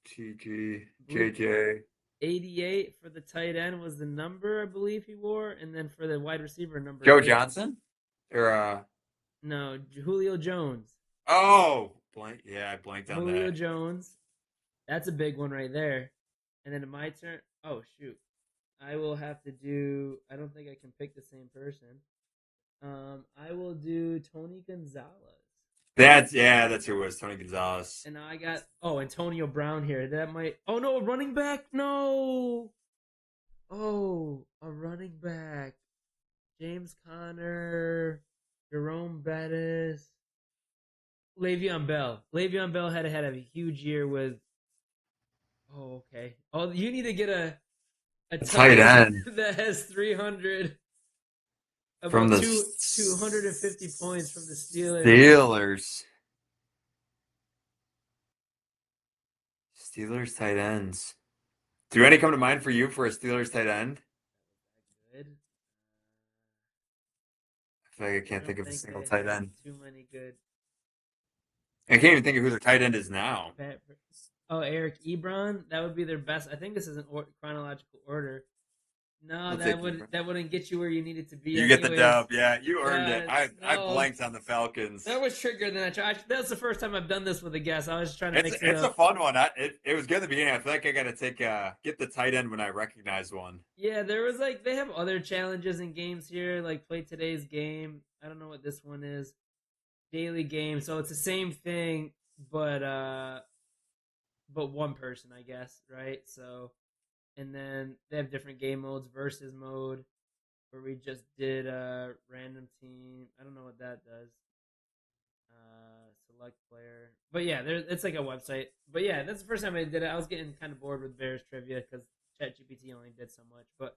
Speaker 8: TG, JJ.
Speaker 1: 88 for the tight end was the number I believe he wore, and then for the wide receiver, number
Speaker 8: Joe
Speaker 1: 8.
Speaker 8: Johnson? Or
Speaker 1: No, Julio Jones.
Speaker 8: oh, blank. Yeah, I blanked on
Speaker 1: Julio
Speaker 8: that.
Speaker 1: Jones. That's a big one right there. And then my turn. Oh shoot, I will have to do. I don't think I can pick the same person. I will do Tony Gonzalez.
Speaker 8: That's who it was, Tony Gonzalez.
Speaker 1: And I got Antonio Brown here. That might. Oh no, a running back. No. Oh, a running back. James Conner, Jerome Bettis, Le'Veon Bell. Le'Veon Bell had a huge year with. Oh, okay. Oh, you need to get a
Speaker 8: tight end
Speaker 1: that has 300
Speaker 8: from the
Speaker 1: 250 points from the Steelers.
Speaker 8: Steelers tight ends. Do any come to mind for you for a Steelers tight end?
Speaker 1: Good.
Speaker 8: I feel like I can't think of a single
Speaker 1: I
Speaker 8: tight
Speaker 1: have
Speaker 8: end.
Speaker 1: Too many good.
Speaker 8: I can't even think of who their tight end is now.
Speaker 1: Oh, Eric Ebron. That would be their best. I think this is in chronological order. No, that wouldn't get you where you needed to be.
Speaker 8: You get the dub. Yeah, you earned it. I blanked on the Falcons.
Speaker 1: That was trickier than I tried. That's the first time I've done this with a guess. I was just trying to mix it up.
Speaker 8: It's a fun one. It was good at the beginning. I feel like I got to get the tight end when I recognize one.
Speaker 1: Yeah, there was they have other challenges in games here, like play today's game. I don't know what this one is. Daily game. So it's the same thing, but one person, I guess, right? So, and then they have different game modes, versus mode, where we just did a random team. I don't know what that does. Select player. But yeah, it's like a website. But yeah, that's the first time I did it. I was getting kind of bored with Bears trivia because ChatGPT only did so much. But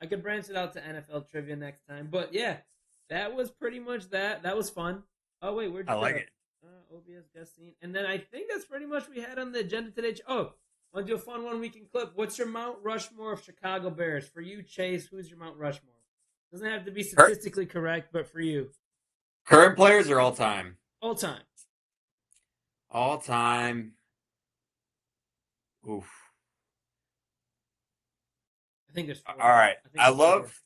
Speaker 1: I could branch it out to NFL trivia next time. But yeah, that was pretty much that. That was fun. Oh, wait, where'd you
Speaker 8: I like it.
Speaker 1: OBS guest scene. And then I think that's pretty much we had on the agenda today. Oh, want to do a fun one we can clip. What's your Mount Rushmore of Chicago Bears? For you, Chase, who's your Mount Rushmore? Doesn't have to be statistically correct, but for you.
Speaker 8: Current players or all time?
Speaker 1: All time.
Speaker 8: All time. Oof.
Speaker 1: I think there's 4.
Speaker 8: All right. I love.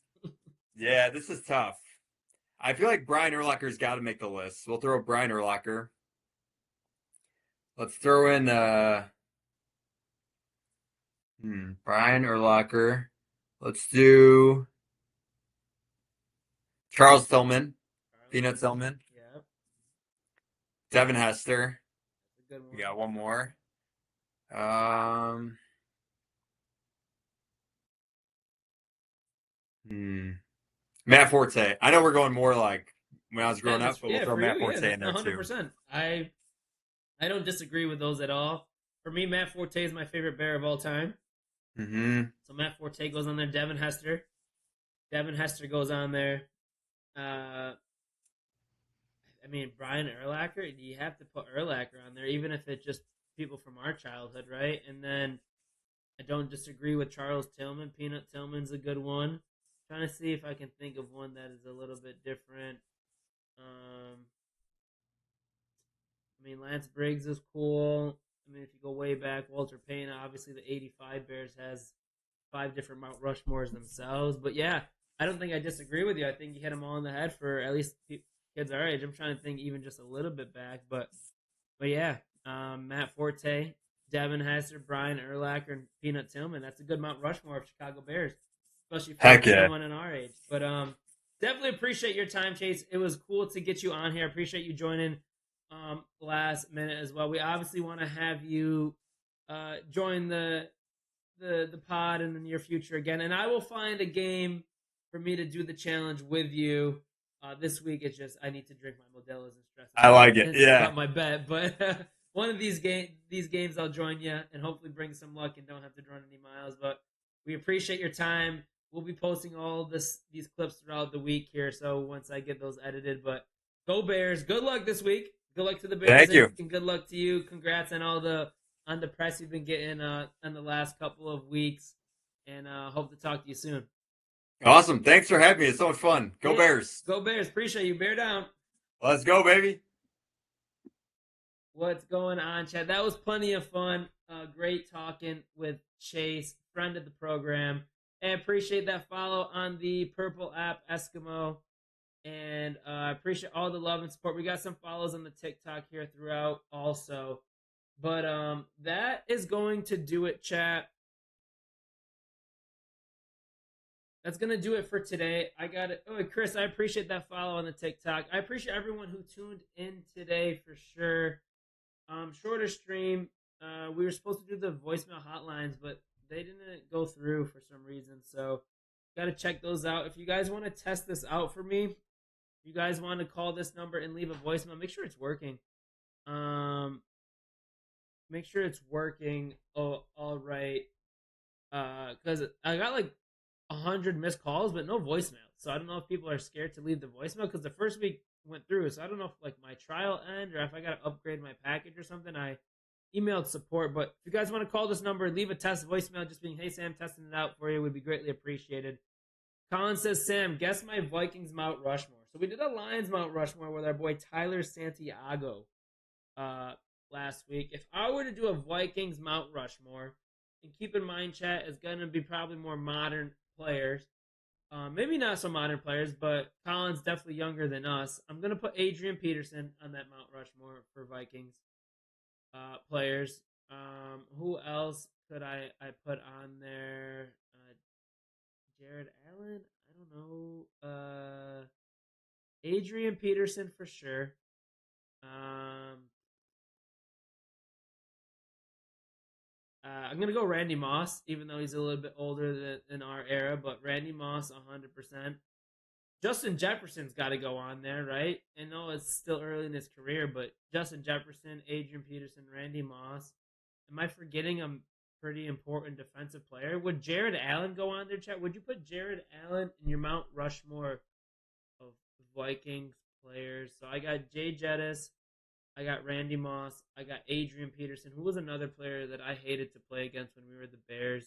Speaker 8: Yeah, this is tough. I feel like Brian Urlacher's got to make the list. We'll throw Brian Urlacher. Let's throw in Brian Urlacher. Let's do Charles Tillman. Peanut Tillman.
Speaker 1: Yep.
Speaker 8: Devin Hester.
Speaker 1: That's a good one.
Speaker 8: We got one more. Matt Forte. I know we're going more like when I was growing up, but we'll throw Matt Forte in there
Speaker 1: 100%. I don't disagree with those at all. For me, Matt Forte is my favorite Bear of all time.
Speaker 8: Mm-hmm.
Speaker 1: So Matt Forte goes on there. Devin Hester goes on there. I mean, Brian Urlacher, you have to put Urlacher on there, even if it's just people from our childhood, right? And then I don't disagree with Charles Tillman. Peanut Tillman's a good one. Trying to see if I can think of one that is a little bit different. I mean, Lance Briggs is cool. I mean, if you go way back, Walter Payne, obviously the 85 Bears has 5 different Mount Rushmores themselves. But yeah, I don't think I disagree with you. I think you hit them all in the head for at least kids our age. I'm trying to think even just a little bit back. But yeah, Matt Forte, Devin Hester, Brian Urlacher, and Peanut Tillman. That's a good Mount Rushmore of Chicago Bears, especially for
Speaker 8: Heck yeah.
Speaker 1: someone in our age. But definitely appreciate your time, Chase. It was cool to get you on here. Appreciate you joining last minute as well. We obviously want to have you join the pod in the near future again, and I will find a game for me to do the challenge with you. This week, it's just I need to drink my Modelo's and stress.
Speaker 8: I like it.
Speaker 1: And
Speaker 8: Yeah.
Speaker 1: my bet, but one of these games, I'll join you and hopefully bring some luck and don't have to run any miles. But we appreciate your time. We'll be posting all these clips throughout the week here. So once I get those edited, but go Bears! Good luck this week. Good luck to the Bears.
Speaker 8: Thank you.
Speaker 1: And good luck to you. Congrats on all the press you've been getting in the last couple of weeks. And hope to talk to you soon.
Speaker 8: Awesome. Thanks for having me. It's so much fun. Go Bears.
Speaker 1: Go Bears. Appreciate you. Bear down.
Speaker 8: Let's go, baby.
Speaker 1: What's going on, Chad? That was plenty of fun. Great talking with Chase, friend of the program. And appreciate that follow on the Purple app, Eskimo. And I appreciate all the love and support. We got some follows on the TikTok here throughout also. But that is going to do it, chat. That's going to do it for today. I got it. Oh, Chris, I appreciate that follow on the TikTok. I appreciate everyone who tuned in today for sure. Shorter stream. We were supposed to do the voicemail hotlines, but they didn't go through for some reason. So got to check those out. If you guys want to test this out for me, if you guys want to call this number and leave a voicemail, make sure it's working. Make sure it's working. Oh, all right. Because I got like 100 missed calls, but no voicemail. So I don't know if people are scared to leave the voicemail because the first week went through. So I don't know if like my trial end or if I got to upgrade my package or something. I emailed support. But if you guys want to call this number, leave a test voicemail just being, hey, Sam, testing it out for you would be greatly appreciated. Colin says, Sam, guess my Vikings Mount Rushmore. So we did a Lions Mount Rushmore with our boy Tyler Santiago last week. If I were to do a Vikings Mount Rushmore, and keep in mind, chat, is going to be probably more modern players. Maybe not so modern players, but Colin's definitely younger than us. I'm going to put Adrian Peterson on that Mount Rushmore for Vikings players. Who else could I put on there? Jared Allen? I don't know. Adrian Peterson for sure. I'm going to go Randy Moss, even though he's a little bit older than our era, but Randy Moss 100%. Justin Jefferson's got to go on there, right? I know it's still early in his career, but Justin Jefferson, Adrian Peterson, Randy Moss. Am I forgetting a pretty important defensive player? Would Jared Allen go on there, chat? Would you put Jared Allen in your Mount Rushmore of Vikings players? So I got Jay Jettis. I got Randy Moss. I got Adrian Peterson, who was another player that I hated to play against when we were the Bears.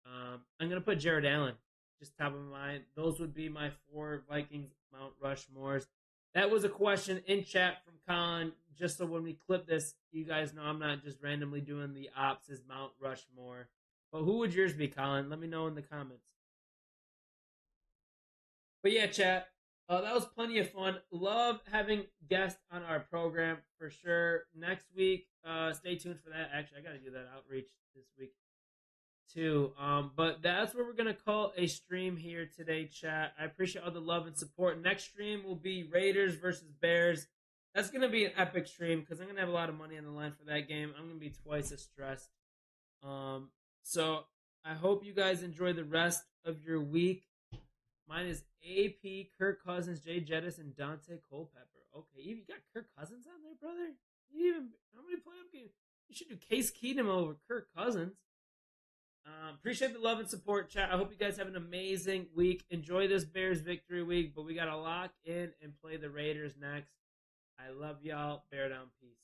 Speaker 1: I'm going to put Jared Allen, just top of mind. Those would be my 4 Vikings Mount Rushmores. That was a question in chat from Colin, just so when we clip this, you guys know I'm not just randomly doing the ops as Mount Rushmore. But who would yours be, Colin? Let me know in the comments. But yeah, chat. That was plenty of fun. Love having guests on our program for sure. Next week, stay tuned for that. Actually, I got to do that outreach this week too. But that's what we're going to call a stream here today, chat. I appreciate all the love and support. Next stream will be Raiders versus Bears. That's going to be an epic stream because I'm going to have a lot of money on the line for that game. I'm going to be twice as stressed. So I hope you guys enjoy the rest of your week. Mine is AP, Kirk Cousins, Jay Jettis, and Dante Culpepper. Okay, you got Kirk Cousins on there, brother? How many playoff games? You should do Case Keenum over Kirk Cousins. Appreciate the love and support, chat. I hope you guys have an amazing week. Enjoy this Bears victory week, but we got to lock in and play the Raiders next. I love y'all. Bear down. Peace.